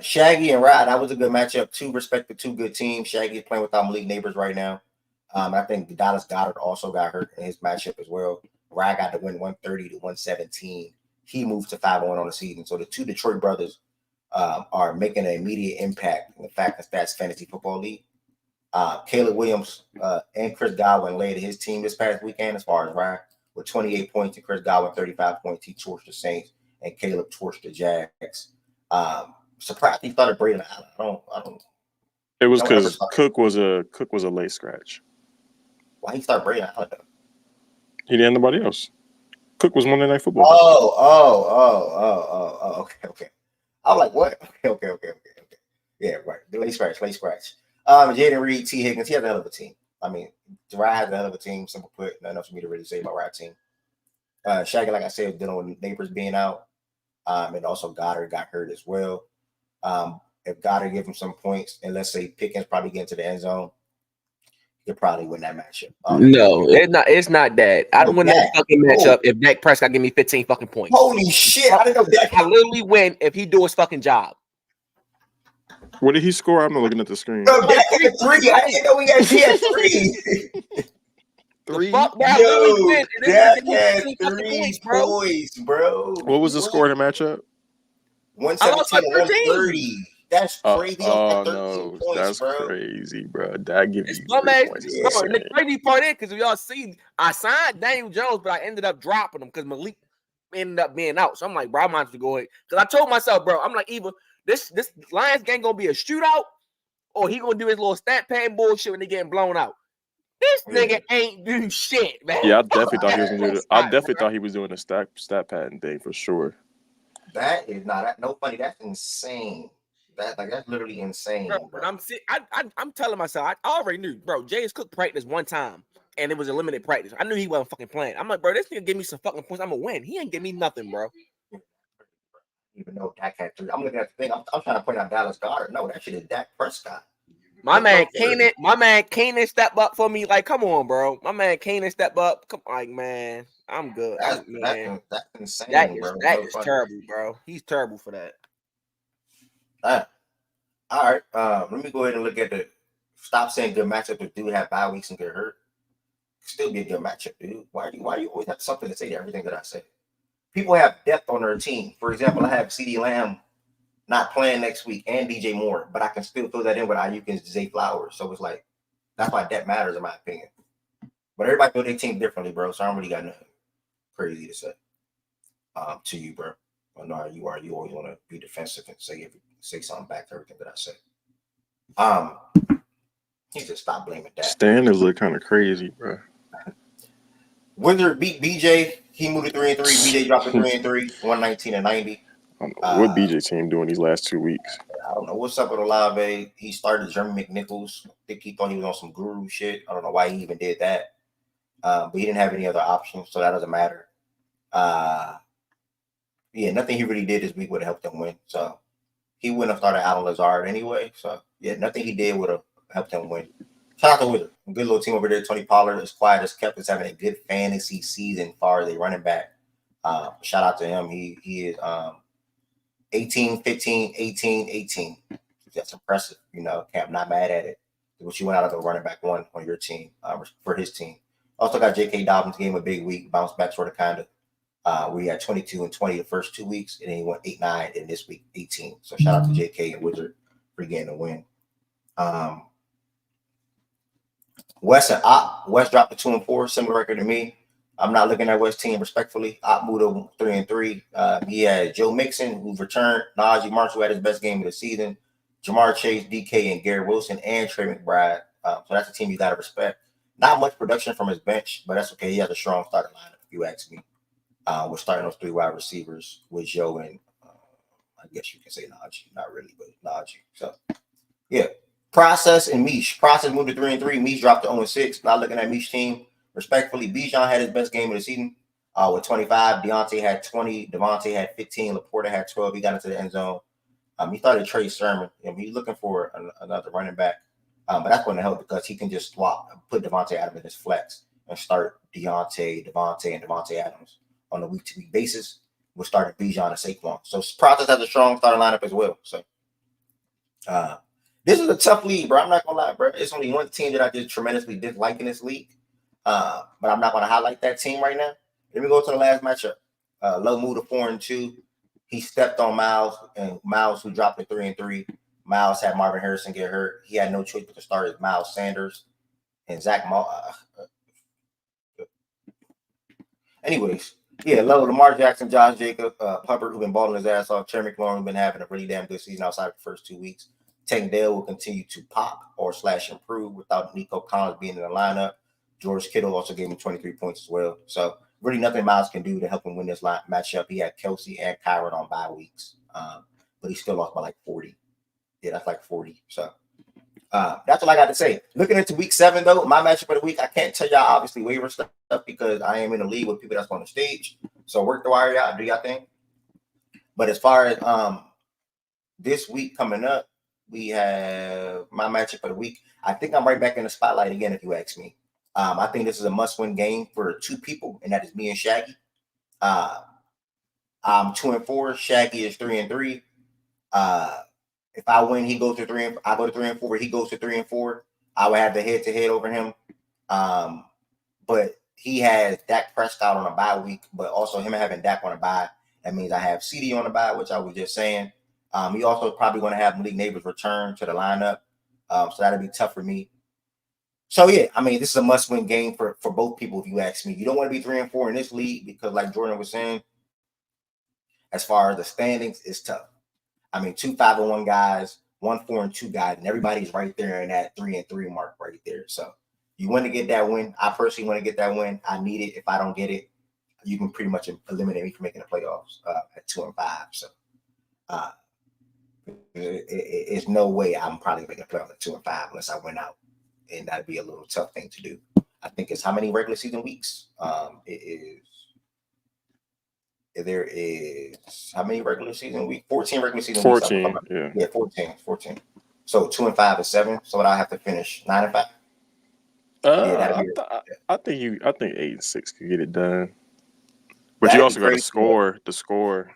Shaggy and Rod, that was a good matchup. Two good teams. Shaggy is playing without Malik Neighbors right now. I think Dallas Goedert also got hurt in his matchup as well. Rod got to win 130-117. He moved to 5-1 on the season. So the two Detroit brothers are making an immediate impact in the Fact and Stats Fantasy Football League. Caleb Williams and Chris Godwin led his team this past weekend as far as Ryan with 28 points and Chris Godwin 35 points. He torched the Saints and Caleb torched the Jags. Surprised he started Braden Allen. I don't. It was because Cook was a late scratch. Why he start Braden Allen though? He didn't have nobody else. Cook was Monday Night Football. Okay. I'm like, what? Okay. Yeah, right. The late scratch. Jaden Reed, T. Higgins, he has a hell of a team. I mean, Ryan has a hell of a team. Simple put, not enough for me to really say about Ryan's team. Shaggy, like I said, dealing with Neighbors being out. And also Goddard got hurt as well. If Goddard give him some points, and let's say Pickens probably get into the end zone, he'll probably win that matchup. No, it's not that. I don't win that fucking matchup if Dak Prescott give me 15 fucking points. Holy shit! I didn't know that. I literally win if he do his fucking job. What did he score? I'm not looking at the screen. Bro, Dak had 3. I didn't know he had 3. 3. Fuck, bro, Yo, Dak had 3 points, bro. What was the score in the matchup? 117 130. That's crazy. Oh no, points, that's crazy, bro. That give you and the crazy part is because we all see I signed Daniel Jones, but I ended up dropping him because Malik ended up being out. So I'm like, bro, I might have to go ahead. Because I told myself, bro, I'm like, either this Lions game gonna be a shootout, or he gonna do his little stat pad bullshit when they getting blown out. This nigga ain't do shit, man. Yeah, I definitely thought he was gonna do it. I definitely thought he was doing a stat padding thing for sure. That is not no funny. That's insane. That's literally insane, bro. But I'm telling myself, I already knew, bro. James Cook practiced one time, and it was a limited practice. I knew he wasn't fucking playing. I'm like, bro, this nigga give me some fucking points. I'm gonna win. He ain't give me nothing, bro. Even though Dak had 3, I'm looking at the thing. I'm trying to point out Dallas Goedert. No, that shit is Dak Prescott. My man Keenan step up for me. Like, come on, bro. My man Keenan step up. Come like, man, I'm good. That's insane. That is terrible, bro. He's terrible for that. All right. Let me go ahead and look at the stop saying good matchup if dude have bye weeks and get hurt. Still be a good matchup, dude. Why do you always have something to say to everything that I say? People have depth on their team. For example, I have CeeDee Lamb not playing next week and DJ Moore, but I can still throw that in with Ayuk and Zay Flowers. So it's like that's why depth matters in my opinion. But everybody build their team differently, bro. So I don't really got nothing crazy to say to you, bro. I know how you are. You always want to be defensive and say something back to everything that I say. He just stop blaming that. Standards look kind of crazy, bro. Wizard beat BJ. He moved to 3-3. BJ dropped to 3-3, 119-90. I don't know what BJ team doing these last 2 weeks. I don't know what's up with Olave. He started Jeremy McNichols. I think he thought he was on some guru shit. I don't know why he even did that. But he didn't have any other options, so that doesn't matter. Nothing he really did this week would have helped him win. So he wouldn't have started Alan Lazard anyway. So nothing he did would have helped him win. Shout out to Wizard. Good little team over there. Tony Pollard is quiet as kept. Is having a good fantasy season as far as a running back. Shout out to him. He is 18, 15, 18, 18. That's impressive. Camp not mad at it. What you went out of the running back one on your team for his team. Also got J.K. Dobbins game a big week, bounce back sort of kind of. We had 22 and 20 the first 2 weeks, and then he went 8-9 in this week, 18. So shout out to J.K. and Wizard for getting a win. West and Op. West dropped to 2-4, similar record to me. I'm not looking at West team respectfully. Op moved to 3-3. He had Joe Mixon, who's returned. Najee Marshall, who had his best game of the season. Jamar Chase, DK, and Garrett Wilson, and Trey McBride. So that's a team you got to respect. Not much production from his bench, but that's okay. He has a strong starting lineup, if you ask me. We're starting those 3 wide receivers with Joe and I guess you can say Najee. Not really, but Najee. So, Process and Mish. Process moved to 3-3. Mish dropped to 0-6. Not looking at Mish team. Respectfully, Bijan had his best game of the season. With 25, Deontay had 20, Devontae had 15, Laporta had 12. He got into the end zone. He started Trey Sermon. He's looking for another running back. But that's going to help because he can just put Devontae Adams in his flex and start Devontae, and Devontae Adams on a week-to-week basis. We'll start Bijan and Saquon. So Process has a strong starting lineup as well. So this is a tough league, bro. I'm not going to lie, bro. It's only one team that I just tremendously dislike in this league. But I'm not going to highlight that team right now. Let me go to the last matchup. Low Mood of 4-2. He stepped on Miles, and Miles, who dropped to 3-3. Miles had Marvin Harrison get hurt. He had no choice but to start as Miles Sanders and Zach anyways, Low, Lamar Jackson, Josh Jacobs, Hubbard, who's been balling his ass off. Terry McLaurin, who's been having a really damn good season outside of the first 2 weeks. Tank Dell will continue to pop or / improve without Nico Collins being in the lineup. George Kittle also gave him 23 points as well. So really nothing Miles can do to help him win this matchup. He had Kelsey and Kyron on bye weeks, but he still lost by like 40. Yeah, that's like 40. So that's all I got to say. Looking into week 7, though, my matchup of the week, I can't tell y'all obviously waiver stuff because I am in the league with people that's on the stage. So work the wire, y'all. Do y'all thing. But as far as this week coming up, we have my matchup of the week. I think I'm right back in the spotlight again, if you ask me. I think this is a must-win game for 2 people, and that is me and Shaggy. I'm 2-4. Shaggy is 3-3. If I win, he goes to 3. I go to 3-4. He goes to 3-4. I would have the head-to-head over him. But he has Dak Prescott on a bye week, but also him having Dak on a bye. That means I have CD on the bye, which I was just saying. He also probably going to have Malik Neighbors return to the lineup. So that'll be tough for me. So, yeah, I mean, this is a must-win game for both people, if you ask me. You don't want to be 3-4 in this league because, like Jordan was saying, as far as the standings, it's tough. I mean, 2 5-1 guys, 1 4-2 guys, and everybody's right there in that 3-3 mark right there. So you want to get that win. I personally want to get that win. I need it. If I don't get it, you can pretty much eliminate me from making the playoffs at 2-5. So it's no way I'm probably making the playoffs at 2-5 unless I win out. And that'd be a little tough thing to do. I think it's how many regular season weeks? There is how many regular season weeks? 14 regular season 14, weeks. 14, yeah. 14. So 2-5 is 7. So would I have to finish 9-5? I think 8-6 could get it done. But you also got to score the score.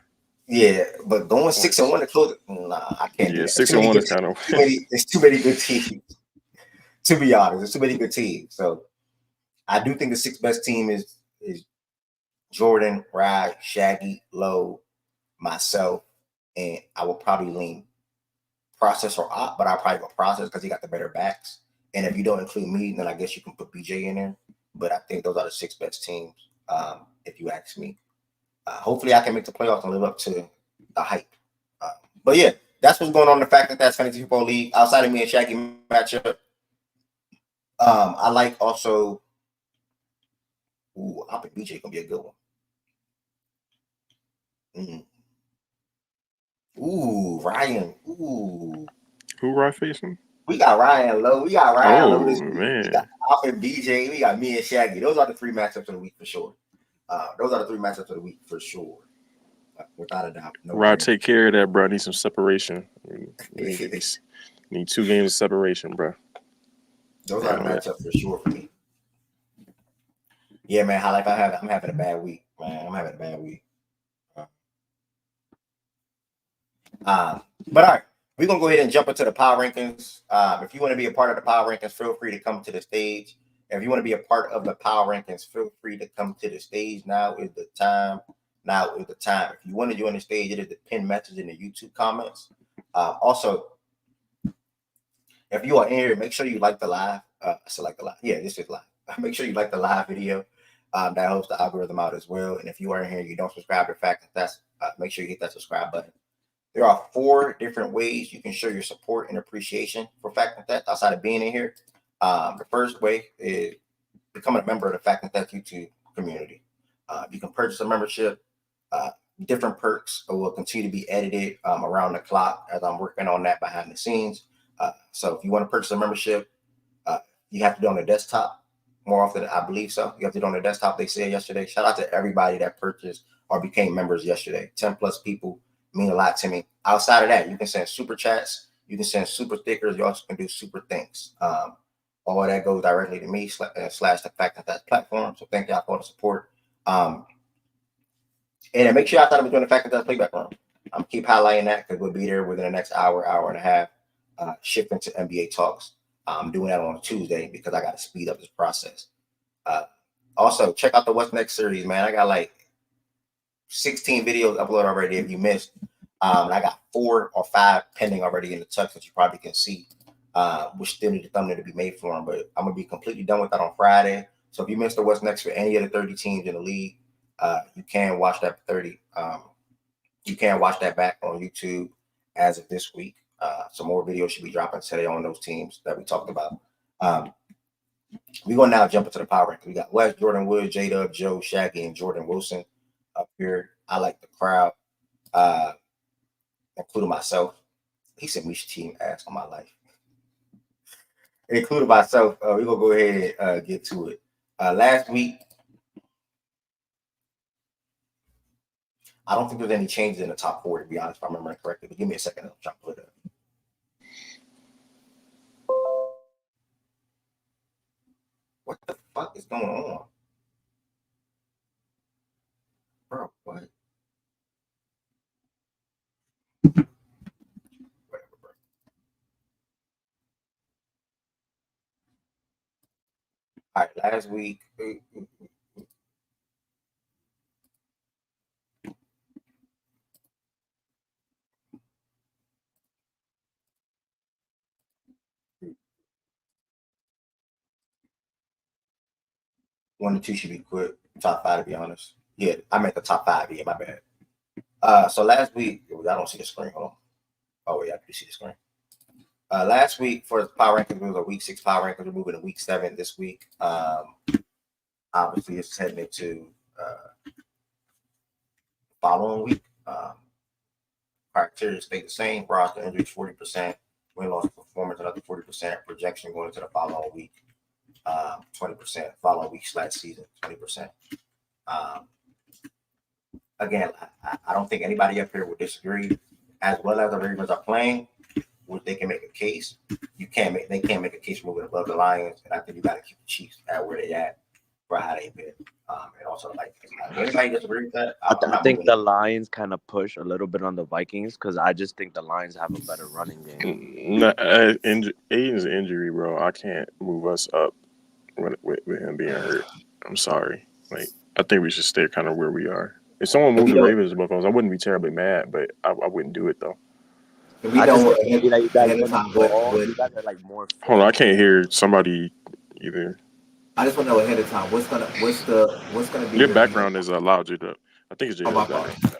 Yeah, but going 6-1 to close it, nah, I can't do that. 6-1 is kind of it's too many good teams. To be honest, there's too many good teams. So I do think the 6th best team is Jordan, Rye, Shaggy, Low, myself, and I will probably lean Process or Op, but I'll probably go Process because he got the better backs. And if you don't include me, then I guess you can put BJ in there. But I think those are the 6 best teams, if you ask me. Hopefully I can make the playoffs and live up to the hype. But yeah, that's what's going on in the Fact That's Fantasy Football League. Outside of me and Shaggy matchup, I like also I think BJ gonna be a good one. Ryan. Who Ryan facing? We got Ryan Lowe. We got Ryan Lowe this week. Man. We got Alf and BJ. We got me and Shaggy. Those are the 3 matchups of the week for sure. Without a doubt. No Ryan, take care of that, bro. I need some separation. Need 2 games of separation, bro. Those are the matchups for sure for me. Yeah, man. I'm having a bad week, man. I'm having a bad week. But all right, we're gonna go ahead and jump into the power rankings. If you want to be a part of the power rankings, feel free to come to the stage. If you want to be a part of the power rankings, feel free to come to the stage. Now is the time. If you want to join the stage, it is the pinned message in the YouTube comments. Also, if you are in here, make sure you like the live. Select the live. Yeah, this is live. Make sure you like the live video. That helps the algorithm out as well. And if you are in here and you don't subscribe to Fact That's, make sure you hit that subscribe button. There are 4 different ways you can show your support and appreciation for Fact That's outside of being in here. The first way is becoming a member of the Fact That's YouTube community. You can purchase a membership. Different perks will continue to be edited around the clock as I'm working on that behind the scenes. So if you want to purchase a membership, you have to do it on the desktop. more often. I believe so. You have to do it on the desktop. They said yesterday. Shout out to everybody that purchased or became members yesterday. 10 plus people mean a lot to me. Outside of that, you can send super chats. You can send super stickers. You also can do super things. All that goes directly to me / the Fact That That's platform. So thank y'all for the support. And make sure y'all thought I was doing the Fact That That's playback room. I'm keep highlighting that because we'll be there within the next hour and a half, shifting to NBA talks. I'm doing that on a Tuesday because I got to speed up this process. Also, check out the What's Next series, man. I got like 16 videos uploaded already if you missed. And I got 4 or 5 pending already in the text that you probably can see. We still need the thumbnail to be made for them, but I'm going to be completely done with that on Friday. So if you missed the What's Next for any of the 30 teams in the league, you can watch that 30. You can watch that back on YouTube as of this week. Some more videos should be dropping today on those teams that we talked about. We're going to now jump into the power ranking. We got Wes, Jordan Wood, J-Dub, Joe, Shaggy, and Jordan Wilson up here. I like the crowd, including myself. He said Misha team ass on my life. Including myself, we're going to go ahead and get to it. Last week, I don't think there's any changes in the top 4, to be honest, if I remember correctly. But give me a second. I'm trying to put it up. What the fuck is going on? Bro, what? Whatever, bro. All right, last week. One and 2 should be quick. Top 5, to be honest. Yeah, I meant the top 5. Yeah, my bad. So last week, I don't see the screen. Hold on. Oh, yeah, I do see the screen. Last week for the power rankings, it was a week 6 power rankings. We're moving to week 7 this week. Obviously, it's heading into the following week. Criteria stay the same. Roster injuries 40%. Win-loss performance another 40%. Projection going into the following week. 20%. Following week / season 20%. Again, I don't think anybody up here would disagree. As well as the Ravens are playing, which they can make a case. They can't make a case for moving above the Lions, and I think you got to keep the Chiefs at where they at for how they've been. And also, like, anybody disagree with that? I think the Lions kind of push a little bit on the Vikings because I just think the Lions have a better running game. No, Aiden's injury, bro. I can't move us up with him being hurt. I'm sorry. Like, I think we should stay kind of where we are. If someone moved the Ravens above us, I wouldn't be terribly mad, but I wouldn't do it though. We don't. You guys are like more. Hold on, I can't hear somebody either. I just want to know ahead of time what's gonna be your background is loud, J-Dub. I think it's J-Dub's background.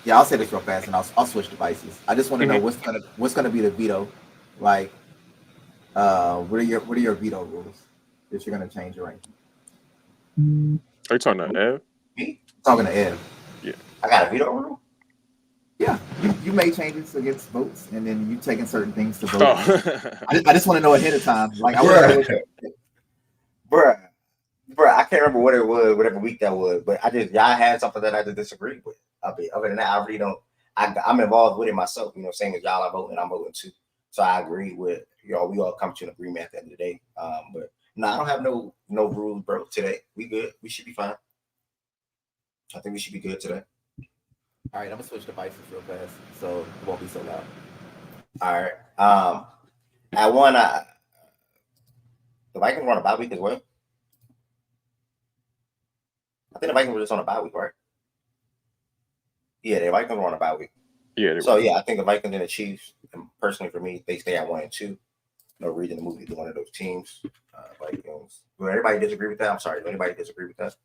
Yeah, I'll say this real fast, and I'll switch devices. I just want to know what's gonna be the veto, like. What are your veto rules if you're gonna change your ranking? Are you talking to Ev? Me? Talking to Ev. Yeah. I got a veto rule? Yeah. You made changes against votes, and then you taking certain things to vote. Oh. I just want to know ahead of time. Like, Bruh, I can't remember what it was, whatever week that was, but y'all had something that I just disagreed with. Other than that, I really don't. I'm involved with it myself. You know, same as y'all are voting, I'm voting too. So I agree with we all come to an agreement at the end of the day. But no, I don't have no rules, bro. Today we good. We should be fine. I think we should be good today. All right, I'm gonna switch devices real fast so it won't be so loud. All right. At one, the Vikings were on a bye week as well. I think the Vikings were just on a bye week, right? Yeah, the Vikings were on a bye week. Yeah. So yeah, I think the Vikings and the Chiefs, and personally for me, they stay at 1 and 2. No reason to move either one of those teams. Vikings. Will everybody disagree with that? I'm sorry. Will anybody disagree with that?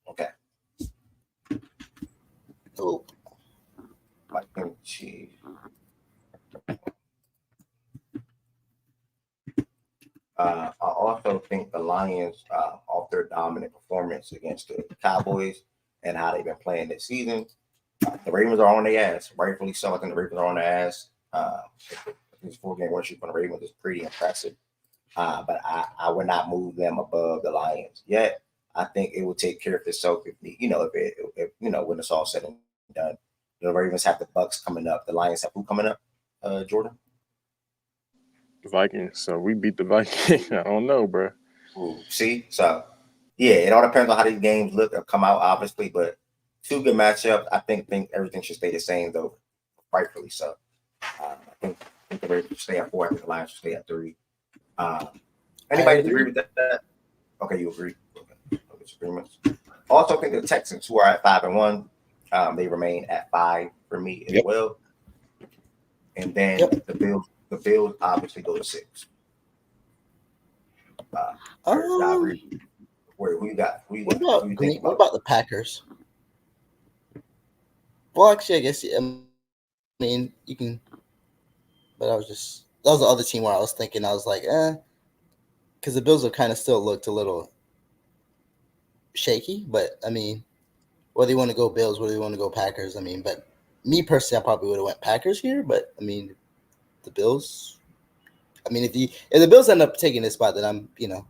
Okay. So, Vikings, Chiefs. I also think the Lions, off their dominant performance against the Cowboys and how they've been playing this season, the Ravens are on their ass, rightfully so. I think the Ravens are on their ass. The this 4-game win streak on the Ravens is pretty impressive. But I would not move them above the Lions yet. I think it will take care of itself if when it's all said and done. The Ravens have the Bucks coming up. The Lions have who coming up? Jordan. The Vikings. So we beat the Vikings. I don't know, bro. Ooh, see, so yeah, it all depends on how these games look or come out, obviously. But 2 good matchups. I think everything should stay the same, though, rightfully so. I think the Ravens should stay at 4. I think the Lions should stay at 3. Anybody agree with that? Okay, you agree. Okay. No disagreements. Also, think the Texans, who are at 5-1, they remain at 5 for me as well. And then the Bills obviously go to 6. Who you got? What about the Packers? Well, actually, I guess you can. But that was the other team where I was thinking. I was like, because the Bills have kind of still looked a little shaky. But I mean, whether you want to go Bills, whether you want to go Packers, I mean, but me personally, I probably would have went Packers here. But I mean, the Bills. I mean, if the Bills end up taking this spot, then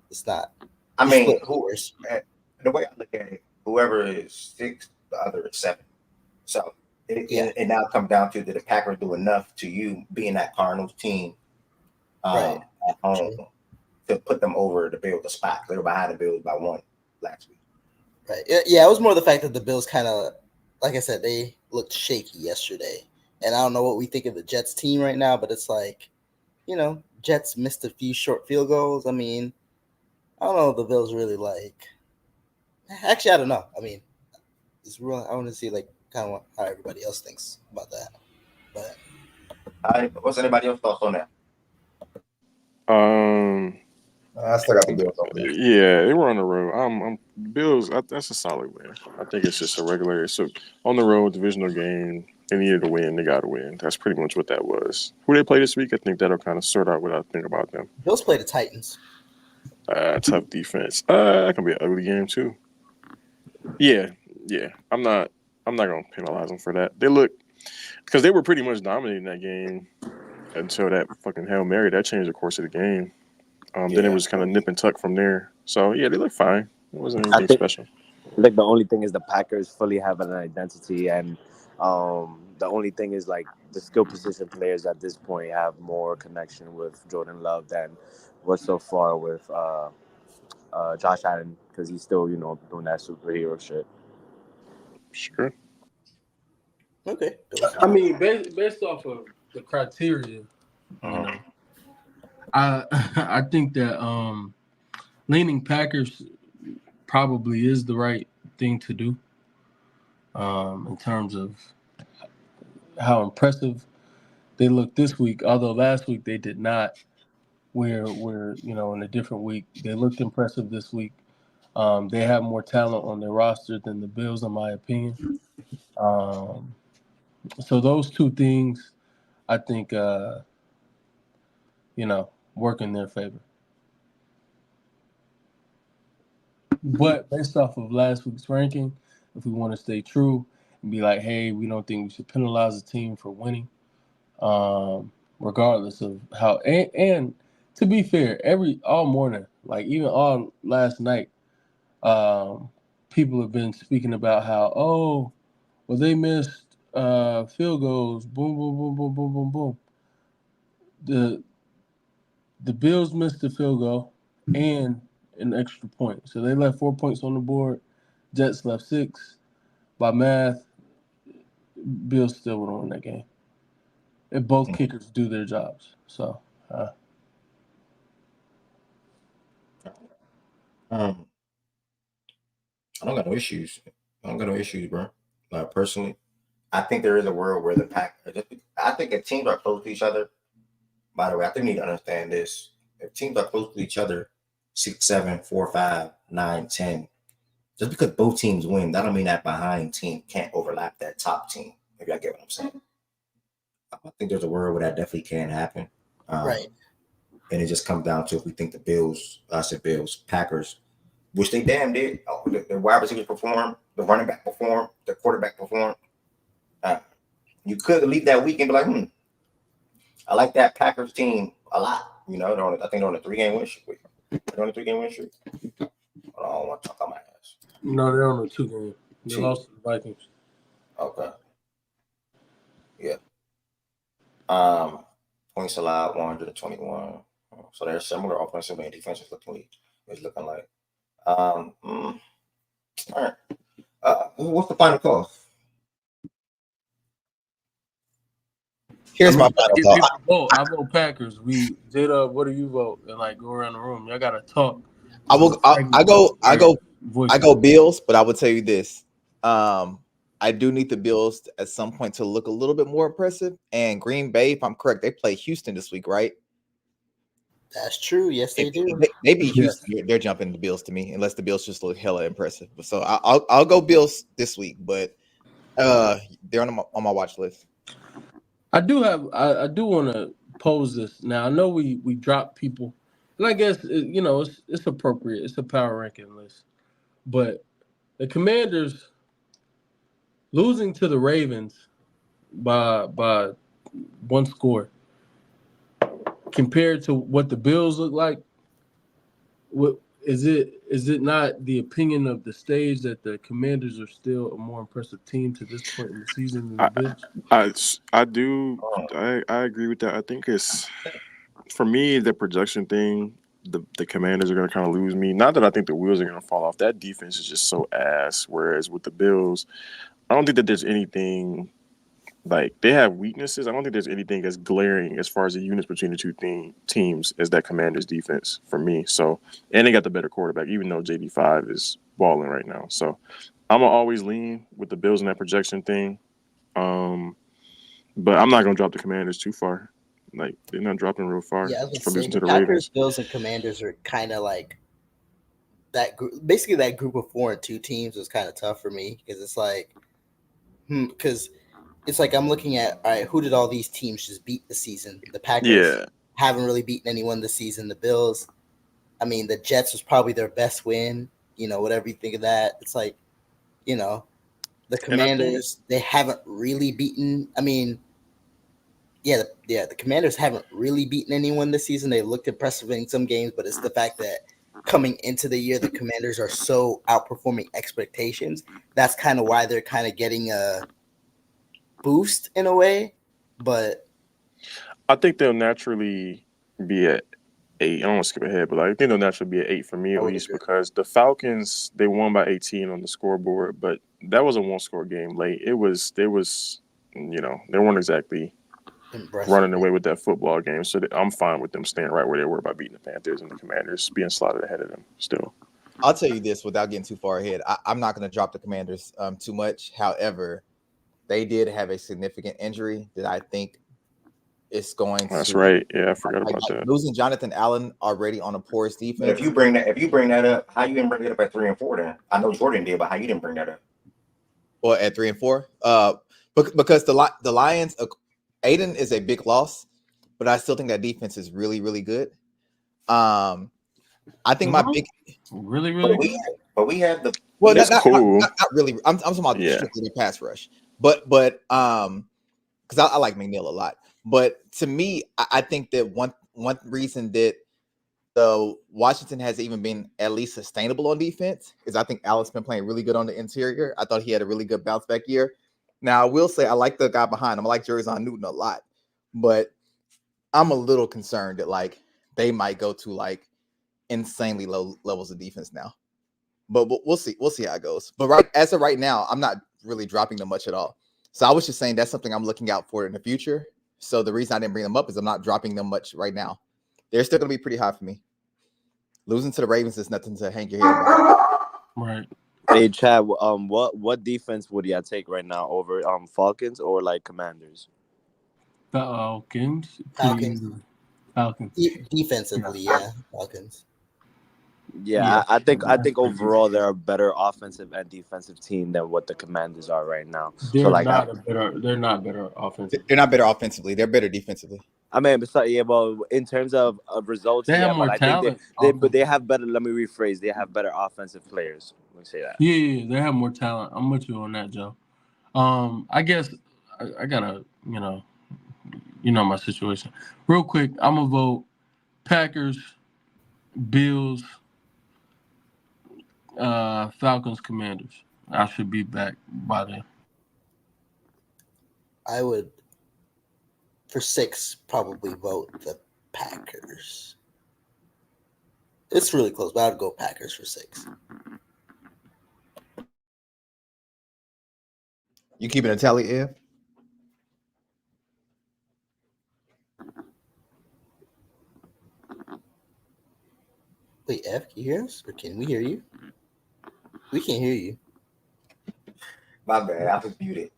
it's not. I mean, the way I look at it, whoever is 6, the other is 7. So it now comes down to, did the Packers do enough to you being that Cardinals team at home to put them over the Bills, the spot? They were behind the Bills by 1 last week. Right. Yeah, it was more the fact that the Bills kind of, like I said, they looked shaky yesterday. And I don't know what we think of the Jets team right now, but it's like, Jets missed a few short field goals. I mean, I don't know if the Bills really like. Actually, I don't know. I mean, it's real. I want to see kind of how everybody else thinks about that. But what's anybody else's thoughts on that? I still got the Bills over there. Yeah, they were on the road. Bills. That's a solid win. I think it's just a regular. So on the road, divisional game. They needed to win. They got to win. That's pretty much what that was. Who they play this week? I think that'll kind of sort out what I think about them. Bills play the Titans. Tough defense. That can be an ugly game too. Yeah. I'm not gonna penalize them for that. They look, because they were pretty much dominating that game until that fucking Hail Mary that changed the course of the game. Then it was kind of nip and tuck from there. So yeah, they look fine. It wasn't anything special. I think the only thing is the Packers fully have an identity, and the only thing is the skill position players at this point have more connection with Jordan Love than was so far with Josh Allen, because he's still doing that superhero shit. Sure. Okay. I mean, based off of the criteria, I think that leaning Packers probably is the right thing to do in terms of how impressive they looked this week. Although last week they did not. Where in a different week they looked impressive this week. They have more talent on their roster than the Bills, in my opinion. So those 2 things, I think, work in their favor. But based off of last week's ranking, if we want to stay true and be like, hey, we don't think we should penalize the team for winning, regardless of how. And to be fair, all morning, even all last night, people have been speaking about how, they missed field goals. Boom, boom, boom, boom, boom, boom, boom. The Bills missed the field goal and an extra point. So they left 4 points on the board. Jets left 6. By math, Bills still would win that game. If both kickers do their jobs. So I don't got no issues. Bro. Personally, I think there is a world where I think if teams are close to each other, by the way, I think you need to understand this. If teams are close to each other, 6, 7, 4, 5, 9, 10, just because both teams win, that don't mean that behind team can't overlap that top team. If y'all get what I'm saying. I think there's a world where that definitely can happen. Right. And it just comes down to if we think the Packers, which they damn did. The wide receivers perform, the running back perform, the quarterback perform. You could leave that week and be like, I like that Packers team a lot. You know, I think they're on a 3-game win streak. They're on a 3-game win streak. I don't want to talk on my ass. No, they're on a 2-game. They Two. lost to the Vikings. Okay. Yeah. Points allowed 121. So they're similar offensively and defensively. It's looking like. All right. What's the final call? Here's my final thought. I vote Packers. What do you vote? And like go around the room. Y'all gotta talk. I go Bills, but I will tell you this. I do need the Bills at some point to look a little bit more impressive. And Green Bay, if I'm correct, they play Houston this week, right? That's true. Yes, they do. They beat Houston. They're jumping the Bills to me, unless the Bills just look hella impressive. So I'll go Bills this week, but they're on my watch list. I do want to pose this. Now I know we drop people, and I guess it's appropriate. It's a power ranking list, but the Commanders losing to the Ravens by one score compared to what the Bills look like. What is it not the opinion of the stage that the Commanders are still a more impressive team to this point in the season than the Bills? I agree with that. I think it's, for me, the projection thing, the Commanders are going to kind of lose me. Not that I think the wheels are going to fall off. That defense is just so ass. Whereas with the Bills, I don't think that there's anything, like, they have weaknesses. I don't think there's anything as glaring as far as the units between the two teams as that Commanders defense for me. So, and they got the better quarterback, even though JD5 is balling right now. So I'm going to always lean with the Bills in that projection thing. But I'm not going to drop the Commanders too far. Like, they're not dropping real far from losing to the Packers, Ravens. Bills, and Commanders are kind of like that group. Basically, that group of 4 and 2 teams was kind of tough for me because it's like, because it's like I'm looking at, all right, who did all these teams just beat this season? The Packers haven't really beaten anyone this season. The Bills, I mean, the Jets was probably their best win. Whatever you think of that, it's like, the Commanders, they haven't really beaten. I mean, the Commanders haven't really beaten anyone this season. They looked impressive in some games, but it's the fact that coming into the year, the Commanders are so outperforming expectations. That's kind of why they're kind of getting a boost in a way. But I think they'll naturally be at 8. I don't want to skip ahead, but I think they'll naturally be at 8 for me at least, because the Falcons, they won by 18 on the scoreboard, but that was a one-score game late. They weren't exactly running away with that football game. So I'm fine with them staying right where they were by beating the Panthers and the Commanders being slotted ahead of them still. I'll tell you this without getting too far ahead. I'm not going to drop the Commanders too much. However, they did have a significant injury that I think is going to. That's right. Yeah, I forgot about that. Losing Jonathan Allen already on a porous defense. But if you bring that up, how you didn't bring it up at 3 and 4 then? I know Jordan did, but how you didn't bring that up? Well, at 3 and 4? Because the Lions, Aiden is a big loss, but I still think that defense is really, really good. I think my big really but we have the not really. I'm talking about strictly the pass rush, but because I like McNeil a lot. But to me, I think that one reason that the Washington has even been at least sustainable on defense is I think Allen's been playing really good on the interior. I thought he had a really good bounce back year. Now, I will say I like the guy behind him. I like Jerzon Newton a lot, but I'm a little concerned that like they might go to like insanely low levels of defense now. But we'll see. We'll see how it goes. But as of right now, I'm not really dropping them much at all. So I was just saying that's something I'm looking out for in the future. So the reason I didn't bring them up is I'm not dropping them much right now. They're still going to be pretty high for me. Losing to the Ravens is nothing to hang your head about. Right. Hey Chad, what defense would you take right now over Falcons or like Commanders? Falcons. Defensively, Falcons. Yeah, I think overall they're a better offensive and defensive team than what the Commanders are right now. They're not better offensively. They're not better offensively. They're better defensively. I mean, well, in terms of results, they have more talent. But they have better. Let me rephrase. They have better offensive players. Let me say that. Yeah, they have more talent. I'm with you on that, Joe. I guess I gotta, You know my situation. Real quick, I'm gonna vote Packers, Bills, Falcons, Commanders. I should be back by then. I would, for 6, probably vote the Packers. It's really close, but I'd go Packers for 6. You keeping a tally, Ev? Wait, F, can you hear us? Or can we hear you? We can't hear you. My bad. I was muted.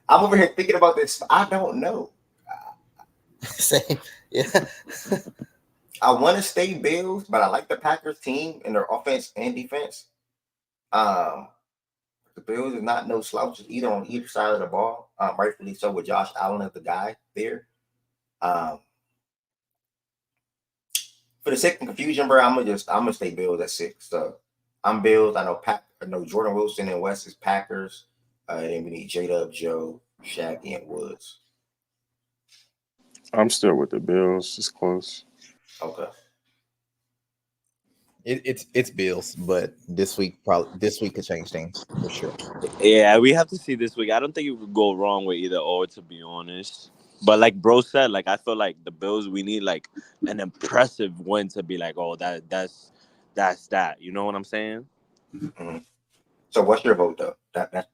I'm over here thinking about this. I don't know. Same. Yeah. I want to stay Bills, but I like the Packers team and their offense and defense. The Bills is not no slouches either on either side of the ball. Rightfully so with Josh Allen as the guy there. For the sake of confusion, bro, I'm gonna stay Bills at 6. So I'm Bills. I know Jordan Wilson and West is Packers. And then we need J-Dub, Joe, Shaggy, and Woods. I'm still with the Bills. It's close. Okay. It's Bills, but this week could change things for sure. Yeah, we have to see this week. I don't think you could go wrong with either or, to be honest. But like bro said, like I feel like the Bills, we need like an impressive win to be like, oh, that's that. You know what I'm saying? Mm-hmm. So what's your vote though?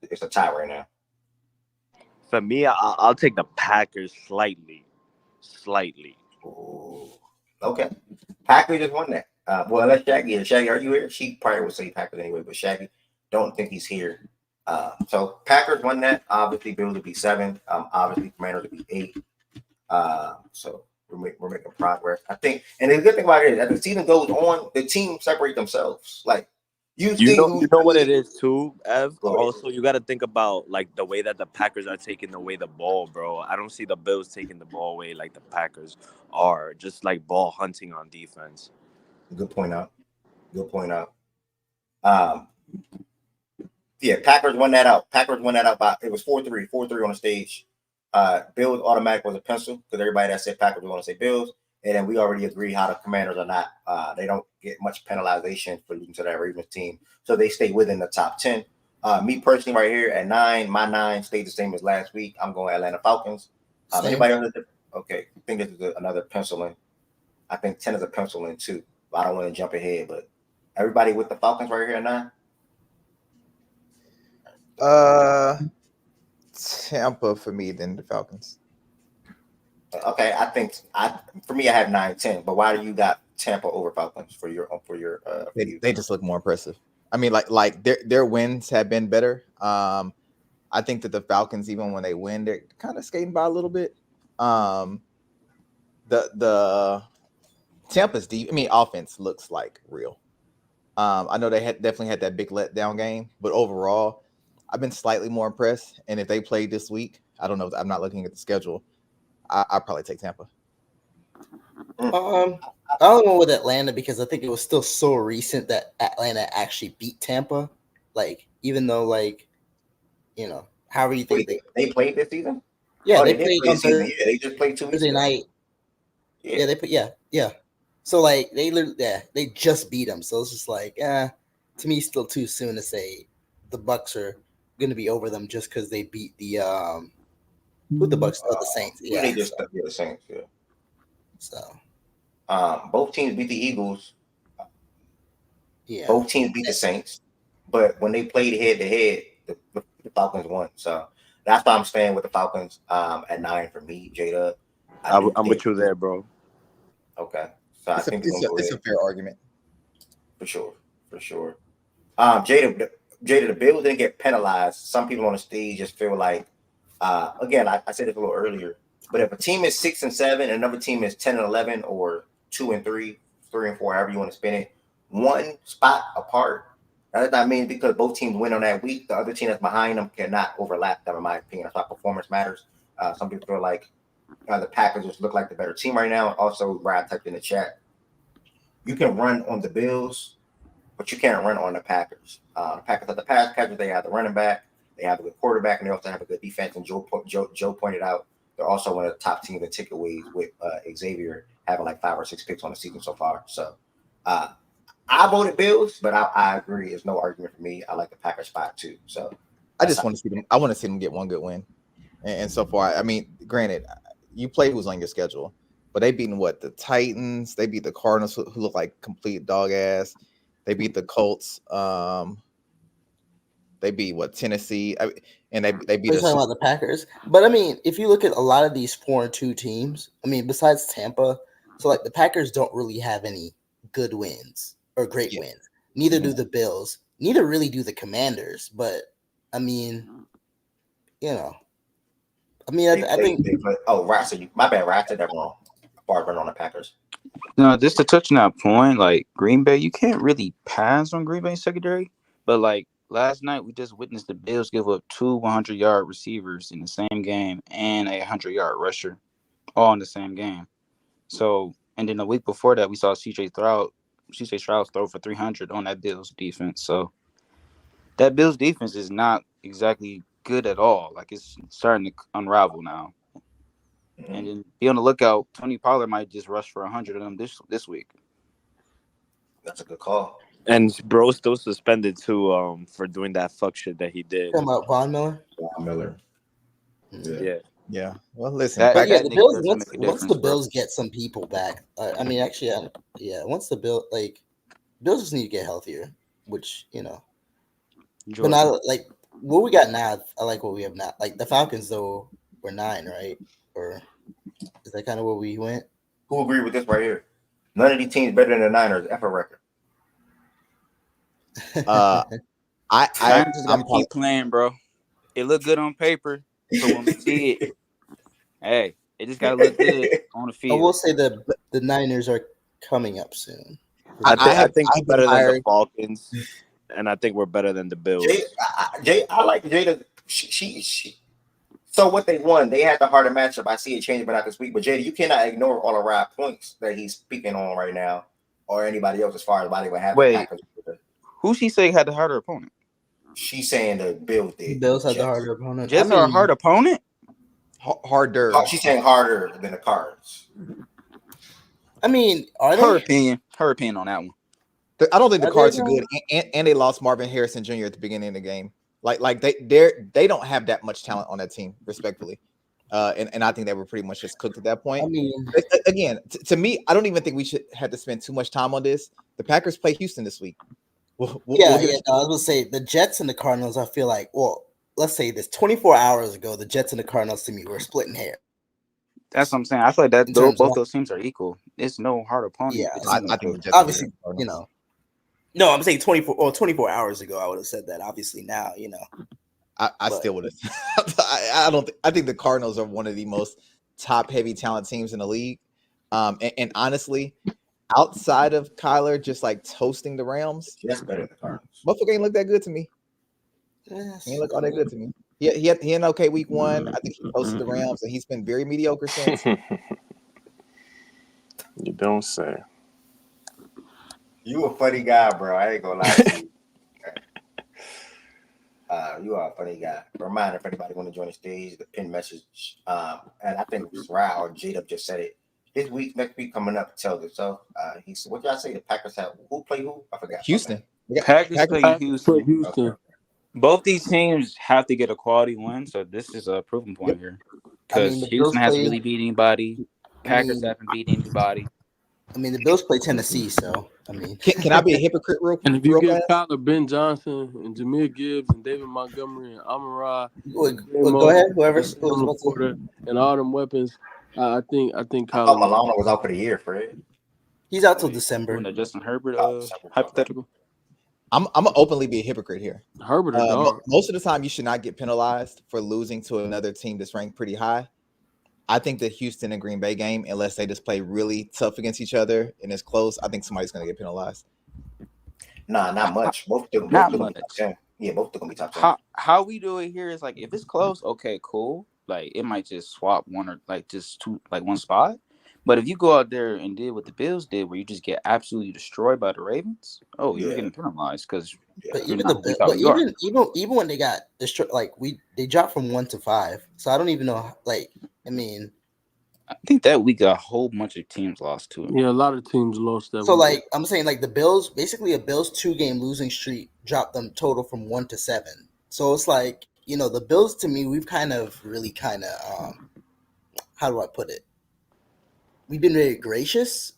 It's a tie right now. For me, I'll take the Packers slightly. Ooh. Okay. Packers just won that. Well, unless Shaggy, are you here? She probably would say Packers anyway, but Shaggy, don't think he's here. So Packers won that. Obviously, Bills would be 7. Obviously, Commanders would be 8. So we're making progress, I think. And the good thing about it is, as the season goes on, the teams separate themselves. Like You know what it is too, Ev? Also, you got to think about like the way that the Packers are taking away the ball, bro. I don't see the Bills taking the ball away like the Packers are, just like ball hunting on defense. Good point out. Yeah, Packers won that out. By it was 4-3 on the stage. Bills automatic was a pencil because everybody that said Packers was going to say Bills, and then we already agreed how the Commanders are not. They don't get much penalization for losing to that Ravens team, so they stay within the top 10. Me personally, right here at 9, my 9 stayed the same as last week. I'm going Atlanta Falcons. Anybody else? Okay, I think this is another penciling. I think 10 is a pencil in too. I don't want to jump ahead, but everybody with the Falcons right here at 9. Tampa for me, then the Falcons. Okay, I think for me I have 9-10. But why do you got Tampa over Falcons for your? They just look more impressive. I mean, like their wins have been better. I think that the Falcons, even when they win, they're kind of skating by a little bit. The Tampa's deep. I mean, offense looks like real. I know they definitely had that big letdown game, but overall, I've been slightly more impressed. And if they played this week, I don't know. I'm not looking at the schedule. I'll probably take Tampa. I don't know with Atlanta because I think it was still so recent that Atlanta actually beat Tampa. Like, even though, like, you know, however you think they played this season. Yeah, Oh, they played on Thursday. Yeah, they just played 2 weeks Thursday ago. night. Yeah, they put yeah. So like they just beat them. So it's just like to me, still too soon to say the Bucks are going to be over them just because they beat the who the Bucks the Saints. Yeah, they just the Saints. Yeah. So both teams beat the Eagles. Yeah, both teams beat the Saints, but when they played head to head, the Falcons won. So that's why I'm staying with the Falcons at 9 for me, Jada. I'm with you there, bro. Okay, so I think it's a fair argument for sure. Jada, the Bills didn't get penalized. Some people on the stage just feel like, again, I said it a little earlier, but if a team is 6-7 and another team is 10-11 or 2-3, 3-4, however you want to spin it, one spot apart, that does not mean because both teams win on that week, the other team that's behind them cannot overlap them, in my opinion. That's why performance matters. Some people feel like the Packers just look like the better team right now. Also, Brad typed in the chat, you can run on the Bills, but you can't run on the Packers. The Packers are the pass catchers. They have the running back. They have a good quarterback, and they also have a good defense. And Joe pointed out They're also one of the top teams in ticket leagues with Xavier having like 5 or 6 picks on the season so far. So I voted Bills, but I agree. There's no argument for me. I like the Packers spot too. So I just want to see them. I want to see them get one good win. And so far, I mean, granted, you play who's on your schedule, but they beaten what? The Titans. They beat the Cardinals, who look like complete dog ass. They beat the Colts. They beat what? Tennessee. And they beat We're us. talking about the Packers. But I mean, if you look at a lot of these 4-2 teams, I mean, besides Tampa, so like the Packers don't really have any good wins or great wins. Neither do the Bills. Neither really do the Commanders. But I mean, you know, I mean, I think. Ratchet, my bad, Ratchet, that wrong. Barber on the Packers. No, just to touch on that point, like Green Bay, you can't really pass on Green Bay secondary. But like last night, we just witnessed the Bills give up 2 100-yard receivers in the same game and a 100-yard rusher, all in the same game. So, and then the week before that, we saw CJ Stroud throw for 300 on that Bills defense. So that Bills defense is not exactly good at all. Like it's starting to unravel now. And then be on the lookout. Tony Pollard might just rush for 100 of them this week. That's a good call. And bro still suspended too for doing that fuck shit that he did. Talking about Von Miller? Von Miller. Yeah. Well, listen. But yeah, the Bills. Once the Bills get some people back, I mean, actually, once the Bills just need to get healthier, which but now like what we got now, I like what we have now. Like the Falcons, though, were 9, right? Or is that kind of where we went? Who agree with this right here? None of these teams better than the Niners. F a record. I'm just gonna keep playing, bro. It looked good on paper, so when we see it, hey, it just gotta look good on the field. I will say the Niners are coming up soon. I think we're better than the Falcons, and I think we're better than the Bills. I like Jada. She. So what they won, they had the harder matchup. I see it changing, but not this week. But Jada, you cannot ignore all the right points that he's speaking on right now, or anybody else as far as why they would have. Wait, who she saying had the harder opponent? She's saying the Bills did. Bills had the harder opponent. Jets are a hard opponent. Harder. She's saying harder than the Cards. I mean, are her they? Her opinion on that one. I don't think the Cards are good, and they lost Marvin Harrison Jr. at the beginning of the game. Like they don't have that much talent on that team, respectfully, and I think they were pretty much just cooked at that point. I mean, again, to me, I don't even think we should have to spend too much time on this. The Packers play Houston this week. I was gonna say the Jets and the Cardinals. I feel like, well, let's say this: 24 hours ago, the Jets and the Cardinals to me were splitting hair. That's what I'm saying. I feel like that both those teams are equal. It's no hard opponent. Yeah, I think the Jets obviously, No, I'm saying 24 hours ago, I would have said that. Obviously, now, I still would have. I think the Cardinals are one of the most top-heavy talent teams in the league. And honestly, outside of Kyler just like toasting the Rams, that's better than the Cardinals. Motherfucker ain't look that good to me. He ain't look all that good to me. He had an okay week 1. I think he toasted the Rams, and he's been very mediocre since. You don't say. You a funny guy, bro. I ain't gonna lie to you. You are a funny guy. Reminder if anybody want to join the stage, the pin message. And I think it was Rao or J-Dub just said it. Next week coming up, tell us. So he said, what y'all say? The Packers have who play who? I forgot. Houston. Packers play Houston. Okay. Both these teams have to get a quality win, so this is a proving point here. Because Houston hasn't really beat anybody. Packers haven't beat anybody. I mean, the Bills play Tennessee, so I mean, can I be a hypocrite real quick? And if you give Kyler, Ben Johnson, and Jameer Gibbs, and David Montgomery, and Amon-Ra, go ahead, whoever's and all them weapons, I think Kyler. Oh, Milano was out for the year, Fred. He's out till December. Justin Herbert hypothetical. I'm gonna openly be a hypocrite here. Herbert, most of the time, you should not get penalized for losing to another team that's ranked pretty high. I think the Houston and Green Bay game, unless they just play really tough against each other and it's close, I think somebody's going to get penalized. Nah, not much. Both of them much. Yeah, both of them be top 10. How we do it here is like if it's close, okay, cool. Like it might just swap one or like just two, like one spot. But if you go out there and did what the Bills did, where you just get absolutely destroyed by the Ravens, oh, you're Yeah, getting penalized because But you're even not who we thought you are. even when they got destroyed, like they dropped from 1 to 5. So I don't even know. Like, I mean, I think that week a whole bunch of teams lost to it. Yeah, a lot of teams lost that so week. like I'm saying, like the Bills, basically a Bills 2-game losing streak dropped them total from 1 to 7. So it's like, the Bills to me, we've kind of how do I put it? We've been very gracious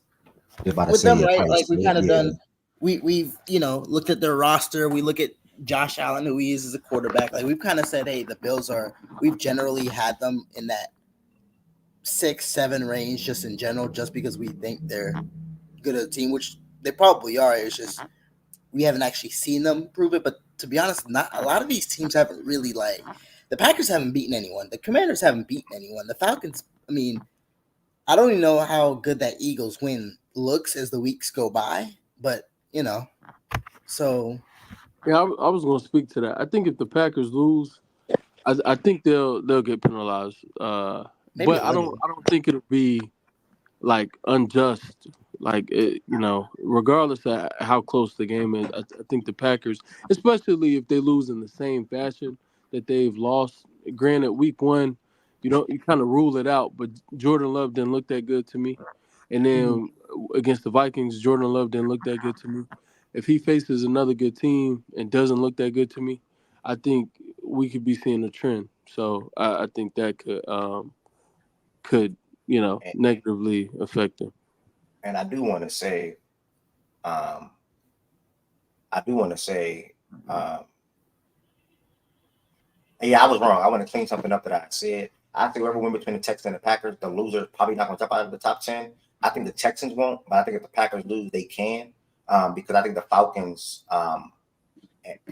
you're about to with say them, your right? price. Like we kind of Yeah, done. We've looked at their roster. We look at Josh Allen, who he is as a quarterback. Like we've kind of said, hey, the Bills we've generally had them in that 6-7 range, just in general, just because we think they're good at a team, which they probably are. It's just we haven't actually seen them prove it. But to be honest, not a lot of these teams haven't really the Packers haven't beaten anyone. The Commanders haven't beaten anyone. The Falcons, I mean, I don't even know how good that Eagles win looks as the weeks go by, but so Yeah, I was going to speak to that. I think if the Packers lose, I think they'll get penalized. maybe But a I little. don't think it'll be like unjust. Like regardless of how close the game is, I think the Packers, especially if they lose in the same fashion that they've lost. Granted, week 1, you kind of rule it out, but Jordan Love didn't look that good to me. And then against the Vikings, Jordan Love didn't look that good to me. If he faces another good team and doesn't look that good to me, I think we could be seeing a trend. So I think that could and, negatively affect them. and I do want to say, I do want to say, yeah, I was wrong. I want to clean something up that I said. I think whoever win between the Texans and the Packers, the loser is probably not going to jump out of the top 10. I think the Texans won't, but I think if the Packers lose, they can, because I think the Falcons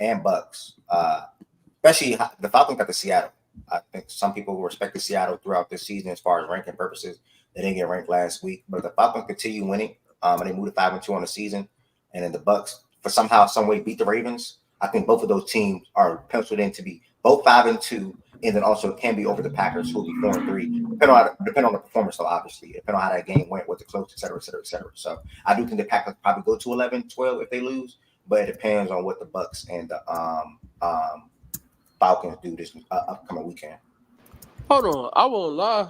and Bucks, especially the Falcons got the Seattle. I think some people respected Seattle throughout this season as far as ranking purposes. They didn't get ranked last week, but if the Falcons continue winning, and they move to 5-2 on the season, and then the Bucks for somehow, some way beat the Ravens, I think both of those teams are penciled in to be both 5-2, and then also can be over the Packers, who will be 4-3, depending on the performance, though, obviously, depending on how that game went, with the close, et cetera, et cetera, et cetera. So I do think the Packers probably go to 11-12 if they lose, but it depends on what the Bucks and the Falcons do this upcoming weekend. Hold on, I won't lie.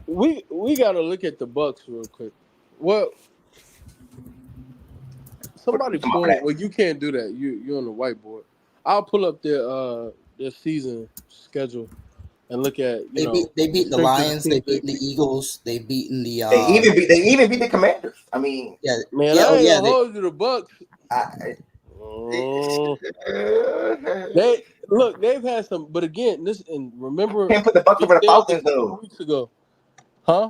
We got to look at the Bucks real quick. Well, somebody pull. Well, you can't do that. You're on the whiteboard. I'll pull up their season schedule and look at they beat the Lions, they beat the Eagles, they beaten the They even beat the Commanders. I mean, I ain't gonna hold you, the Bucks. They've had some, but again, remember, I can't put the Bucks over the Falcons though. Weeks ago, huh?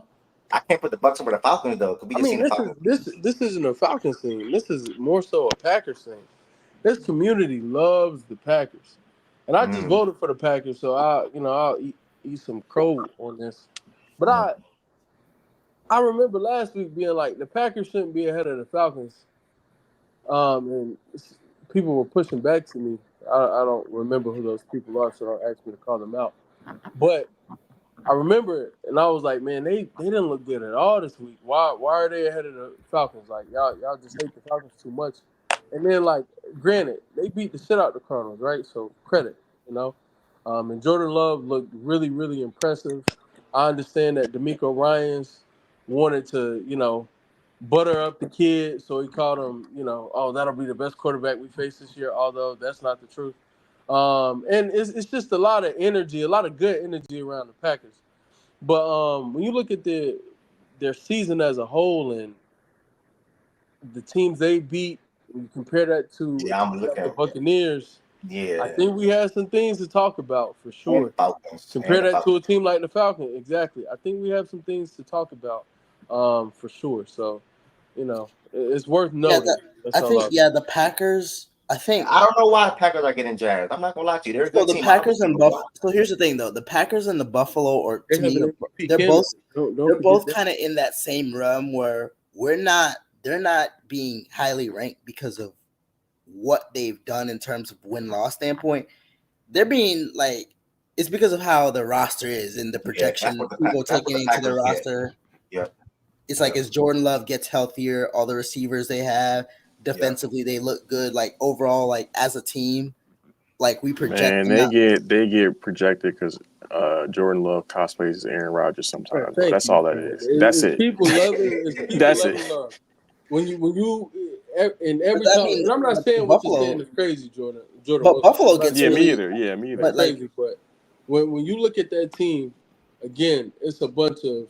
I can't put the Bucks over the Falcons though. This isn't a Falcons thing. This is more so a Packers thing. This community loves the Packers, and I just voted for the Packers, so I'll eat some crow on this. But I remember last week being like, the Packers shouldn't be ahead of the Falcons, and people were pushing back to me. I don't remember who those people are, so don't ask me to call them out. But I remember it, and I was like, man, they didn't look good at all this week. Why are they ahead of the Falcons? Like, y'all just hate the Falcons too much. And then, like, granted, they beat the shit out the Cardinals, right? So credit, And Jordan Love looked really, really impressive. I understand that DeMeco Ryans wanted to, butter up the kid, so he called him, oh, that'll be the best quarterback we face this year, although that's not the truth. And it's just a lot of energy, a lot of good energy around the Packers. But when you look at their season as a whole and the teams they beat, and you compare that to the Buccaneers, I think we have some things to talk about for sure. Compare that to a team like the Falcons, exactly. I think we have some things to talk about for sure. So, it's worth noting. The Packers. I don't know why the Packers are getting jazzed. I'm not gonna lie to you. They're a good team. Packers and Buffalo. So here's the thing, though: the Packers and the Buffalo, or to me, they're both kind of in that same realm where they're not being highly ranked because of what they've done in terms of win-loss standpoint. They're being it's because of how the roster is and the projection people taking into the roster. Yeah. It's like as Jordan Love gets healthier, all the receivers they have, defensively they look good. Like overall, like as a team, like we project Man, them they get projected because Jordan Love cosplays as Aaron Rodgers sometimes, bro. Thank That's you. all that is. That's it. People love it. It's people That's love it. it. Love. When you and every But that time, means and I'm not saying what you're saying is crazy, Jordan. Jordan But Wilson. Buffalo I'm not gets Yeah, saying me really, either. Yeah, me either. but like crazy, but when you look at that team, again, it's a bunch of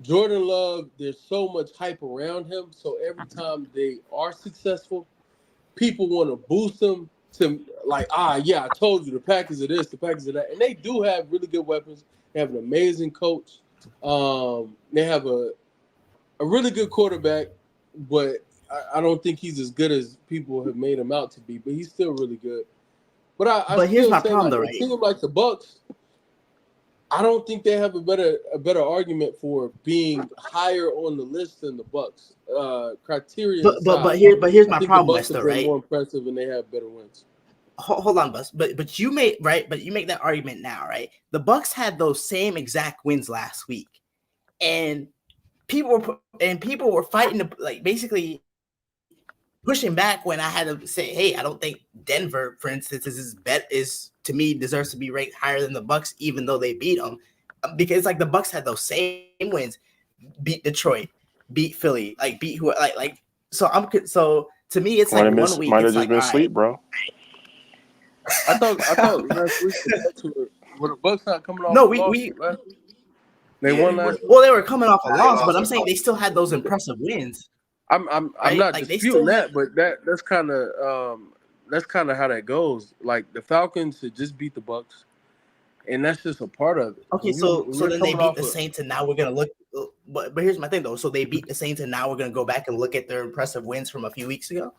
Jordan Love. There's so much hype around him, so every time they are successful, people want to boost them to like, yeah, I told you the Packers are this, the Packers are that, and they do have really good weapons. They have an amazing coach. They have a really good quarterback, but I don't think he's as good as people have made him out to be. But he's still really good. But I But here's still my say problem, like though, a right? team like the Bucks, I don't think they have a better argument for being higher on the list than the Bucks. Criteria aside, but here's my I think problem, the Bucks Wester, have been right? more impressive and they have better wins. Hold on, Bus. But you make that argument now, right? The Bucks had those same exact wins last week, and people were fighting to like basically pushing back when I had to say, hey, I don't think Denver, for instance, is to me deserves to be ranked higher than the Bucks, even though they beat them, because like the Bucks had those same wins, beat Detroit, beat Philly, like beat who like so to me it's like 1 week Might have it's just like been all sleep, right. bro. I thought last week were the Bucks not coming off No, a loss we last week? They won last week. well they were coming off a They loss, lost but I'm to saying they still had those impressive wins. I'm Right? not Like they disputing still had that, but that's kind of how that goes. Like the Falcons had just beat the Bucks, and that's just a part of it. okay. When So you're then they coming beat off the Saints, and now we're gonna look. But here's my thing though. So they beat the Saints, and now we're gonna go back and look at their impressive wins from a few weeks ago.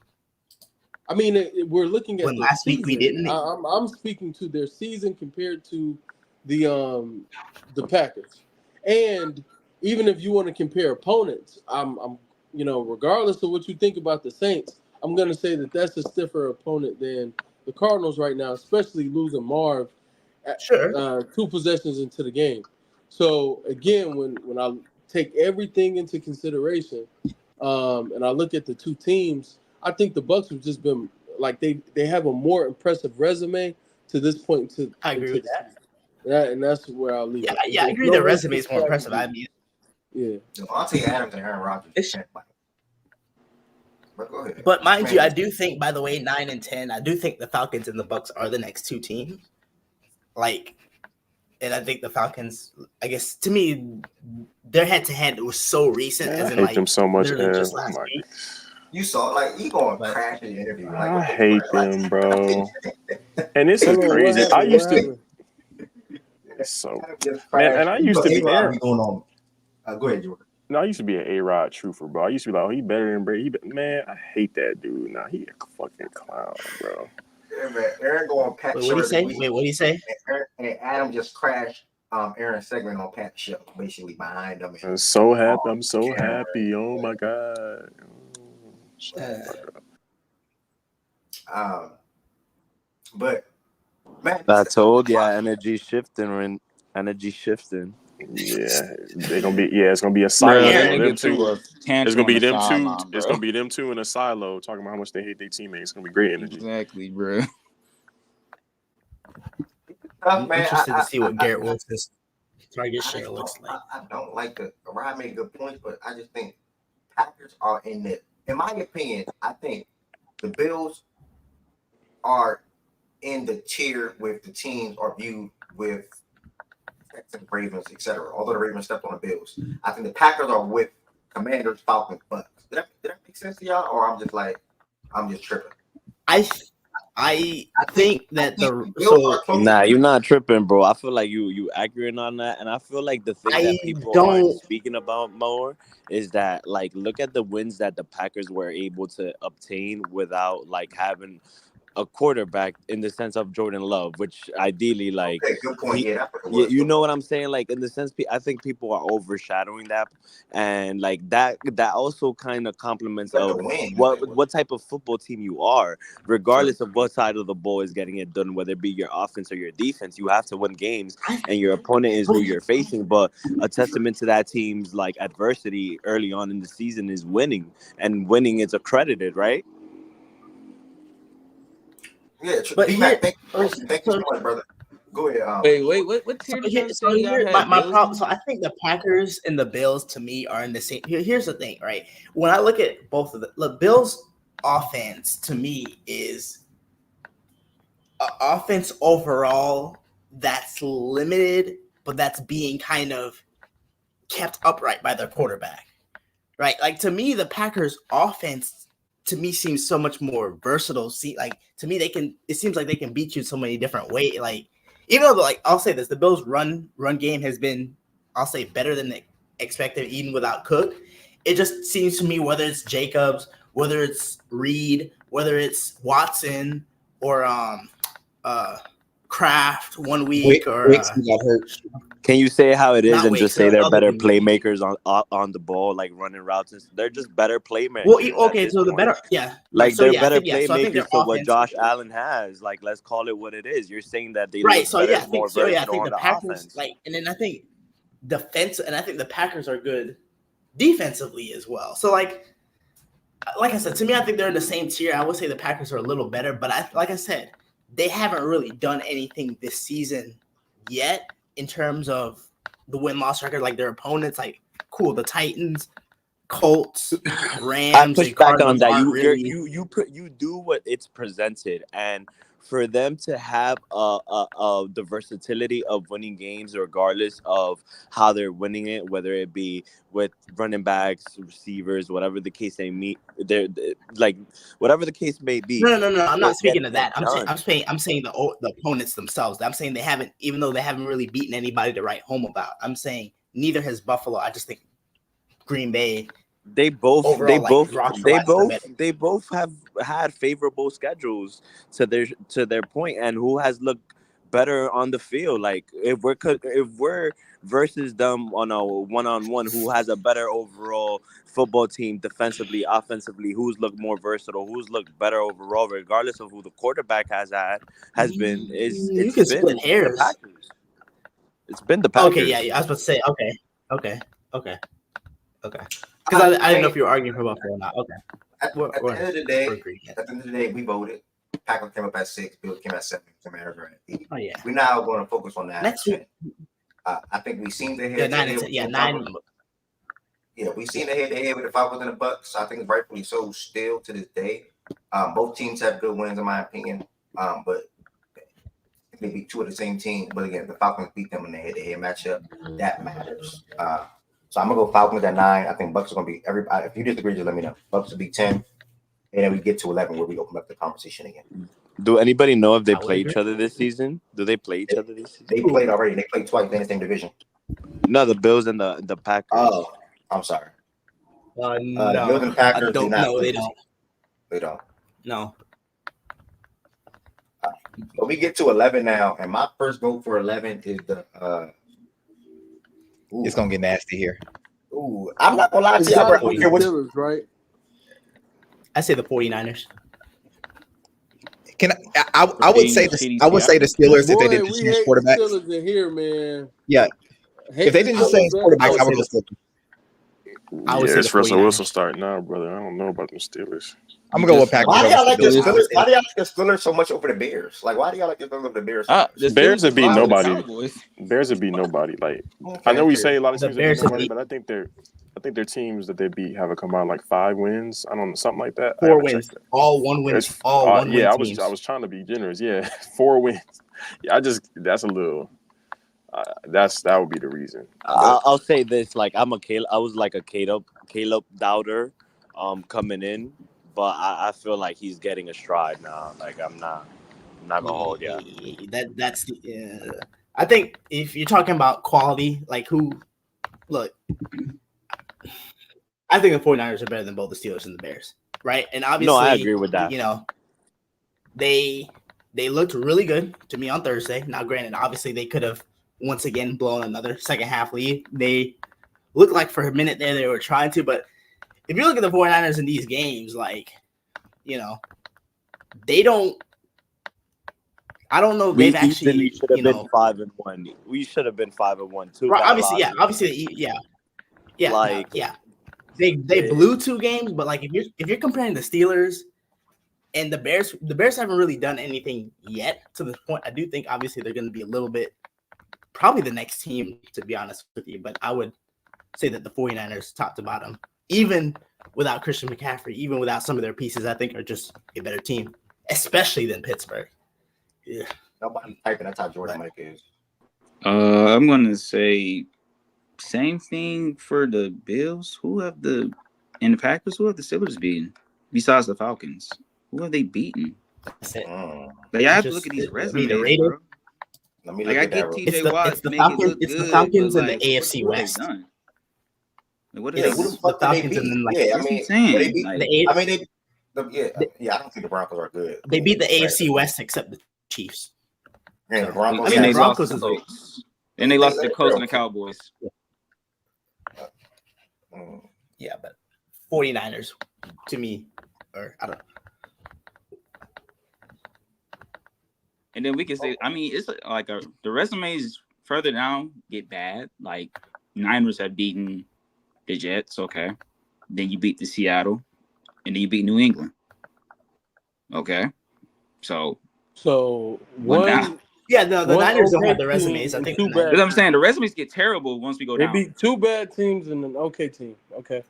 I mean, we're looking at When the last week we season. didn't. I'm speaking to their season compared to the Packers, and even if you want to compare opponents, I'm regardless of what you think about the Saints, I'm going to say that that's a stiffer opponent than the Cardinals right now, especially losing Marv Sure. 2 possessions into the game. So again, when I take everything into consideration, and I look at the two teams, I think the Bucks have just been like they have a more impressive resume to this point I agree into with the that. season. And that's where I'll leave it. Yeah, I agree. No Their resume is more disrespect. impressive. I mean, Yeah. Devontae Adams and Aaron Rodgers. It's- But go ahead. but mind you, I do think, by the way, 9 and 10, I do think the Falcons and the Bucks are the next two teams. Like, and I think the Falcons, I guess, to me, their head-to-head was so recent, Man, as I in hate like them so much. literally just last week. You saw like he going to crash in the interview. Like, I what the hate fuck? Like, them, bro. And this is Hold on, what crazy. happened? I used What to. happened? It's so just man, crash. and I You used know, to be A-Rod Aaron. be going on. Go ahead, Jordan. No, I used to be an A-Rod truther, bro. I used to be like, oh, he better than Brady. Man, I hate that dude. Nah, he a fucking clown, bro. Yeah, man. Aaron going Pat Wait, what do you say? Wait, what do you say? And Adam just crashed Aaron's segment on Pat's show, basically behind him. I'm so happy. I'm so happy. Oh my god. But man, I told you, energy shifting. Yeah, they're gonna be. Yeah, it's gonna be a silo. Bro, Them nigga two. threw a It's tantrum gonna be on the them two. sideline, It's bro. gonna be them two in a silo talking about how much they hate their teammates. It's gonna be great energy. Exactly, bro. I'm interested to see what Garrett Wilson's target share looks like. I don't like the Rod made good points, but I just think Packers are in my opinion, I think the Bills are in the tier with the teams are viewed with Texans, Ravens, etc. Although the Ravens stepped on the Bills, I think the Packers are with Commanders, Falcons, Bucks. Did that make sense to y'all, or I'm just tripping? I think that Nah, you're not tripping, bro. I feel like you accurate on that, and I feel like the thing that people aren't speaking about more is that like look at the wins that the Packers were able to obtain without like having a quarterback in the sense of Jordan Love, which ideally, like, Okay, good point. he, Yeah, that's what it was. you know what I'm saying? Like, in the sense, I think people are overshadowing that, and like that also kind of complements But the of win, what type of football team you are, regardless of what side of the ball is getting it done, whether it be your offense or your defense. You have to win games, and your opponent is who you're facing. But a testament to that team's like adversity early on in the season is winning, and winning is accredited, right? yeah, But here, thank you so much, brother. Go ahead. Wait, what so tier did here, y'all so say y'all here, had my Bills problem. in? So I think the Packers and the Bills to me are in the same. Here's the thing, right? When I look at both of the Bills' offense, to me is an offense overall that's limited, but that's being kind of kept upright by their quarterback, right? Like to me, the Packers' offense to me seems so much more versatile. See, like to me, it seems like they can beat you so many different ways. Like even though, like I'll say this, the Bills' run game has been, I'll say, better than expected, even without Cook. It just seems to me, whether it's Jacobs, whether it's Reed, whether it's Watson or Kraft 1 week or Wixon got hurt. Can you say how it is not and Wake, just so say they're other better than playmakers on the ball, like running routes? They're just better playmakers well, at okay, this so the point. better, yeah, Like so they're yeah, I better think so. I think their playmakers to what offense, Josh Allen has. Like, let's call it what it is. You're saying that they right? look So better, yeah, I more think so. Yeah, I versatile think on the the Packers offense. and then I think defense, and I think the Packers are good defensively as well. So like I said, to me, I think they're in the same tier. I would say the Packers are a little better, but like I said, they haven't really done anything this season yet in terms of the win-loss record. Like their opponents, like cool, the Titans, Colts, I Rams, push and back on Cardinals that. aren't You really. you do what it's presented, and for them to have the versatility of winning games, regardless of how they're winning it, whether it be with running backs, receivers, whatever the case they meet, they're like whatever the case may be, No. I'm they're not speaking getting of it that. done. I'm saying the opponents themselves. I'm saying they haven't, even though they haven't really beaten anybody to write home about. I'm saying neither has Buffalo. I just think Green Bay They both overall, like roster wise, are better. they both have had favorable schedules to their point, and who has looked better on the field. Like if we're versus them on a one-on-one, who has a better overall football team defensively, offensively, who's looked more versatile, who's looked better overall, regardless of who the quarterback has been, is You can split the hairs. Packers. It's been the Packers. Okay, yeah, I was about to say. Okay. Because I didn't know if you were arguing for Buffalo or not. Okay. At We're the end of the day, we're agreeing. at the end of the day, we voted. Packers came up at 6. Bills came at 7. Commanders are at 8. Oh yeah. We're now going to focus on that. Next week. I think we seen the Yeah, head. 9 and 10. Yeah, 9. Yeah, we seen the head-to-head with the Falcons and the Bucks. I think rightfully so. Still to this day, both teams have good wins in my opinion. But they beat two of the same team. But again, the Falcons beat them in the head-to-head matchup. That matters. So I'm gonna go Falcons at 9. I think Bucks are gonna be everybody. If you disagree, just let me know. Bucks will be 10, and then we get to 11 where we open up the conversation again. Do anybody know if they I would play agree. each other this season? Do they play each other this season? They played already. They played twice in the same division. No, the Bills and the Packers. Oh, I'm sorry. No, The Bills and Packers I don't. do not. No, they don't. They don't. No. But we get to 11 now, and my first vote for 11 is the. It's gonna get nasty here. Ooh, I'm not gonna lie to It's you. I gotta don't be care the what. Steelers, right? I say the 49ers. I would say the Steelers if they Boy, didn't we change hate quarterbacks. the Steelers in here, man. Yeah, Hate if they the didn't just Steelers, change man. quarterbacks, I would go Steelers. I would Yeah, say it's the Russell 49ers. Wilson starting now, brother. I don't know about them Steelers. I'm gonna go with Packers. Why do y'all like the Steelers. Steelers? Why do y'all like the Steelers so much over the Bears? Like, why do y'all like the Steelers over the Bears? So much? The Bears Steelers would beat lost to the nobody. Cowboys. Bears would beat nobody. Like Okay, I know we fair. say a lot of The teams that Bears beat have nobody, beat but I think their teams that they beat have a combined like 5 wins. I don't know, something like that. I 4 gotta check wins. that. All 1 win. It's, All 1 win yeah, teams. I was trying to be generous. Yeah, 4 wins. Yeah, that's a little. That would be the reason. I'll say this: like I was like a Caleb doubter, coming in, but I feel like he's getting a stride now. Like I'm not gonna hold ya. That's the. I think if you're talking about quality, like look, I think the 49ers are better than both the Steelers and the Bears, right? And obviously, No, I agree with that. You know, They looked really good to me on Thursday. Now, granted, obviously they could have once again blown another second half lead. They looked like for a minute there they were trying to, but if you look at the 49ers in these games, like, you know, they don't. I don't know. We They've actually, should have been 5-1. We should have been 5-1 too. right, obviously, yeah. Like, They blew 2 games, but like if you're comparing the Steelers and the Bears haven't really done anything yet to this point. I do think obviously they're going to be a little bit probably the next team, to be honest with you, but I would say that the 49ers top to bottom, even without Christian McCaffrey, even without some of their pieces, I think are just a better team, especially than Pittsburgh. Yeah. Nobody's typing. That's how Jordan Mike is. I'm gonna say same thing for the Bills. And the Packers? Who have the Steelers beaten? Besides the Falcons, who have they beaten? That's it. Like, I have to look at these resumes, bro. Let me Like, look I at get that. TJ Watt. It's the Falcons. It's the Falcons and the AFC West. Like, what Yeah, is who the fuck did they beat? and then, like, Yeah, I that's what mean, I'm saying. they beat. Like, I don't think the Broncos are good. They beat the AFC West except the Chiefs. Yeah, the Broncos. I mean, and the they lost Broncos to is the Colts. And they lost to the Colts and the Cowboys. Yeah, but 49ers to me, or I don't know. And then we can say, I mean, it's like the resumes further down get bad. Like, Niners have beaten the Jets, okay. Then you beat the Seattle, and then you beat New England. Okay. So one down. Yeah, the one Niners don't have okay the resumes. I team think and the two bad That's what I'm saying. The resumes get terrible once we go They down. beat 2 bad teams and an okay team. Okay.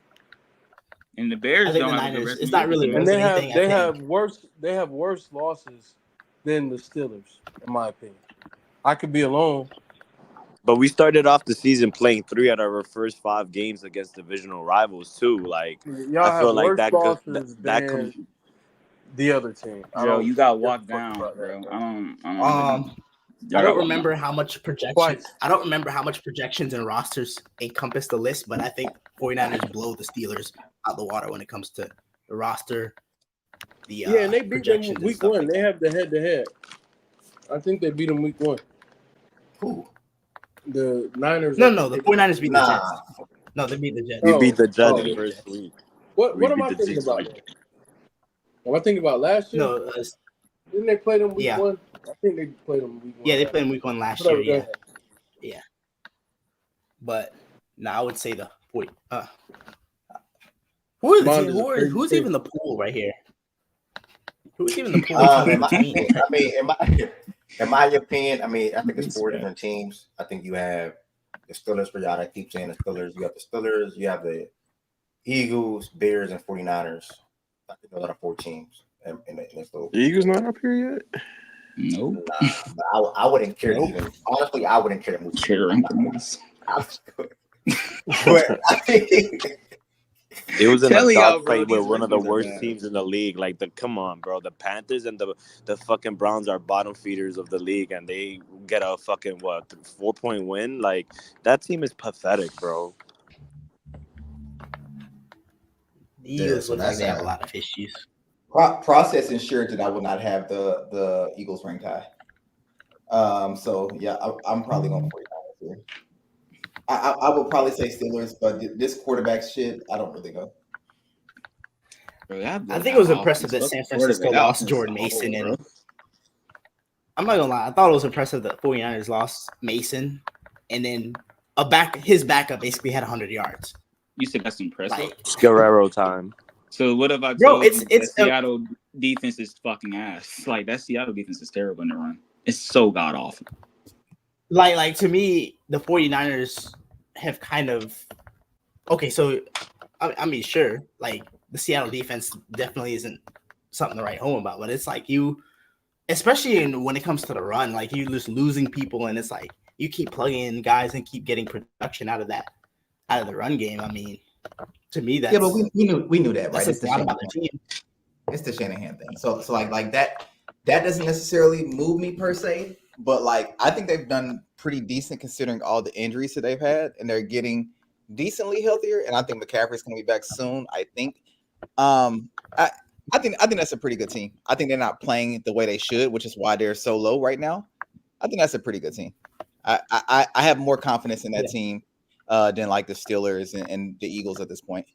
And the I Bears think don't the have a good Niners. resume. It's not really a And they resume have thing. I they think. have worse losses than the Steelers, in my opinion. I could be alone. but we started off the season playing 3 out of our first 5 games against divisional rivals too. Like, Y'all I have feel like worse that goes losses that comes. than the other team. I Joe, don't you got give a walked fuck down, about bro. that, I don't I y'all got don't walked remember down. how much projection. Twice. I don't remember how much projections and rosters encompass the list, but I think 49ers blow the Steelers out the water when it comes to the roster. The Yeah, and they beat them projections and week stuff 1. like They that. have the head-to-head. I think they beat them week 1. Who? The Niners. No, the 49ers beat the Nah. Jets. No, they beat the Jets. We beat the Jets Oh. in first week. What We am I beat the thinking Jets. about? Am I thinking about last year? No, Didn't they play them week yeah. 1? I think they played them week 1. Yeah, they played in week 1 last Whatever, year. go Yeah, ahead. but no, I would say the who are the Mine team, is a crazy who's team. even the pool right here? Who's even the pool? In my opinion, I mean, I think it's 4 different teams. I think you have the Steelers, for y'all that keep saying the Steelers. You have the Steelers, you have the Eagles, Bears, and 49ers. I think those are the 4 teams in this little. The Eagles not up here yet. Nope. Nah, but I wouldn't care to even. Honestly, I wouldn't care to move. But I think It was in a Telling y'all, bro, dogfight with these one of the records are worst bad. teams in the league. Like, come on, bro. The Panthers and the fucking Browns are bottom feeders of the league, and they get a fucking 4-point win. Like, that team is pathetic, bro. The Eagles so look like that's they have a lot of issues. Process ensured that I would not have the Eagles ranked high. So yeah, I'm probably going 49ers here. I would probably say Steelers, but this quarterback shit, I don't really know. I think it was impressive that San Francisco lost Jordan Mason, and I'm not gonna lie, I thought it was impressive that 49ers lost Mason, and then his backup basically had 100 yards. You said that's impressive. Like, Guerrero time. So what if I Bro, told it's- you it's that Seattle defense is fucking ass? Like, that Seattle defense is terrible in the run. It's so god awful. like to me, the 49ers have kind of so I mean, sure, like the Seattle defense definitely isn't something to write home about, but it's like especially when it comes to the run, like you just losing people, and it's like you keep plugging in guys and keep getting production out of the run game. I mean, to me, that's But we knew that, right? That's a lot about the team. It's the Shanahan thing. So like that doesn't necessarily move me per se, but like I think they've done pretty decent considering all the injuries that they've had, and they're getting decently healthier. And I think McCaffrey's going to be back soon. I think. I think that's a pretty good team. I think they're not playing the way they should, which is why they're so low right now. I think that's a pretty good team. I have more confidence in that Yeah. team than like the Steelers and the Eagles at this point.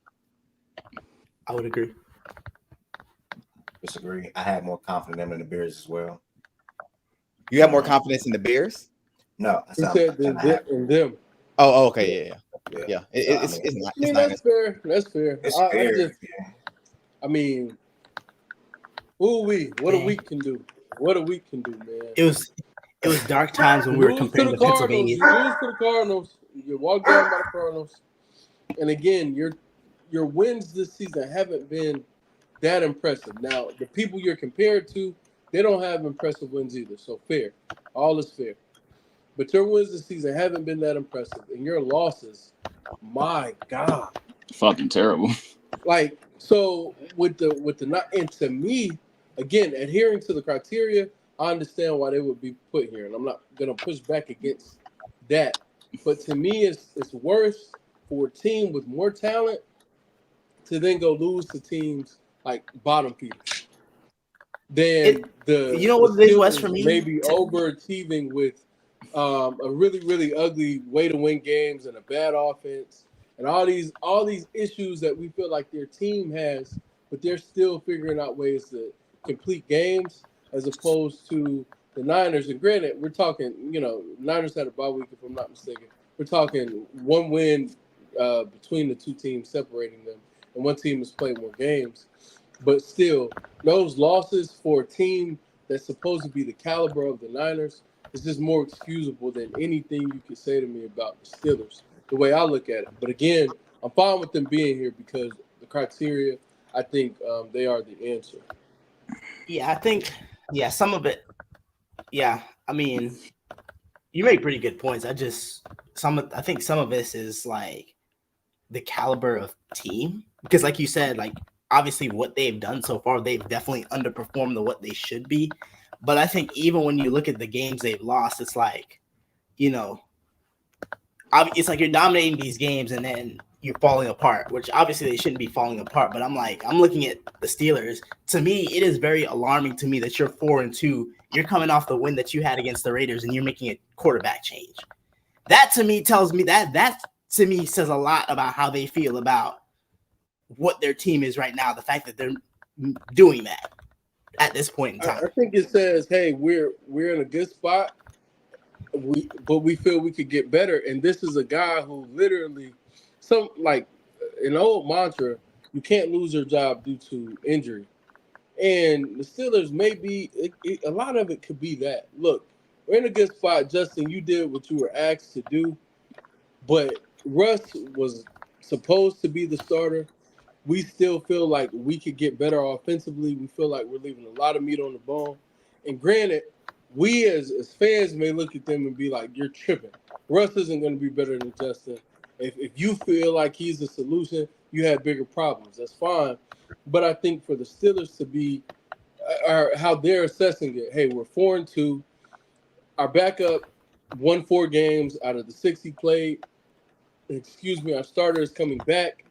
I would agree. Disagree. I have more confidence in them than the Bears as well. You have more confidence in the Bears? No, He said in them. Oh, okay, yeah. Yeah. Yeah. So, It's not. I mean, It's not. that's fair. That's fair. It's I fair. just, I mean, who we? What a week can do. What a week can do, man. It was dark times when we were Lose to comparing the to Cardinals. Pennsylvania. You lose to the Cardinals. You walk down by the Cardinals, and again, your wins this season haven't been that impressive. Now, the people you're compared to, they don't have impressive wins either. So fair, all is fair. But your wins this season haven't been that impressive, and your losses, my God, Fucking terrible. like so with the not. And to me, again, adhering to the criteria, I understand why they would be put here, and I'm not gonna push back against that. But to me, it's worse for a team with more talent to then go lose to teams like bottom feeders. Then you know what it is, Wes, for me? Maybe overachieving with a really, really ugly way to win games and a bad offense and all these issues that we feel like their team has, but they're still figuring out ways to complete games as opposed to the Niners. And granted, we're talking, Niners had a bye week, if I'm not mistaken. We're talking one win between the two teams separating them, and one team has played more games. But still, those losses for a team that's supposed to be the caliber of the Niners is just more excusable than anything you could say to me about the Steelers, the way I look at it. But again, I'm fine with them being here because the criteria, I think they are the answer. Yeah, I think, some of it. Yeah, I mean, you make pretty good points. I think some of this is like the caliber of team because, like you said, like obviously what they've done so far, they've definitely underperformed to what they should be. But I think even when you look at the games they've lost, it's like, it's like you're dominating these games and then you're falling apart, which obviously they shouldn't be falling apart. But I'm looking at the Steelers. To me, it is very alarming to me that you're 4-2. You're coming off the win that you had against the Raiders and you're making a quarterback change. That to me tells me that to me says a lot about how they feel about what their team is right now. The fact that they're doing that at this point in time. I think it says, hey, we're in a good spot, but we feel we could get better. And this is a guy who literally, an old mantra, you can't lose your job due to injury. And the Steelers a lot of it could be that. Look, we're in a good spot. Justin, you did what you were asked to do, but Russ was supposed to be the starter. We still feel like we could get better offensively. We feel like we're leaving a lot of meat on the bone. And granted, we as fans may look at them and be like, you're tripping. Russ isn't going to be better than Justin. If you feel like he's the solution, you have bigger problems. That's fine. But I think for the Steelers to be how they're assessing it, hey, we're 4-2. Our backup won 4 games out of the 6 he played. Our starter is coming back.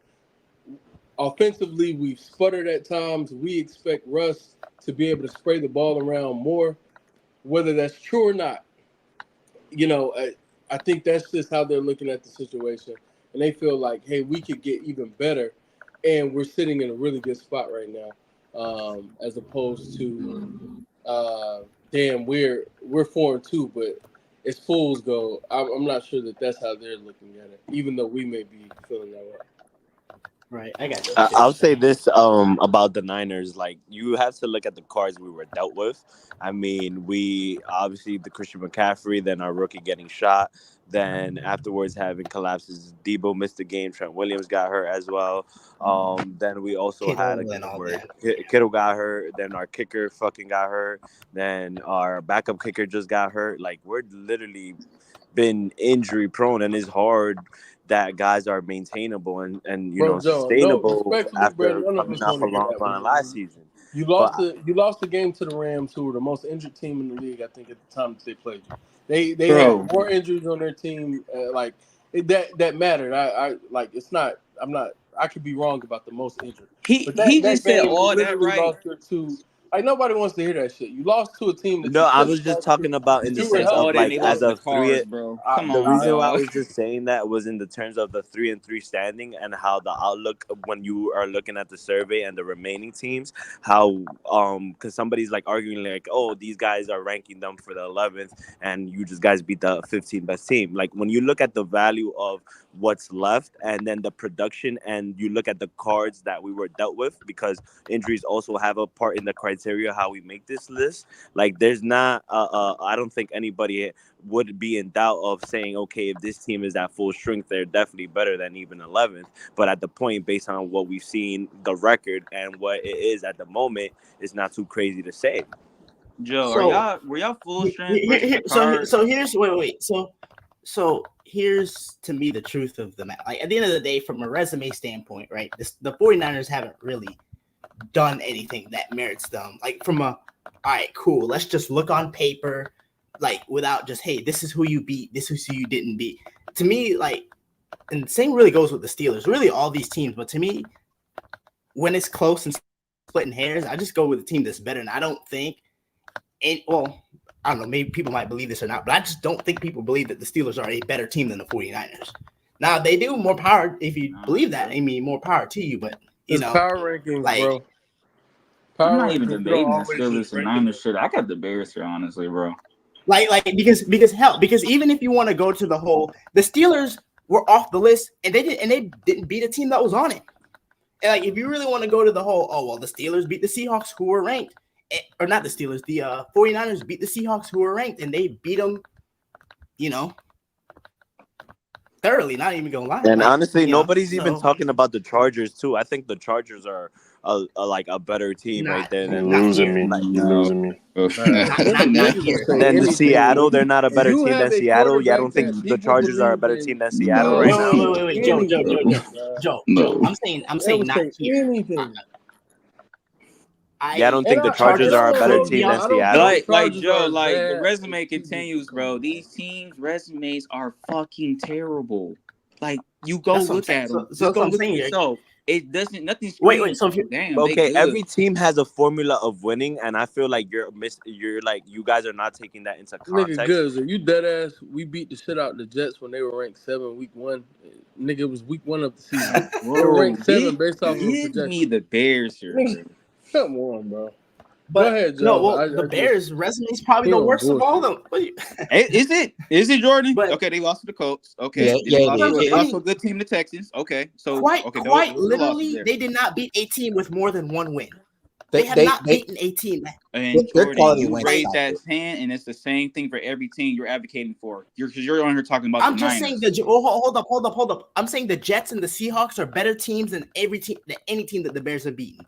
Offensively, we've sputtered at times. We expect Russ to be able to spray the ball around more. Whether that's true or not, I think that's just how they're looking at the situation. And they feel like, hey, we could get even better. And we're sitting in a really good spot right now, as opposed to, damn, we're 4-2, but as fools go, I'm not sure that that's how they're looking at it, even though we may be feeling that way. Right, I got you. I'll say this about the Niners. Like, you have to look at the cards we were dealt with. I mean, we obviously the Christian McCaffrey, then our rookie getting shot, then afterwards having collapses. Debo missed the game. Trent Williams got hurt as well. Then we also had a game where Kittle got hurt. Then our kicker fucking got hurt. Then our backup kicker just got hurt. Like, we're literally been injury prone, and it's hard that guys are maintainable and sustainable after coming off a long run last season. You lost the game to the Rams, who were the most injured team in the league, I think, at the time that they played you. They had more injuries on their team, that mattered. I I could be wrong about the most injured. He But that just said game, all you that literally right. lost to. Like nobody wants to hear that shit. You lost to a team that No, you I couldn't was just lose to. talking about in He the You were said sense all of that and like they as lost to a the 3. Cards, bro. Come The on, reason why I dog. was just saying that was in the terms of the 3-3 standing and how the outlook when you are looking at the survey and the remaining teams, how because somebody's like arguing like, oh, these guys are ranking them for the 11th and you just guys beat the 15th best team. Like when you look at the value of what's left and then the production and you look at the cards that we were dealt with, because injuries also have a part in the criteria how we make this list. Like there's not I don't think anybody would be in doubt of saying, okay, if this team is at full strength, they're definitely better than even 11th. But at the point, based on what we've seen, the record and what it is at the moment, it's not too crazy to say. Joe, So were y'all full strength versus the so Cards? here's wait. So here's to me the truth of the matter. Like at the end of the day, from a resume standpoint, right? The 49ers haven't really done anything that merits them. Like from a all right, cool. Let's just look on paper, like without just, hey, this is who you beat, this is who you didn't beat. To me, like, and the same really goes with the Steelers, really all these teams. But to me, when it's close and splitting hairs, I just go with the team that's better. And I don't think, well, I don't know, maybe people might believe this or not, but I just don't think people believe that the Steelers are a better team than the 49ers. Now, they do, more power. If you believe that, I mean, more power to you. But, you It's know, power rankings, like, bro. I'm Power not even rankings don't debating that always Steelers just and rank Niners shit. I got the Bears here, honestly, bro. Like because even if you want to go to the whole, the Steelers were off the list and they didn't beat a team that was on it. And like if you really want to go to the whole, oh well, the Steelers beat the Seahawks who were ranked, or not the Steelers, the 49ers beat the Seahawks who were ranked and they beat them, you know, thoroughly. Not even gonna lie. And Like, honestly, you know, nobody's even so talking about the Chargers too. I think the Chargers are like a better team right there You're than losing me. like You're losing me. not here. than the anything. Seattle. They're not a better You team have than a Seattle. Yeah, I quarterback don't think that the people Chargers are a believe better in. team than Seattle They'll right say now. Wait, Joe. anything, I'm saying They'll not say here. anything. Yeah, I don't think the I Chargers are a don't, better bro. team than I don't think Seattle. the Like Chargers Joe, are as like the bad resume as people continues, come bro. on. These teams' resumes are fucking terrible. Like you go That's what I'm look saying. at So them. that's Just go what I'm look saying. yourself. It doesn't. Nothing Wait. screams. So if you Damn, they Okay, good. every team has a formula of winning, and I feel like you're like you guys are not taking that into Nigga, context. good. Are you dead ass? We beat the shit out of the Jets when they were ranked 7 week 1. Nigga, it was week 1 of the season. They were Bro, ranked 7 based off of a give me projection. the Bears here, Nigga, bro. come on, bro. But Go ahead, Joe. no, well, I the just Bears' resume is probably he the on worst of all of bullshit. them. What do you- Is it? Is it Jordan? But Okay, they lost to the Colts. Okay, Yeah, then yeah, they it lost. is. They I lost mean, to a good team, the Texans. Okay, so quite those are the losses literally, there. they did not beat a team with more than one win. They have not beaten a team. And their Jordan, quality you wins raised stop that it. hand, and it's the same thing for every team you're advocating for. You're on here talking about I'm the just Niners. saying hold up. I'm saying the Jets and the Seahawks are better teams than any team that the Bears have beaten.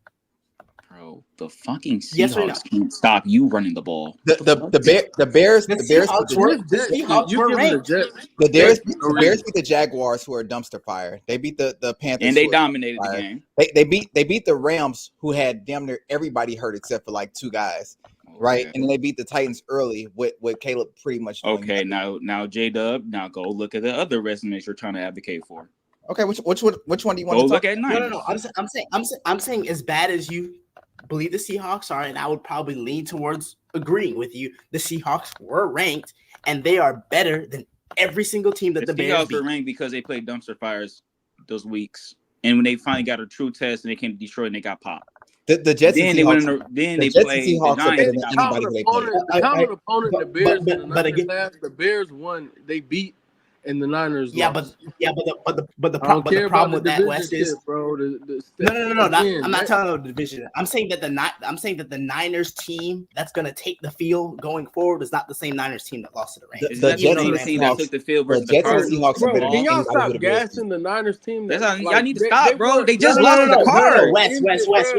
Bro, the fucking Yes or no? Seahawks can't stop you running the ball. The Bears The the Bears Seahawks beat were This the Jets, Seahawks you were giving the ranked. Jets the credit Bears for no the Bears reason. beat the Jaguars, who are a dumpster fire. They beat the Panthers, And they who are a dumpster dominated the fire. game. They beat the Rams, who had damn near everybody hurt except for like 2 guys, right? Okay. And then they beat the Titans early with Caleb pretty much doing Okay, nothing. now J-Dub, now go look at the other resumes you're trying to advocate for. Okay, which one do you want Go to talk look at about? Niners. No. I'm saying as bad as you believe the Seahawks are, and I would probably lean towards agreeing with you. The Seahawks were ranked, and they are better than every single team that the Bears Seahawks beat. were ranked because they played dumpster fires those weeks. And when they finally got a true test and they came to Detroit and they got popped. The Jets Then and they went Seahawks. in then The they Jets and played the Seahawks are better Giants. than They got anybody popped. who they played. The common opponent, the Bears in the but Niners again, have, the Bears won. They beat, and the Niners yeah, lost. but the I don't care problem about the with that, division West, is shit, bro. no. Again, I'm not telling you the division. I'm saying that the Niners team that's going to take the field going forward is not the same Niners team that lost to the Rams. It's not the Jets and same the team that Seahawks. took the field The versus the Jets and the Cardinals. Seahawks are bro, better can than y'all anybody who stop the Bears beat. gassing the Niners team? That's That how like y'all need to they stop, bro. weren't- They just lost to the No, Cards. West. Bro, West.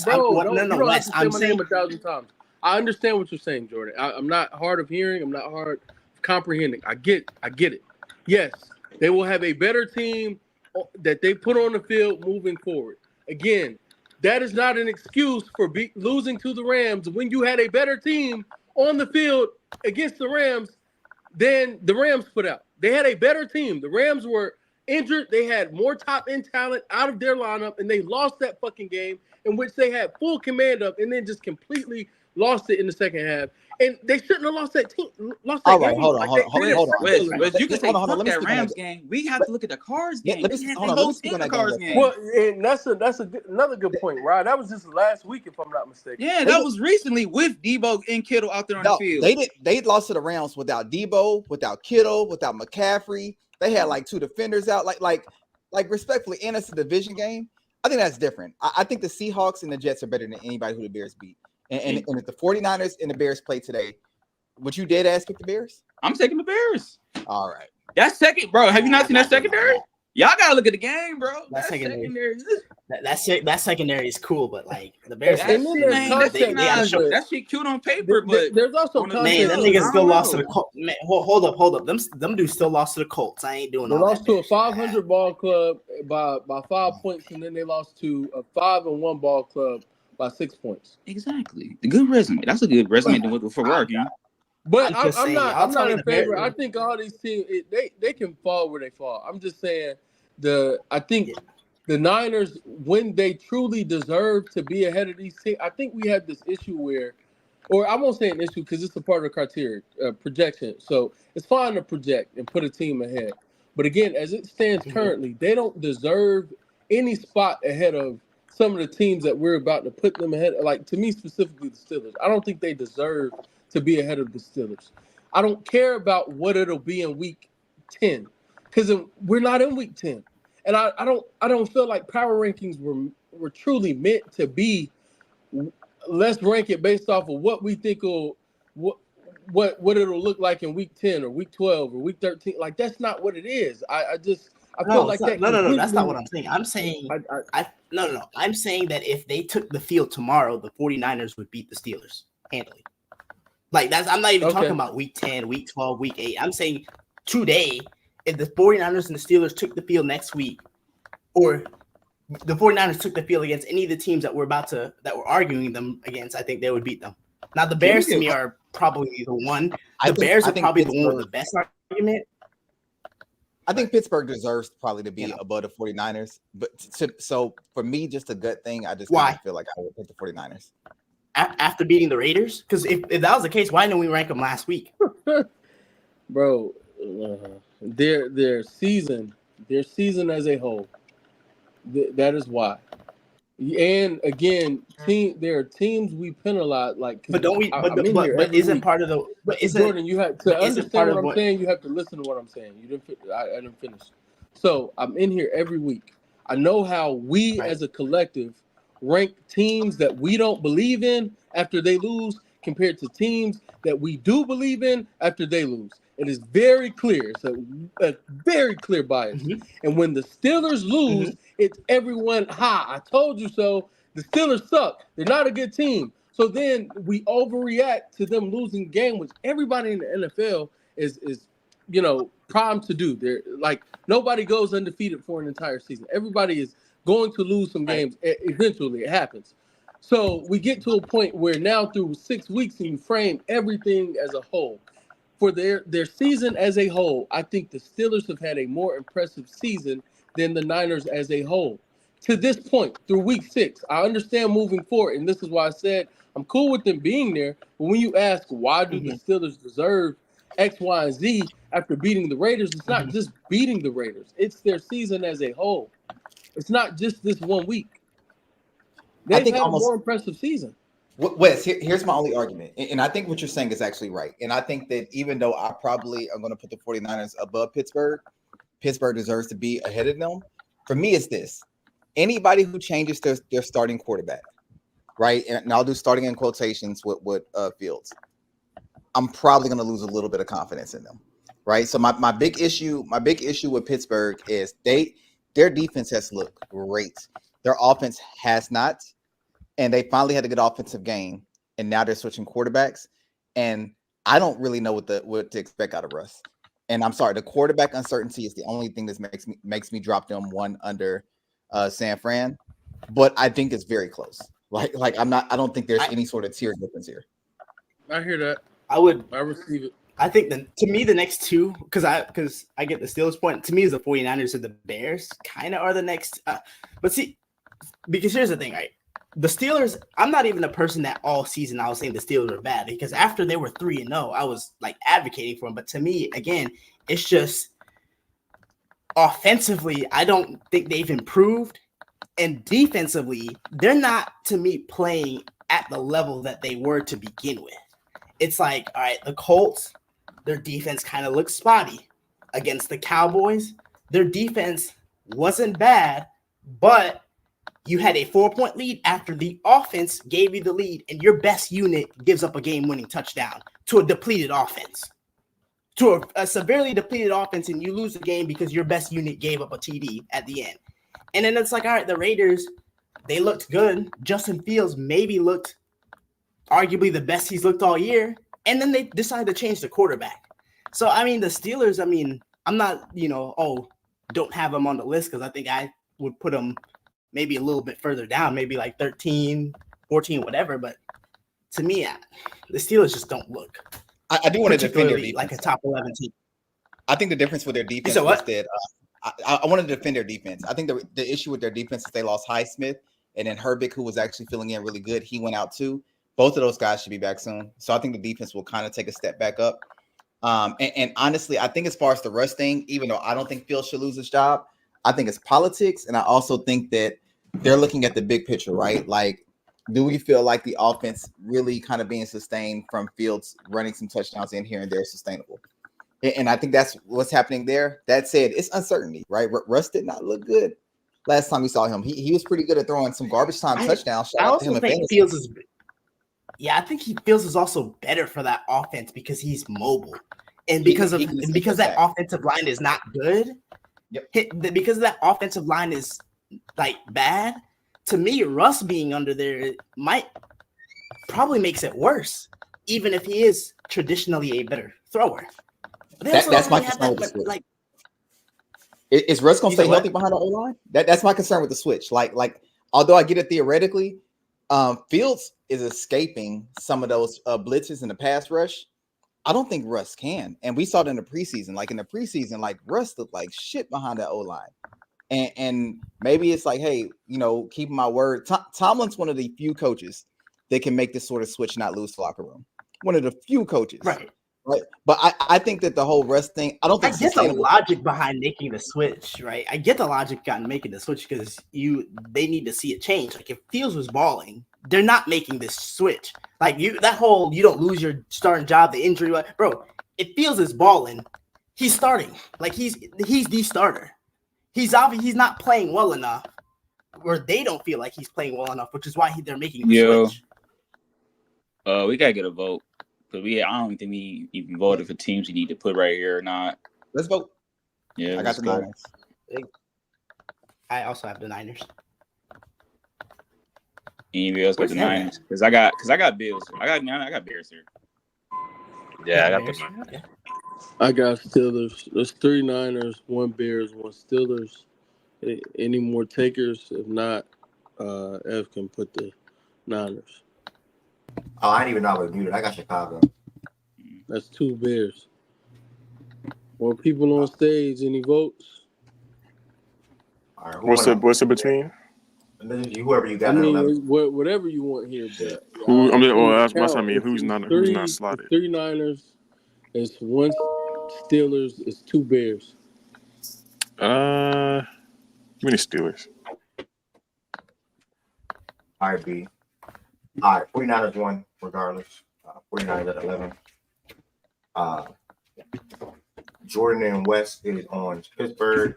bro, I'm you don't have West. to say I'm my saying name 1,000 times. I understand what you're saying, Jordan. I'm not hard of hearing. I'm not hard of comprehending. I get it. Yes, they will have a better team that they put on the field moving forward. Again, that is not an excuse for losing to the Rams when you had a better team on the field against the Rams than the Rams put out. They had a better team. The Rams were injured. They had more top end talent out of their lineup, and they lost that fucking game in which they had full command of, and then just completely lost it in the second half. And they shouldn't have lost that team. Lost that All right, game. hold on, Like, hold on, they didn't hold on. play well Wes, you can say Hold on, fuck let me that speak on Rams that. game. We have to look at the Cards game. Let me We can't hold say on. Let me whole speak team on the that game Cards real game. quick. Well, and that's another good point, right? That was just last week, if I'm not mistaken. Yeah, that was recently with Debo and Kittle out there on the No, field. they did. They lost to the Rams without Debo, without Kittle, without McCaffrey. They had like 2 defenders out. Like respectfully, and it's a division game. I think that's different. I think the Seahawks and the Jets are better than anybody who the Bears beat. And if the 49ers and the Bears play today, would you dead ass pick the Bears? I'm taking the Bears. All right. That's second, bro. Have you not I'm seen that not doing secondary? that. Y'all gotta look at the game, bro. That That secondary, secondary. that secondary is cool, but like the Bears, And then there's Man, that's context they gotta to show. it. that shit cute on paper, but There's also on the Man, context them field, to niggas I it. still don't lost to know. the Colts. Man, hold up. Them dudes still lost to the Colts. I ain't doing They all lost that. to a 500 ball club by 5 points, and then they lost to a 5-1 ball club by 6 points. Exactly. The good resume. That's a good resume to look for working. But I'm just I'm saying, not. y'all I'm tell not me in the Bears. favor. I think all these teams they can fall where they fall. I'm just saying I think the Niners, when they truly deserve to be ahead of these teams, I think we have this issue where, or I won't say an issue because it's a part of the criteria projection. So it's fine to project and put a team ahead. But again, as it stands currently, they don't deserve any spot ahead of some of the teams that we're about to put them ahead. Like, to me specifically, the Steelers. I don't think they deserve to be ahead of the Steelers. I don't care about what it'll be in week 10 because we're not in week 10. And I don't feel like power rankings were truly meant to be, let's rank it based off of what we think what it'll look like in week 10 or week 12 or week 13. Like, that's not what it is. I feel like that. No. That's not what I'm saying. I'm saying no. I'm saying that if they took the field tomorrow, the 49ers would beat the Steelers handily. Like I'm not even talking about week 10, week 12, week 8. I'm saying today, if the 49ers and the Steelers took the field next week, or the 49ers took the field against any of the teams that we're arguing them against, I think they would beat them. Now the Bears to me are probably the one. The Bears are probably the one with the best argument. I think Pittsburgh deserves probably to be above the 49ers. But so for me, just a gut thing, I just kinda feel like I would pick the 49ers. After beating the Raiders? Because if that was the case, why didn't we rank them last week? Bro, their season as a whole, that is why. And again, there are teams we penalize. Like, but don't we? But isn't week. part of the? But isn't Jordan? You have to understand what I'm saying. You have to listen to what I'm saying. You didn't. I didn't finish. So I'm in here every week. I know how we as a collective rank teams that we don't believe in after they lose compared to teams that we do believe in after they lose. It is very clear. It's a very clear bias. And when the Steelers lose, it's everyone, I told you so. The Steelers suck. They're not a good team. So then we overreact to them losing game, which everybody in the NFL is primed to do. They're like, nobody goes undefeated for an entire season. Everybody is going to lose some games. Eventually, it happens. So we get to a point where now through 6 weeks, and you frame everything as a whole. For their season as a whole, I think the Steelers have had a more impressive season than the Niners as a whole. To this point, through week 6, I understand moving forward, and this is why I said I'm cool with them being there. But when you ask why do the Steelers deserve X, Y, and Z after beating the Raiders, it's not just beating the Raiders. It's their season as a whole. It's not just this 1 week. They've had a more impressive season. Wes, here's my only argument. And I think what you're saying is actually right. And I think that even though I probably am going to put the 49ers above Pittsburgh deserves to be ahead of them. For me, it's this. Anybody who changes their starting quarterback, right? And I'll do starting in quotations with Fields. I'm probably going to lose a little bit of confidence in them, right? So my big issue with Pittsburgh is their defense has looked great. Their offense has not. And they finally had a good offensive game, and now they're switching quarterbacks. And I don't really know what to expect out of Russ. And I'm sorry, the quarterback uncertainty is the only thing that makes me drop them one under San Fran. But I think it's very close. I don't think there's any sort of tier difference here. I hear that. I receive it. I think to me the next two, because I get the Steelers point. To me, is the 49ers and the Bears kind of are the next. But see, because here's the thing, right? The Steelers. I'm not even a person that all season I was saying the Steelers were bad, because after they were 3-0, I was like advocating for them. But to me, again, it's just offensively, I don't think they've improved, and defensively, they're not, to me, playing at the level that they were to begin with. It's like, all right, the Colts, their defense kind of looks spotty. Against the Cowboys, their defense wasn't bad, but you had a 4-point lead after the offense gave you the lead, and your best unit gives up a game-winning touchdown to a depleted offense. To a severely depleted offense, and you lose the game because your best unit gave up a TD at the end. And then it's like, all right, the Raiders, they looked good. Justin Fields maybe looked arguably the best he's looked all year. And then they decided to change the quarterback. So, I mean, the Steelers, I mean, I'm not, don't have them on the list, because I think I would put them maybe a little bit further down, maybe like 13, 14, whatever. But to me, the Steelers just don't look. I do want to defend their defense. Like a top 11 team. I think the difference with their defense was that I wanted to defend their defense. I think the issue with their defense is they lost Highsmith, and then Herbig, who was actually filling in really good, he went out too. Both of those guys should be back soon. So I think the defense will kind of take a step back up. And honestly, I think as far as the rush thing, even though I don't think Phil should lose his job, I think it's politics. And I also think that they're looking at the big picture, right? Like, do we feel like the offense really kind of being sustained from Fields running some touchdowns in here and there is sustainable? And I think that's what's happening there. That said, it's uncertainty, right? Russ did not look good last time we saw him. He was pretty good at throwing some garbage time touchdowns. I also think Fields is I think Fields is also better for that offense because he's mobile. And because that offensive line is not good, because that offensive line is like bad, to me, Russ being under there probably makes it worse, even if he is traditionally a better thrower. That's my concern with the switch. Is Russ going to stay healthy behind the O-line? That's my concern with the switch. Like, although I get it theoretically, Fields is escaping some of those blitzes in the pass rush. I don't think Russ can. And we saw it in the preseason. Like, in the preseason, like, Russ looked like shit behind that O-line. And maybe it's like, hey, keeping my word. Tomlin's one of the few coaches that can make this sort of switch, not lose the locker room. One of the few coaches. Right. But I think that the whole Russ thing, I don't think I get the logic behind making the switch, right? I get the logic behind making the switch because they need to see a change. Like, if Fields was balling, they're not making this switch. Like, you don't lose your starting job, the injury, bro. If Fields is balling, he's starting. Like, he's the starter. He's not playing well enough, or they don't feel like he's playing well enough, which is why they're making the switch. We gotta get a vote. But I don't think we even voted for teams we need to put right here or not. Let's vote. Yeah, I got the Niners. I also have the Niners. Anybody else got the Niners? Because I got Bills. I got Bears here. Yeah, I got the Niners. I got Steelers. There's 3 Niners, 1 Bears, 1 Steelers. Any more takers? If not, F can put the Niners. Oh, I didn't even know I was muted. I got Chicago. That's 2 Bears. More people on stage. Any votes? All right, what's it between? Whoever you got. I mean, whatever you want here. But that's what I mean. Who's not slotted? 3 Niners. It's 1 Steelers. It's 2 Bears. Give me the Steelers. All right, B. All right, 49ers won regardless. 49ers at 11. Jordan and West is on Pittsburgh.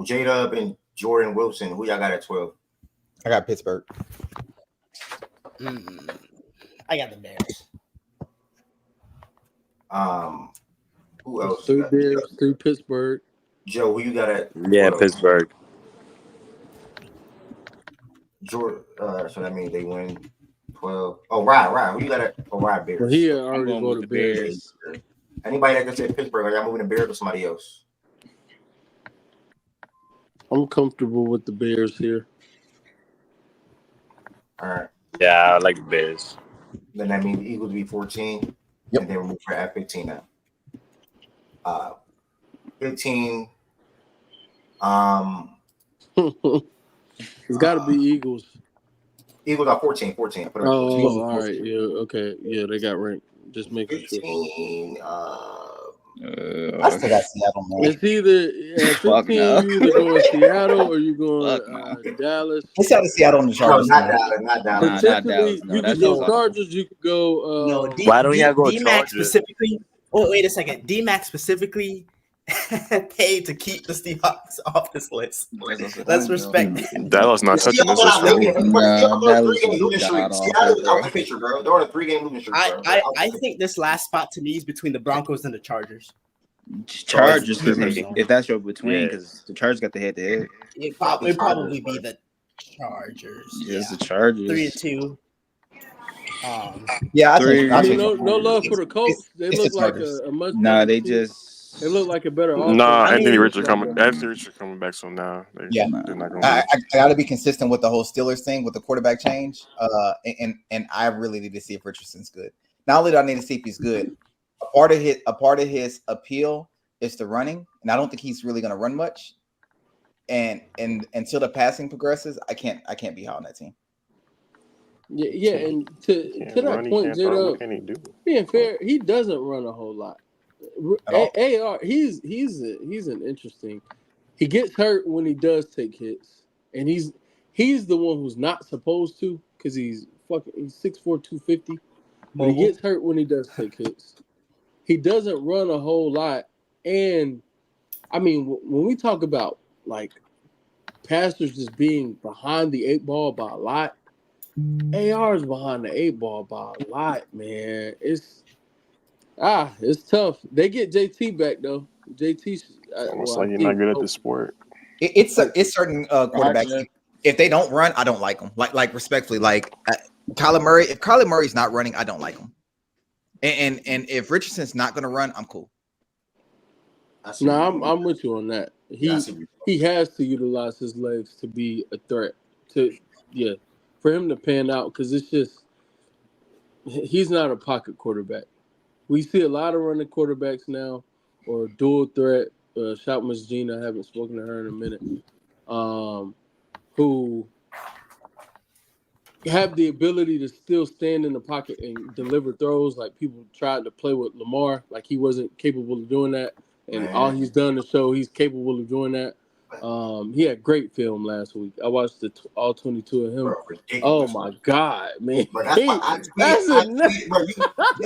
J-Dub and Jordan Wilson, who y'all got at 12? I got Pittsburgh. I got the Bears. Who else? 3 Bears, 3 Pittsburgh. Joe, who you got at 12? Yeah, Pittsburgh. Jordan, so that means they win 12. Oh, right. Who you got at? Oh, right, Bears. Well, he already voted Bears. Anybody that can say Pittsburgh, are y'all moving the Bears or somebody else? I'm comfortable with the Bears here. All right. Yeah, I like the Bears. Then that means the Eagles will be 14. And then we're moving for at 15 now. 15. It's got to be Eagles. Eagles got 14. 14. I put it at 14. Oh, all right. Yeah. Okay. Yeah, they got ranked. Just making 15. I still got Seattle, man. It's either at 15, you either going Seattle or you going Dallas. Let's out of Seattle and the Chargers. No, not Dallas. Not Dallas. Potentially, you could go Chargers. You could go. No, Why don't you go D-Mac Chargers? specifically? Oh, wait a second. D-Mac specifically paid to keep the Seahawks off this list. Let's respect that. Dallas not touching this week. Seattle's out the picture, bro. They're on a 3-game losing streak. I think this last spot to me is between the Broncos and the Chargers. Chargers, if that's your between, because the Chargers got the head-to-head. It'd probably be the Chargers. Yeah, it's the Chargers. 3-2. Yeah, no love for the Colts. They look like a much. Nah, they just. They look like a better offense. Nah, Anthony Richardson coming back. So now, yeah, they're not gonna. I got to be consistent with the whole Steelers thing with the quarterback change. And I really need to see if Richardson's good. Not only do I need to see if he's good, a part of his appeal is the running, and I don't think he's really going to run much. And until the passing progresses, I can't be high on that team. Yeah, and to that point, J-Dub, being fair, he doesn't run a whole lot. AR, he's an interesting. He gets hurt when he does take hits, and he's the one who's not supposed to because he's 6'4", 250. But he gets hurt when he does take hits. He doesn't run a whole lot, and I mean when we talk about like passers just being behind the 8 ball by a lot, AR is behind the 8 ball by a lot, man. It's tough. They get JT back though. JT, almost like you're not good at the sport. It's certain quarterbacks. If they don't run, I don't like them. Like respectfully, like Kyler Murray. If Kyler Murray's not running, I don't like him. And if Richardson's not going to run, I'm cool. No, I'm with you on that. He has to utilize his legs to be a threat. For him to pan out, because it's just he's not a pocket quarterback. We see a lot of running quarterbacks now, or dual threat. Shout Miss Gina, I haven't spoken to her in a minute. Who have the ability to still stand in the pocket and deliver throws. Like people tried to play with Lamar, like he wasn't capable of doing that, and all he's done to show he's capable of doing that. He had great film last week. I watched all 22 of him. Bro, oh my God, man! Bro, that's why I tweet, bro.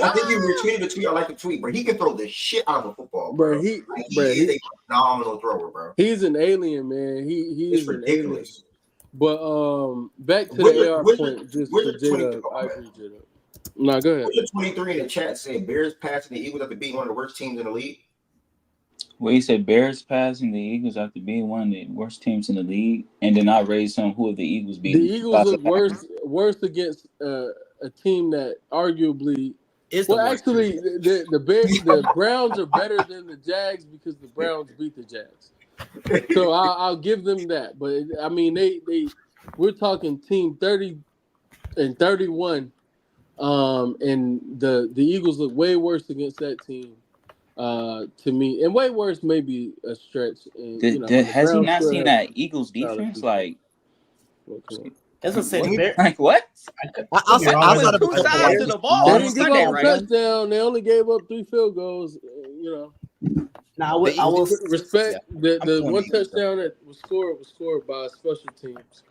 I think you retweeted the tweet. I like the tweet, bro. He can throw the shit out of a football, bro. He is a phenomenal thrower, bro. He's an alien, man. He is ridiculous. But back to the AR point, just for J-Dub. I agree, J-Dub. No, go ahead. What's the 23 in the chat saying Bears passing the Eagles after being one of the worst teams in the league? Well, you said Bears passing the Eagles after being one of the worst teams in the league, and then I raised some who have the Eagles beat. The Eagles look worse against a team that arguably is the worst. Actually the Browns are better than the Jags because the Browns beat the Jags. So I'll give them that. But I mean we're talking team 30 and 31, and the Eagles look way worse against that team. To me, and way worse may be a stretch. And, has he not seen that Eagles defense? Like, that's what I'm saying. Like what? I'll say two sides to the ball. They didn't give up a touchdown. They only gave up 3 field goals. Now I will respect the one touchdown that was scored by special teams.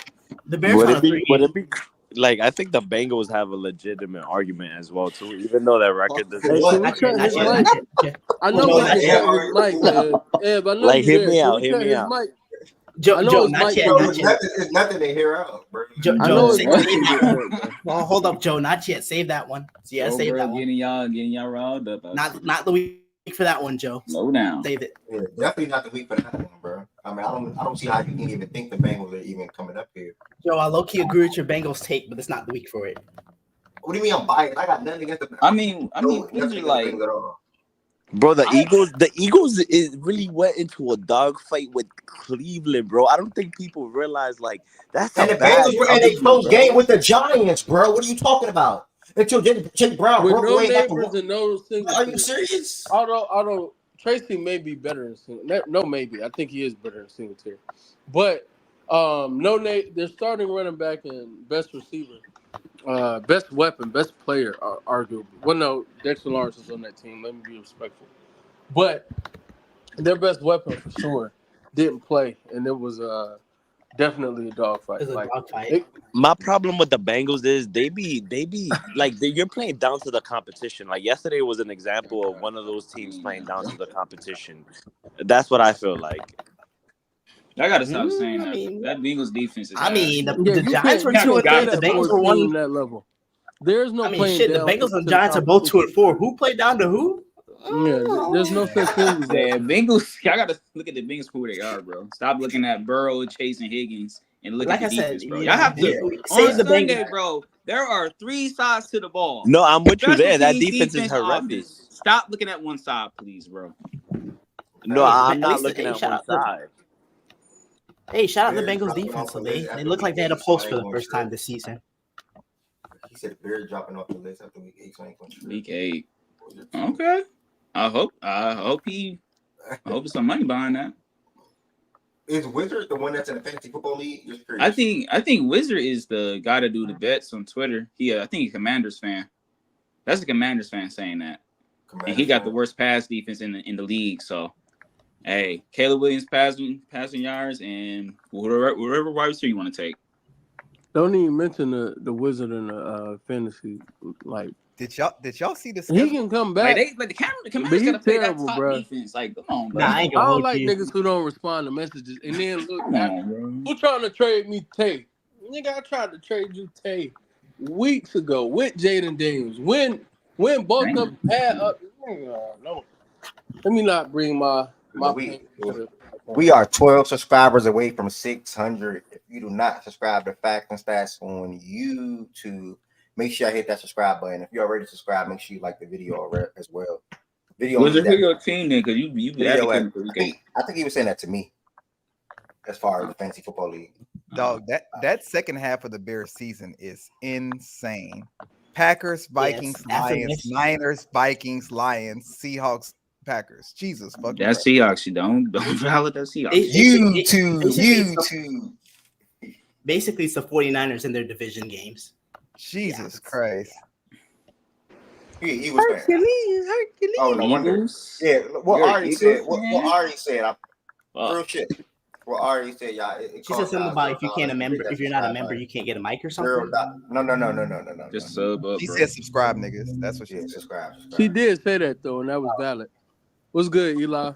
The Bears would it be like, I think the Bengals have a legitimate argument as well too, even though their record doesn't. I know we can cut his mic, man. Eb, I know like, hit me out. Joe, not yet. It's nothing to hear out, bro. Well, hold up, Joe. Not yet. Save that one. Yeah, save that one. Getting y'all riled up. Not the week for that one, Joe. Slow down. Save it. Yeah, definitely not the week for that one, bro. I mean, I don't see how you can even think the Bengals are even coming up here. Joe, I low-key agree with your Bengals take, but it's not the week for it. What do you mean I'm biased? I got nothing against the. I mean, like, bro, the Eagles is really went into a dogfight with Cleveland, bro. I don't think people realize like that's and the Bengals were in a close game with the Giants, bro. What are you talking about? until Jake Brown With broke no away after neighbors one. and no Are Singletary. you serious? Although Tracy may be better than Singletary. No, maybe. I think he is better than Singletary. But their starting running back and best receiver, best weapon, best player, arguably. Well, no, Dexter Lawrence is on that team. Let me be respectful. But their best weapon for sure didn't play, and it was definitely a dogfight. It's a Like, dogfight. My problem with the Bengals is they be like you're playing down to the competition. Like yesterday was an example of one of those teams playing down to the competition. That's what I feel like. I gotta stop saying I that. mean, That Bengals defense is I mean, ass. the you Giants were can't 2-3. say The that Bengals for were a team 1. that level. There's no I mean, playing shit. The down Bengals to and the Giants are both competition. 2-4. Who played down to who? Yeah, there's no such thing as that. Yeah, Bengals. I gotta look at the Bengals for who they are, bro. Stop looking at Burrow, Chase, and Higgins, and look Like at the I said, defense, bro. you Y'all know, have to say on the Sunday, Bengals. bro. There are 3 sides to the ball: No, I'm with you special there. That teams, defense is horrendous. offense. Stop looking at one side, please, bro. No, Hey, I'm at not least looking hey, at shout one out the side. shout out the Bears Bengals dropping defense. off So the they list after look week like they had 8, a so pulse I for ain't the going first trip. time this season. He said the Bears dropping off the list after week 8, so I ain't going trip. Week 8. Okay. I hope it's some money behind that. Is Wizard the one that's in the fantasy football league? Just curious. I think Wizard is the guy to do the bets on Twitter. I think he's a Commanders fan. That's a Commanders fan saying that. And he got the worst pass defense in the league. So, hey, Caleb Williams passing yards and whatever wide receiver you want to take. Don't even mention the Wizard in the fantasy. Like, Did y'all see the he schedule? can come Like back, the but Commanders he's got to play that terrible, top bro. defense. Like, come on, bro. Nah, I ain't I gonna don't hold like you. niggas who don't respond to messages and then look Come after. on, bro. Who trying to trade me Tay? Nigga, I tried to trade you Tay weeks ago with Jaden Daniels. When both of them had up. No. Let me not bring my pain to the. We are 12 subscribers away from 600. If you do not subscribe to Facts and Stats on YouTube, make sure I hit that subscribe button. If you already subscribed, make sure you like the video as well. Wizard, who your team then? Because you video advocating for week 8. I think he was saying that to me as far as the fantasy football league. Dog, that second half of the Bears season is insane. Packers, Vikings, Lions, Niners, Vikings, Lions, Seahawks, Packers. Jesus fucking That's Christ. Seahawks. You don't validate that Seahawks. YouTube. Basically, it's the 49ers in their division games. Jesus Christ. He was Hercules. Oh, no wonder. Yeah, what Ari said. What Ari said. Real shit. What Ari said, y'all. She said something about if you can't a member, if you're not a member, you can't get a mic or something. No. Just sub up. She bro. said subscribe, niggas. That's what she said. Subscribe. She did say that though, and that was valid. What's good, Eli?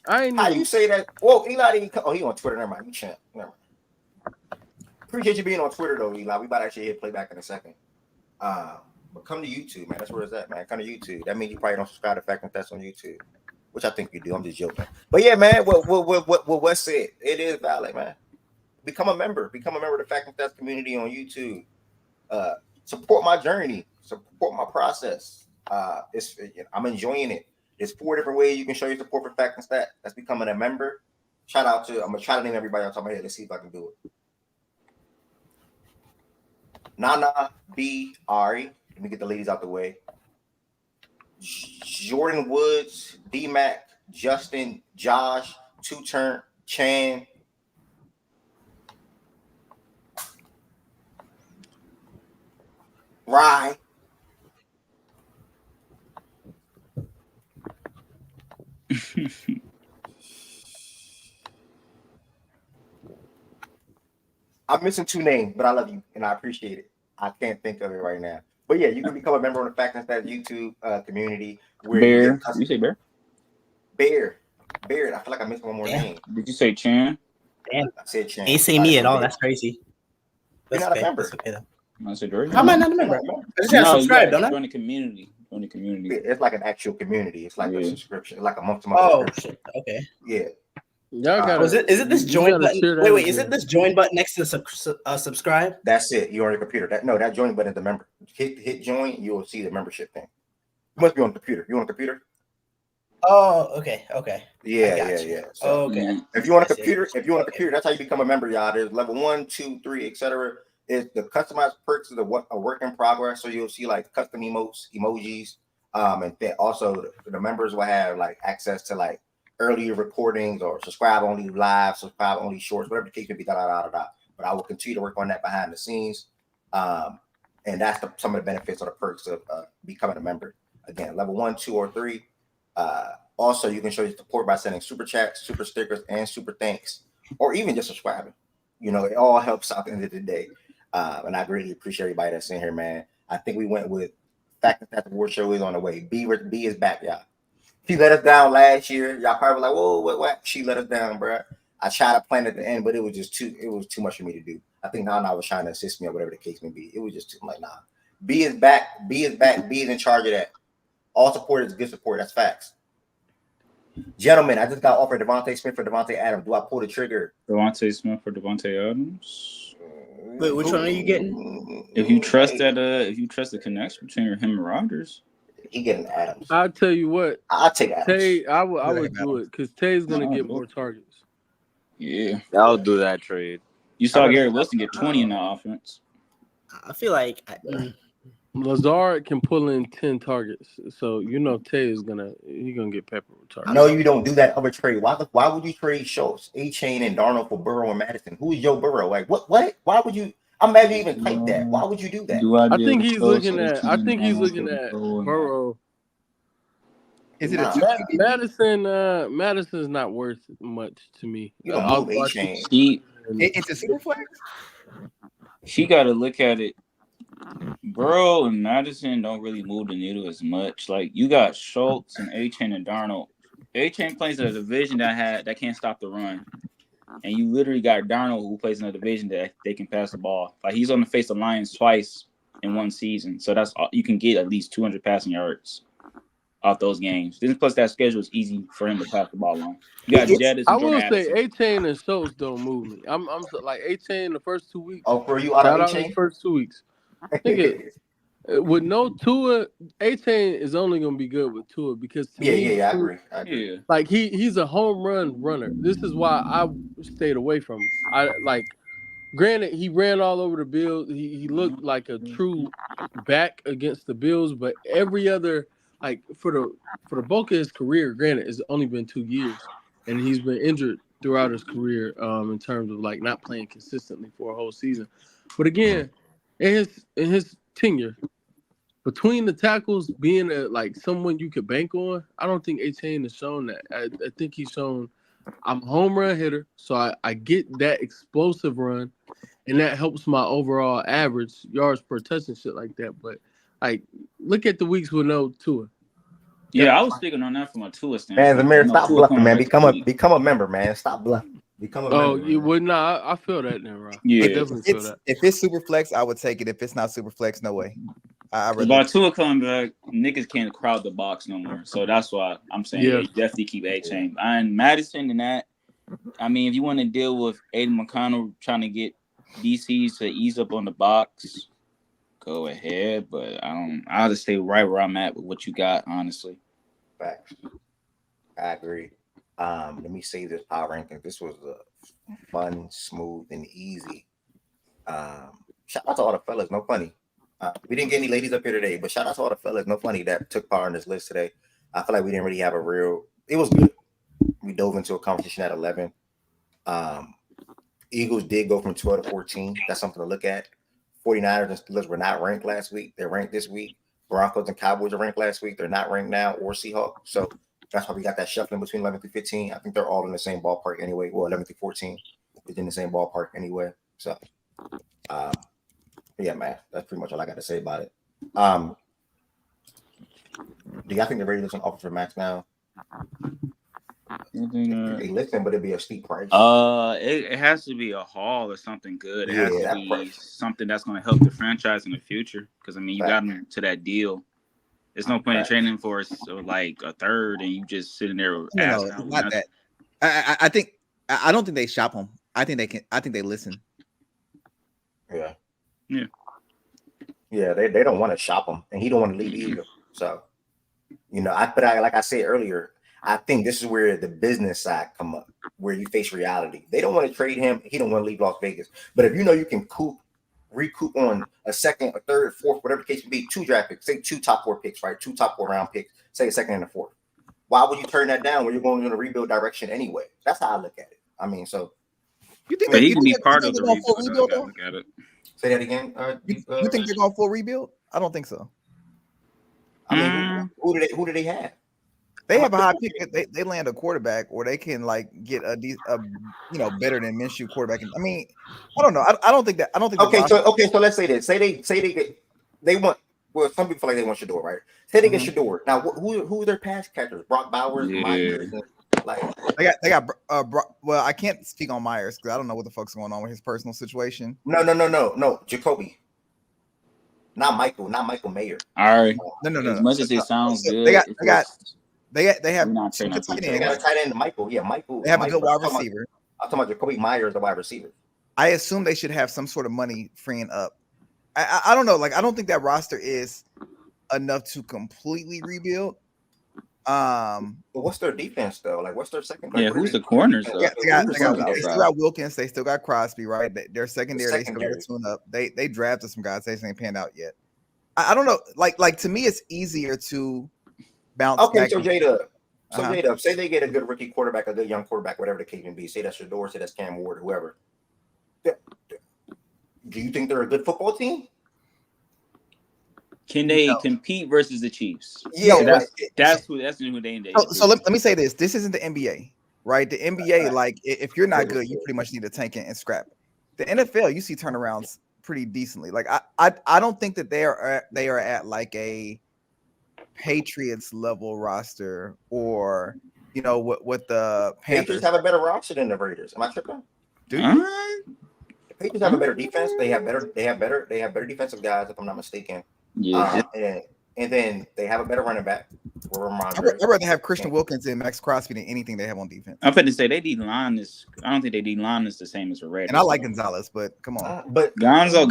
I ain't How even. you say that? Well, Eli didn't come. Oh, he on Twitter. Never mind. You champ. Never mind. Appreciate you being on Twitter though, Eli. We about to actually hit playback in a second. But come to YouTube, man. That's where it's at, man. Come to YouTube. That means you probably don't subscribe to Fact and Stats on YouTube, which I think you do. I'm just joking. But yeah, man. What said? It is valid, man. Become a member. Become a member of the Fact and Stats community on YouTube. Support my journey. Support my process. I'm enjoying it. There's 4 different ways you can show your support for Fact and Stat. That's becoming a member. Shout out to. I'm gonna try to name everybody on top of my head. Let's see if I can do it. Nana B. Ari. Let me get the ladies out the way. Jordan Woods, D-Mac, Justin, Josh, Two-Turn, Chan. Rye. I'm missing 2 names, but I love you and I appreciate it. I can't think of it right now. But yeah, you can become a member of the Fact and Stats YouTube community. Where Bear. You say Bear? Bear. I feel like I missed one more name. Did you say Chan? Damn. I said Chan. Ain't say me at all. That's crazy. You're not a member. I said Jordan. How am I not a member? I just gotta subscribe, don't I? Join the community. It's like an actual community. It's like a subscription, like a month-to-month. Oh, subscription. shit. Okay. Yeah. Y'all gotta, is it this you join gotta button? share that Wait, is again. it this join button next to subscribe? That's it. You're on your computer. That join button is the member. Hit join. You will see the membership thing. You must be on the computer. You on the computer? Oh, okay. Yeah. So okay. if you want a computer, that's how you become a member, y'all. There's level 1, 2, 3, etc. is the customized perks is a work in progress. So you'll see like custom emojis, and then also the members will have like access to like earlier recordings or subscribe only live, subscribe only shorts, whatever the case may be. But I will continue to work on that behind the scenes, and that's some of the benefits or the perks of becoming a member. Again, level 1, 2, or 3. Also, you can show your support by sending super chats, super stickers, and super thanks, or even just subscribing. You know, it all helps out at the end of the day. And I greatly appreciate everybody that's in here, man. I think we went with fact that the award show is on the way. B is back, y'all. She let us down last year. Y'all probably like, whoa, what? She let us down, bro. I tried to plan at the end, but it was too much for me to do. I think Nana was trying to assist me or whatever the case may be. It was just I'm like, nah. B is back. B is in charge of that. All support is good support. That's facts. Gentlemen, I just got offered Devontae Smith for Devontae Adams. Do I pull the trigger? Devontae Smith for Devontae Adams. Wait, which one are you getting? If you trust the connection between him and Rodgers, he getting Adams. I'll tell you what. I'll take Adams. Tay, I would do it because Tay's gonna get more targets. Yeah, I'll do that trade. You saw Gary Wilson get 20 in the offense. I feel like Lazard can pull in 10 targets, so you know Tay is gonna get peppered with targets. No, you don't do that other trade. Why would you trade Schultz, A-Chain, and Darnold for Burrow and Madison? Who is Joe Burrow? Like what? Why would you? I'm mad you even type that. Why would you do that? I think he's looking at Burrow. Is it Madison's not worth much to me. You don't move A-Chain. It's a super flex. He got to look at it. Burrow and Madison don't really move the needle as much. Like you got Schultz and A-Chain and Darnold. A-Chain plays in a division that can't stop the run, and you literally got Darnold who plays in a division that they can pass the ball. Like he's on the face of Lions twice in one season, so that's you can get at least 200 passing yards off those games. Then plus that schedule is easy for him to pass the ball on. You got Jettis. I will say A-Chain and Schultz don't move me. I'm like A-Chain the first 2 weeks. Oh, for you out of A-Chain? The first 2 weeks. I think with no Tua, A-Chain is only gonna be good with Tua because to me, I agree. Yeah. Like he's a home run runner. This is why I stayed away from him. Granted, he ran all over the Bills. He looked like a true back against the Bills, but every other for the bulk of his career, granted, it's only been 2 years, and he's been injured throughout his career in terms of not playing consistently for a whole season. But again, in his tenure, between the tackles being someone you could bank on, I don't think A-Chain has shown that. I think he's shown I'm a home run hitter, so I get that explosive run, and that helps my overall average yards per touch and shit like that. But look at the weeks with no Tua. Yeah, I was sticking on that from a Tua standpoint. Man, Zamir, stop bluffing, man. Become a member, man. Stop bluffing. Become a member. Oh, you would not. I feel that now, Rob. Yeah, I definitely feel that. If it's super flex, I would take it. If it's not super flex, no way. By Tua coming back, niggas can't crowd the box no more. So that's why I'm saying you definitely keep A-Chain. And Madison and that, I mean, if you want to deal with Aiden McConnell trying to get DCs to ease up on the box, go ahead. But I'll just stay right where I'm at with what you got, honestly. Facts. I agree. Let me say this power ranking. This was fun, smooth, and easy. Shout out to all the fellas. No funny. We didn't get any ladies up here today, but shout out to all the fellas. No funny that took part in this list today. I feel like we didn't really have it was good. We dove into a conversation at 11. Eagles did go from 12 to 14. That's something to look at. 49ers and Steelers were not ranked last week. They're ranked this week. Broncos and Cowboys are ranked last week. They're not ranked now, or Seahawks. So that's why we got that shuffling between 11 through 15. I think they're all in the same ballpark anyway. Well, 11 through 14 is in the same ballpark anyway. So, yeah, man, that's pretty much all I got to say about it. Do y'all think they're ready to listen offer for Max now? They listen, but it'd be a steep price. It has to be a haul or something good. It has to be something that's going to help the franchise in the future. Because I mean, you got them to that deal. There's no point in training for like a third, and you just sitting there. Not that. I don't think they shop them. I think they listen. Yeah. They don't want to shop him, and he don't want to leave either. So, like I said earlier, I think this is where the business side come up, where you face reality. They don't want to trade him. He don't want to leave Las Vegas. But if you know you can recoup on a second, a third, fourth, whatever the case may be, 2 draft picks, say 2 top 4 picks, right? 2 top 4 round picks, say a second and a fourth. Why would you turn that down when you're going in a rebuild direction anyway? That's how I look at it. I mean, so But he can be part of the going full rebuild. You rebuild gotta though? look at it. say that again. You think they're going full rebuild? I don't think so. I mean, who do they have? They have a high pick. They land a quarterback, or they can like get a better than Minshew quarterback. I mean, I don't know. I don't think that. I don't think. Okay, so let's say this. Say they want. Well, some people feel like they want Shador, right? Say they get Shador. Now, who are their pass catchers? Brock Bowers, Myers, and, like they got. Well, I can't speak on Myers because I don't know what the fuck's going on with his personal situation. No, Jacoby. Not Michael Mayer. All right. No. As much as it sounds good, they have not two good tight They got a ends. tight end, Michael. Yeah, Michael. They have a good wide I'm talking receiver. I'm talking about Jacoby Myers, the wide receiver. I assume they should have some sort of money freeing up. I don't know. Like, I don't think that roster is enough to completely rebuild. But what's their defense though? Like, what's their secondary? Yeah, who's the corners though? They still got Wilkins. They still got Crosby, right? Their secondary, they still got to tune up. They drafted some guys. They just ain't panned out yet. I don't know. Like to me, it's easier to bounce. Okay, back so Jada, Uh-huh. Jada, say they get a good rookie quarterback, a good young quarterback, whatever the case may be. Say that's Shador, say that's Cam Ward, whoever. Do you think they're a good football team? Can they compete versus the Chiefs? Yeah, that's who they in. So let me say this: this isn't the NBA, right? The NBA, like, if you're not good, you pretty much need to tank it and scrap. The NFL, you see turnarounds pretty decently. Like, I don't think that they are at like a Patriots level roster, or what the Panthers Patriots have a better roster than the Raiders. Am I tripping? do. The Patriots have a better defense. They have better defensive guys, if I'm not mistaken. Yeah. And then they have a better running back. I'd rather have Christian Wilkins and Max Crosby than anything they have on defense. I'm finna say they D line is. I don't think they D line is the same as the Raiders. And I like Gonzalez, but come on. But Gonzo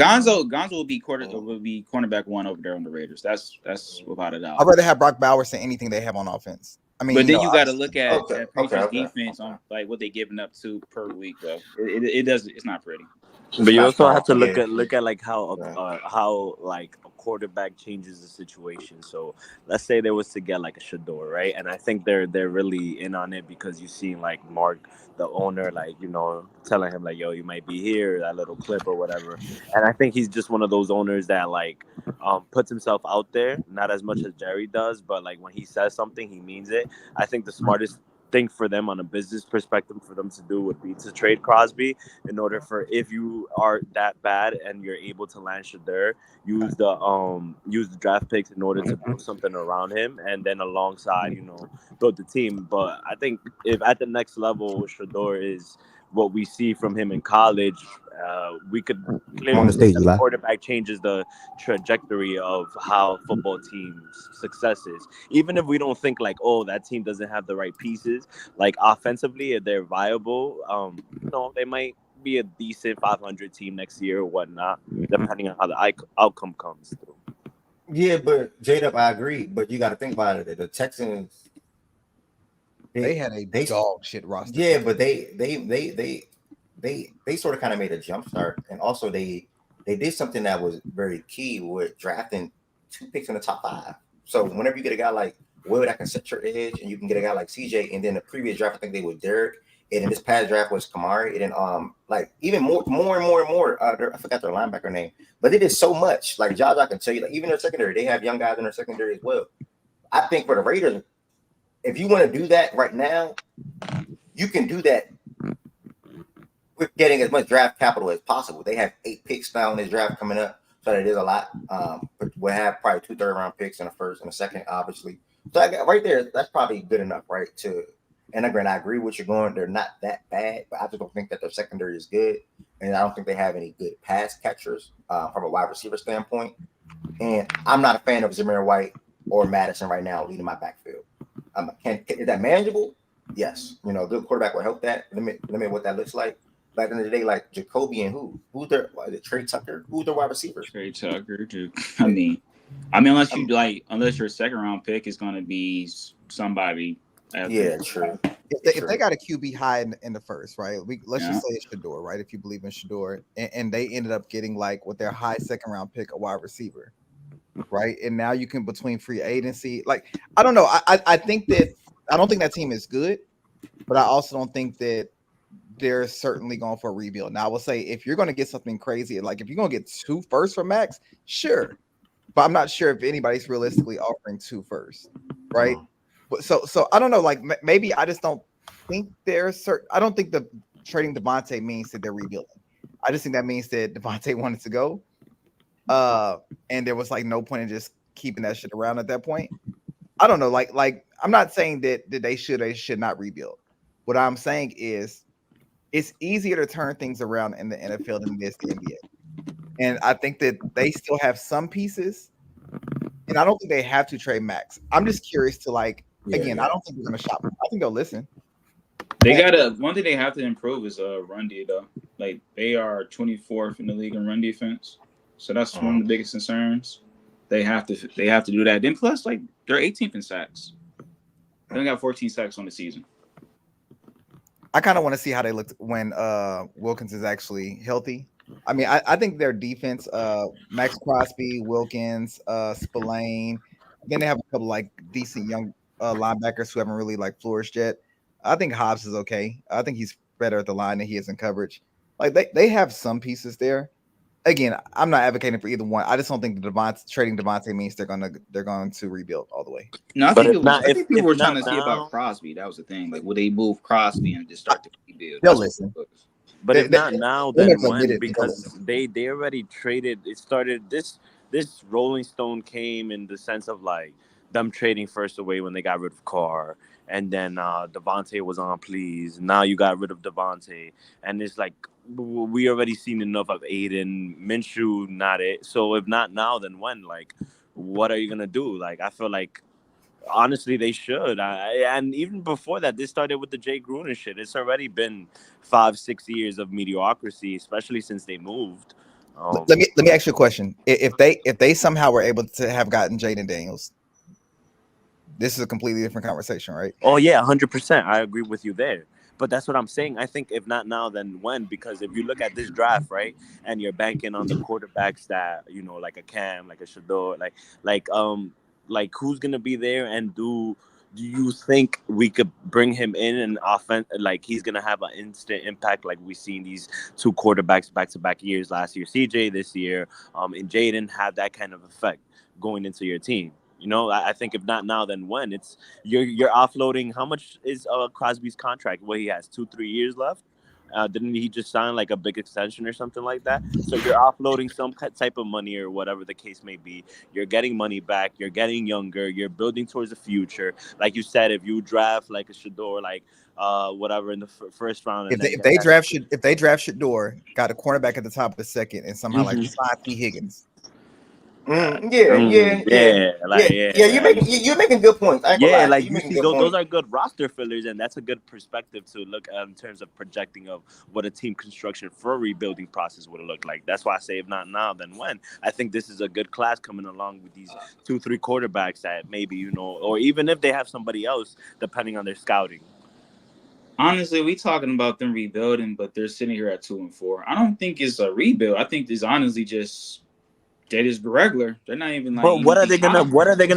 will be cornerback 1 over there on the Raiders. That's without a doubt. I'd rather have Brock Bowers than anything they have on offense. I mean, but then you got to look at Okay. Patriots defense on like what they giving up to per week though. It doesn't. It's not pretty. But you also have to look at like how like a quarterback changes the situation. So let's say they was to get like a Shador, right? And I think they're really in on it because you see like Mark, the owner, like telling him like, yo, you might be here, that little clip or whatever. And I think he's just one of those owners that like puts himself out there, not as much as Jerry does, but like when he says something, he means it. I think the smartest thing for them on a business perspective for them to do would be to trade Crosby in order for, if you are that bad and you're able to land Shador, use the draft picks in order to build something around him, and then alongside build the team. But I think if at the next level Shador is what we see from him in college, we could clearly On the stage, see that Eli. the quarterback changes the trajectory of how football teams' success is. Even if we don't think like, oh, that team doesn't have the right pieces, like offensively, if they're viable, they might be a decent 500 team next year or whatnot, depending on how the outcome comes through. Yeah, but J-Dub, I agree. But you got to think about it. The Texans, They had a dog shit roster. Yeah, but they sort of kind of made a jump start, and also they did something that was very key with drafting 2 picks in the top 5. So whenever you get a guy like Will that can set your edge, and you can get a guy like CJ, and then the previous draft I think they were Derek, and in this past draft was Kamari, and then like even more and more. I forgot their linebacker name, but they did so much. Like Josh, I can tell you, like even their secondary, they have young guys in their secondary as well. I think for the Raiders, if you want to do that right now, you can do that with getting as much draft capital as possible. They have 8 picks now in this draft coming up, so that is a lot. But we'll have probably 2 third-round picks and a first and a second, obviously. So I got right there, that's probably good enough, right? And again, I agree with you going. They're not that bad, but I just don't think that their secondary is good, and I don't think they have any good pass catchers from a wide receiver standpoint. And I'm not a fan of Zamir White or Madison right now leading my backfield. Is that manageable? Yes. Good quarterback will help that. Limit what that looks like. But at the end of the day, like Jacoby and who's their? Is it Trey Tucker? Who's their wide receiver? Trey Tucker. I mean, unless your second round pick is going to be somebody. Yeah, true. if they got a QB high in the first, right? Let's Yeah. just say it's Shador, right? If you believe in Shador, and they ended up getting like with their high second round pick a wide receiver, right? And now you can between free agency, like I don't know. I think that I don't think that team is good, but I also don't think that they're certainly going for a rebuild. Now I will say if you're going to get something crazy, like if you're going to get 2 firsts for Max, sure, but I'm not sure if anybody's realistically offering 2 firsts, right? But so I don't know. Like maybe I just don't think there's certain. I don't think the trading Devontae means that they're rebuilding. I just think that means that Devontae wanted to go, and there was like no point in just keeping that shit around at that point. I don't know. Like I'm not saying that they should not rebuild. What I'm saying is it's easier to turn things around in the NFL than it is the NBA. And I think that they still have some pieces, and I don't think they have to trade Max. I'm just curious to I don't think they're gonna shop. I think they'll listen. They gotta one thing they have to improve is run D though. Like they are 24th in the league in run defense. So that's one of the biggest concerns. They have to do that. Then plus like they're 18th in sacks. They only got 14 sacks on the season. I kind of want to see how they look when Wilkins is actually healthy. I mean, I think their defense, Max Crosby, Wilkins, Spillane, then they have a couple like decent young linebackers who haven't really like flourished yet. I think Hobbs is okay. I think he's better at the line than he is in coverage. Like they have some pieces there. Again, I'm not advocating for either one. I just don't think trading Devontae means they're going to rebuild all the way. No, I think people were trying to see about Crosby. That was the thing. Like, would they move Crosby and just start to rebuild? They'll listen. But if not now, then when? Because they already traded. It started this Rolling Stone came in the sense of like them trading first away when they got rid of Carr, and then Devontae was on please. Now you got rid of Devontae, and it's like we already seen enough of Aiden Minshew. Not it. So if not now, then when? Like, what are you gonna do? Like, I feel like. Honestly, they should. And even before that, this started with the Jay Gruden shit. It's already been 5-6 years of mediocrity, especially since they moved. Let me ask you a question. If they somehow were able to have gotten Jaden Daniels, this is a completely different conversation, right? Oh yeah, 100%. I agree with you there. But that's what I'm saying. I think if not now, then when? Because if you look at this draft, right, and you're banking on the quarterbacks that like a Cam, like a Shador, like who's gonna be there, and do you think we could bring him in and offense like he's gonna have an instant impact like we've seen these 2 quarterbacks back-to-back years last year, CJ this year, and Jaden have that kind of effect going into your team? I think if not now, then when? It's you're offloading. How much is Crosby's contract? Well, he has 2-3 years left. Didn't he just sign like a big extension or something like that? So you're offloading some type of money or whatever the case may be. You're getting money back. You're getting younger. You're building towards the future. Like you said, if you draft like a Shador, like whatever in the first round, If they draft Shador, got a cornerback at the top of the second, and somehow like sign T. Higgins. You're making good points. I ain't gonna lie. Like you see, those are good roster fillers, and that's a good perspective to look at in terms of projecting of what a team construction for a rebuilding process would look like. That's why I say if not now, then when. I think this is a good class coming along with these 2-3 quarterbacks that maybe or even if they have somebody else, depending on their scouting. Honestly, we talking about them rebuilding, but they're sitting here at 2-4. I don't think it's a rebuild. I think it's honestly just. They just regular. They're not even like. But what are they gonna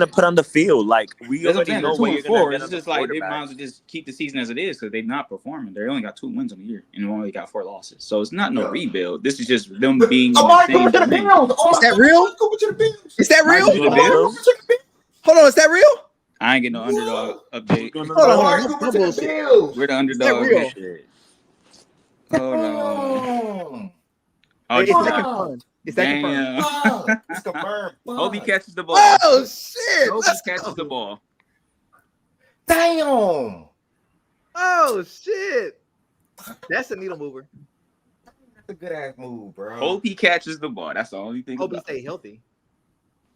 put on the field? Like we already know what you're gonna get. It's just like they might as well just keep the season as it is because they're not performing. They only got 2 wins on the year and they only got 4 losses. So it's not no rebuild. This is just them being. Is that real? Is that real? Hold on, is that real? I ain't getting no underdog update. Hold on, we're the underdog. Hold on. Oh, Is that confirmed? It's confirmed. Hope he catches the ball. Oh shit! Hope he catches the ball. Damn. Oh shit! That's a needle mover. That's a good ass move, bro. Hope he catches the ball. That's the only thing. Hope he stay healthy.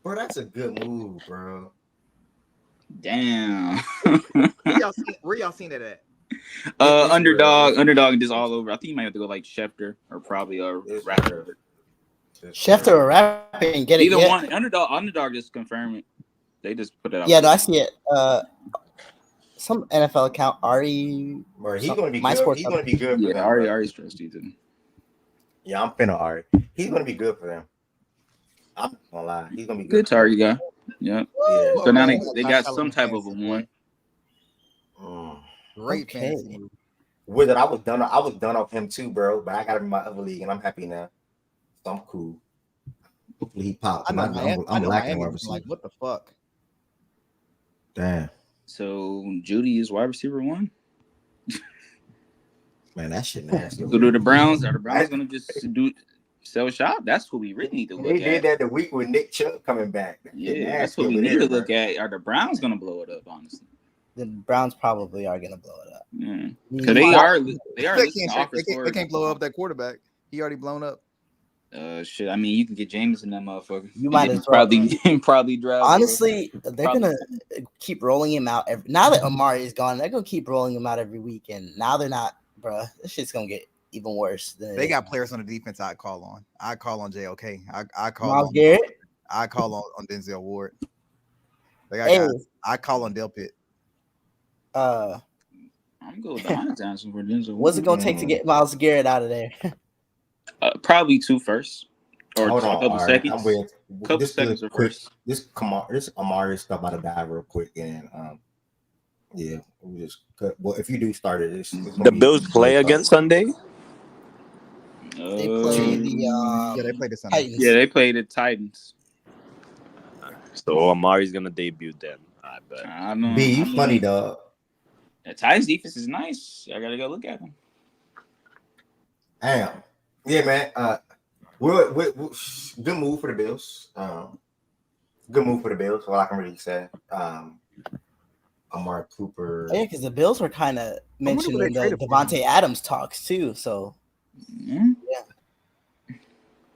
Bro, that's a good move, bro. Damn. Where y'all seen that at? Underdog and just all over. I think you might have to go like Schefter or probably a Raptor. Schefter or Raptor and get it. Either one. Underdog just confirm it. They just put it out. Yeah, no, I see it. some NFL account, Ari. Bro, he's gonna be My good. Sports He's Hub. gonna be good for Yeah, them. Ari's trust you too. Yeah, I'm finna Ari. He's gonna be good for them. I'm not gonna lie. He's gonna be Good good. target guy. Yep. Yeah. So now man, they got some type of a one. Great Okay. fantasy. Wizard, I was done off him too, bro. But I got him in my other league, and I'm happy now. So I'm cool. Hopefully he pops. I know I'm Miami lacking wide was like, receiver. what the fuck? Damn, So Judy is wide receiver 1. man, that shit nasty. So do the Browns? Are the Browns gonna just sell shop? That's what we really need to They look did at. that the week with Nick Chubb coming back. That shit Yeah, that's nasty what we over need there, to look bro. at. Are the Browns gonna blow it up? Honestly, The Browns probably are gonna blow it up. yeah, because they are listing offers They for. can't blow up that quarterback. He already blown up. Shit. I mean, you can get Jameson that motherfucker. You might And as well. probably draft. Honestly, they're Probably. gonna keep rolling him out now that Amari is gone. They're gonna keep rolling him out every weekend. Now they're not, bruh. This shit's gonna get even worse. They got players on the defense I'd call on. I call on JOK. I call Miles on Garrett. I call on Denzel Ward. They got Hey. guys. I call on Del Pitt. I'm going with Deontay Johnson for Denzel. What's it gonna take to get Miles Garrett out of there? Probably 2 firsts or Hold a on, couple Ari. seconds. I'm with Couple this seconds good or quick. first. This Amari stuff about to die real quick, and yeah, we just cut. Well, if you do start it, it's gonna The be Bills play again Sunday. They play the Yeah, they played this Sunday. Titans. Yeah, they played the Titans. So Amari's gonna debut then. I bet. I know. B, you I mean, funny dog. The Titans defense is nice. I gotta go look at them. Damn. Yeah, man. We're good move for the Bills. Good move for the Bills. All I can really say. Amari Cooper. Yeah, because the Bills were kind of mentioned they in the traded for Devontae Adams talks too. So Mm-hmm.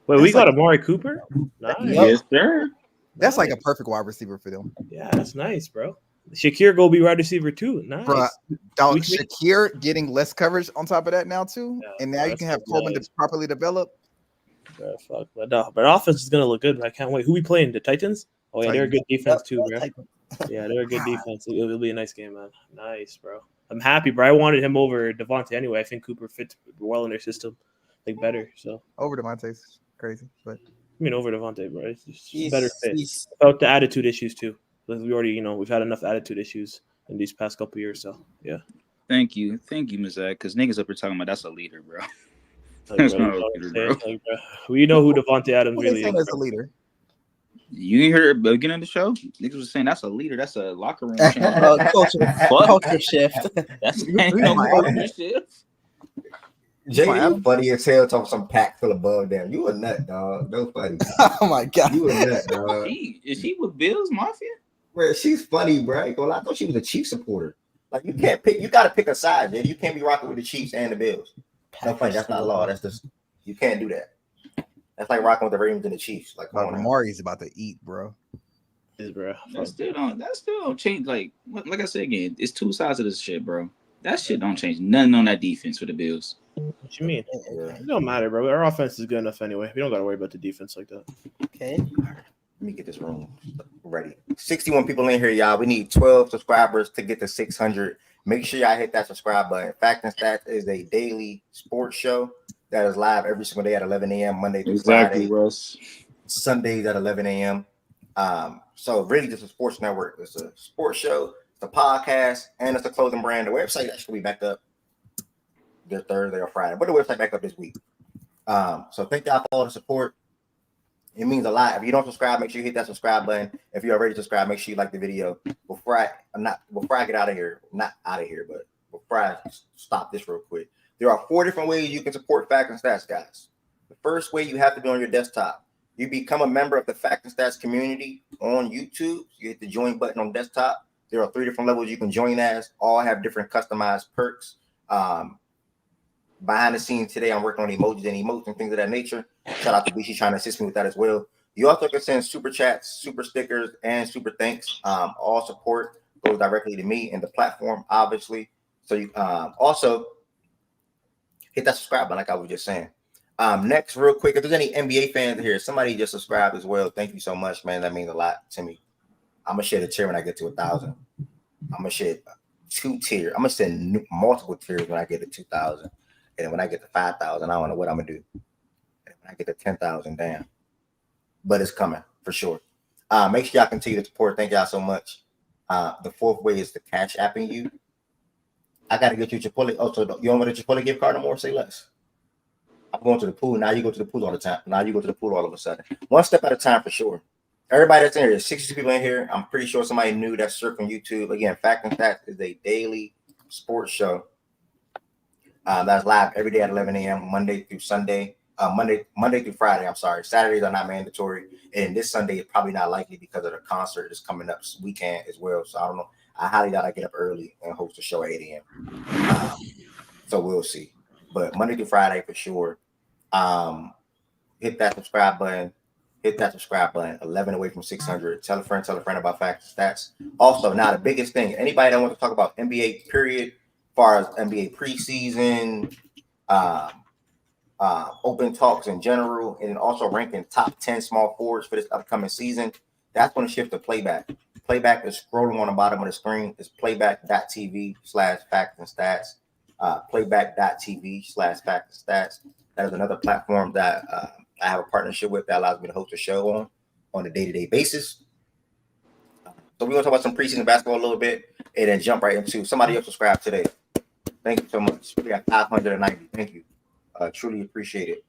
Wait, we got Amari Cooper? Nice. Yes, sir. That's like a perfect wide receiver for them. Yeah, that's nice, bro. Shakir go be wide receiver too. Nice. Bruh, dog, We can- Shakir getting less coverage on top of that now too, and now you that's can have so Coleman nice. to properly develop. Bro, fuck, but no, but offense is gonna look good. I can't wait. Who we playing? The Titans? Oh yeah, they're a good defense too, bro. Yeah, they're a good defense. It'll be a nice game, man. Nice, bro. I'm happy, bro. I wanted him over Devontae anyway. I think Cooper fits well in their system, like better. So Over Devontae's crazy, but I mean, over Devontae, bro. It's just He's- better fit. he's- About the attitude issues too. Like we already, we've had enough attitude issues in these past couple years. So yeah. Thank you, Ms. Zach. Because niggas up here talking about that's a leader, bro. Like, That's bro, not a leader, bro. like, bro, we know who Devontae Adams who they really saying is. as a leader? You ain't heard at the beginning of the show? Niggas was saying that's a leader. That's a locker room change. culture shift. That's Who's no my culture Adams? shift. Jay, you funny as hell talking some pack full of above them. You a nut, dog. No funny. Oh my god. You a nut, dog. Is she with Bills Mafia? Bro, she's funny, bro. I thought she was a Chiefs supporter. Like you can't pick. You got to pick a side, Jay. You can't be rocking with the Chiefs and the Bills. No funny. That's not law. That's just you can't do that. That's like rocking with the Ravens and the Chiefs. Like, come on now. Amari's about to eat, bro. Bro. That still don't change. Like I said again, it's two sides of this shit, bro. That shit don't change nothing on that defense for the Bills. What you mean? It don't matter, bro. Our offense is good enough anyway. We don't got to worry about the defense like that. Okay. Let me get this room ready. 61 people in here, y'all. We need 12 subscribers to get to 600. Make sure y'all hit that subscribe button. Fact and Stats is a daily sports show that is live every single day at 11 a.m. Monday through Exactly, Friday. Russ. Sundays at 11 a.m. So really just a sports network. It's a sports show, it's a podcast, and it's a clothing brand. The website actually be back up this Thursday or Friday, but the website back up this week. So thank y'all for all the support. It means a lot. If you don't subscribe, make sure you hit that subscribe button. If you're already subscribed, make sure you like the video. Before I get out of here, not out of here, but before I stop this real quick, there are 4 different ways you can support Fact and Stats, guys. The first way you have to do on your desktop. You become a member of the Fact and Stats community on YouTube. You hit the join button on desktop. There are 3 different levels you can join as. All have different customized perks. Behind the scenes today, I'm working on emojis and emotes and things of that nature. Shout out to B. She's trying to assist me with that as well. You also can send super chats, super stickers, and super thanks. All support goes directly to me and the platform, obviously. So you also hit that subscribe button, like I was just saying. Next, real quick, if there's any NBA fans here, somebody just subscribed as well. Thank you so much, man. That means a lot to me. I'm gonna share the chair when I get to 1,000. I'm gonna share 2-tier. I'm gonna send multiple tiers when I get to 2,000, and then when I get to 5,000, I don't know what I'm gonna do. And when I get to 10,000, damn. But it's coming for sure. Make sure y'all continue to support. Thank y'all so much. The fourth way is the Cash Apping you. I gotta get you Chipotle. Oh, so you don't want a Chipotle gift card no more? Say less. I'm going to the pool. Now you go to the pool all the time. Now you go to the pool all of a sudden. One step at a time for sure. Everybody that's in here, there's 62 people in here. I'm pretty sure somebody new that's surfing YouTube. Again, Fact and Stats is a daily sports show that's live every day at 11 a.m. Monday through Sunday. Monday through Friday. I'm sorry. Saturdays are not mandatory, and this Sunday is probably not likely because of the concert that's coming up this weekend as well. So I don't know. I highly doubt I get up early and host a show at 8 a.m. So we'll see. But Monday through Friday for sure. Hit that subscribe button. Hit that subscribe button. 11 away from 600. Tell a friend about Facts and Stats. Also, now the biggest thing, anybody that wants to talk about NBA period, as far as NBA preseason, open talks in general, and also ranking top 10 small forwards for this upcoming season, that's going to shift to Playback. Playback is scrolling on the bottom of the screen. It's playback.tv/Facts and Stats. Playback.tv/Facts and Stats. That is another platform that I have a partnership with that allows me to host a show on a day-to-day basis. So we're going to talk about some preseason basketball a little bit and then jump right into somebody else subscribe today. Thank you so much. We got 590. Thank you. Truly appreciate it.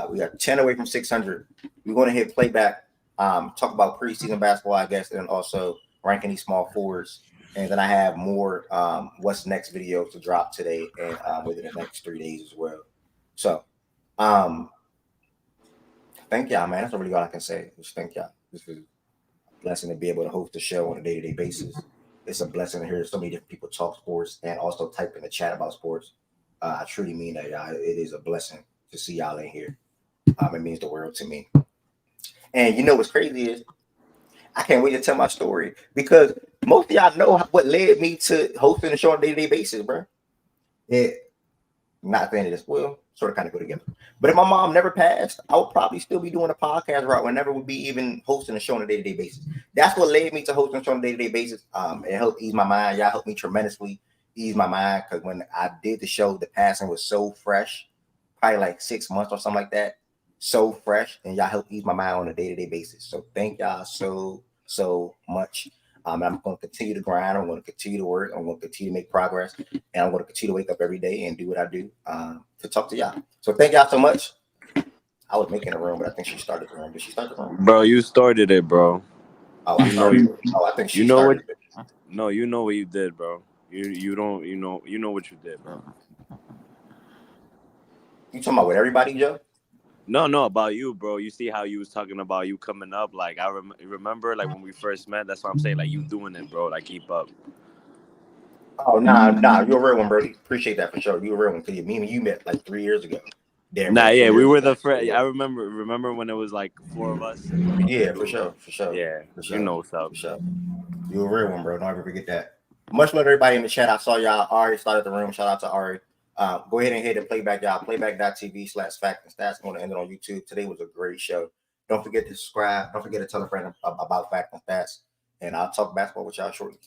We got 10 away from 600. We're going to hit Playback, talk about preseason basketball, I guess, and also ranking these small forwards. And then I have more what's next videos to drop today and within the next 3 days as well. So thank y'all, man. That's really all I can say. Just thank y'all. This is a blessing to be able to host a show on a day-to-day basis. It's a blessing to hear so many different people talk sports and also type in the chat about sports. I truly mean that, y'all. It is a blessing to see y'all in here. It means the world to me. And you know what's crazy is I can't wait to tell my story because most of y'all know what led me to hosting a show on a day-to-day basis, bro. Not saying this will sort of kind of go together. But if my mom never passed, I would probably still be doing a podcast route whenever would be even hosting a show on a day-to-day basis. That's what led me to hosting a show on a day-to-day basis. It helped ease my mind. Y'all helped me tremendously ease my mind because when I did the show, the passing was so fresh, probably like 6 months or something like that. So fresh, and y'all help ease my mind on a day-to-day basis. So thank y'all so much. I'm going to continue to grind. I'm going to continue to work. I'm going to continue to make progress, and I'm going to continue to wake up every day and do what I do to talk to y'all. So thank y'all so much. I was making a room, but I think she started the room. Did she start the room? Bro, you started it, bro. Oh, I'm sorry. I think she started it. No, you know what you did, bro. You know what you did, bro. You talking about with everybody, Joe? No, about you, bro. You see how you was talking about you coming up. Like I remember, like when we first met. That's what I'm saying. Like you doing it, bro. Like keep up. Oh nah, you're a real one, bro. Appreciate that for sure. You're a real one because me and you met like 3 years ago. We were the friend. I remember when it was like 4 of us. Yeah, for sure. Yeah, for sure. You know what's up. For sure. You're a real one, bro. Don't ever forget that. Much love to everybody in the chat. I saw y'all. Ari started the room. Shout out to Ari. Go ahead and hit the Playback, y'all. Playback.tv/Facts and Stats. I'm going to end it on YouTube. Today was a great show. Don't forget to subscribe. Don't forget to tell a friend about Facts and Stats. And I'll talk basketball with y'all shortly.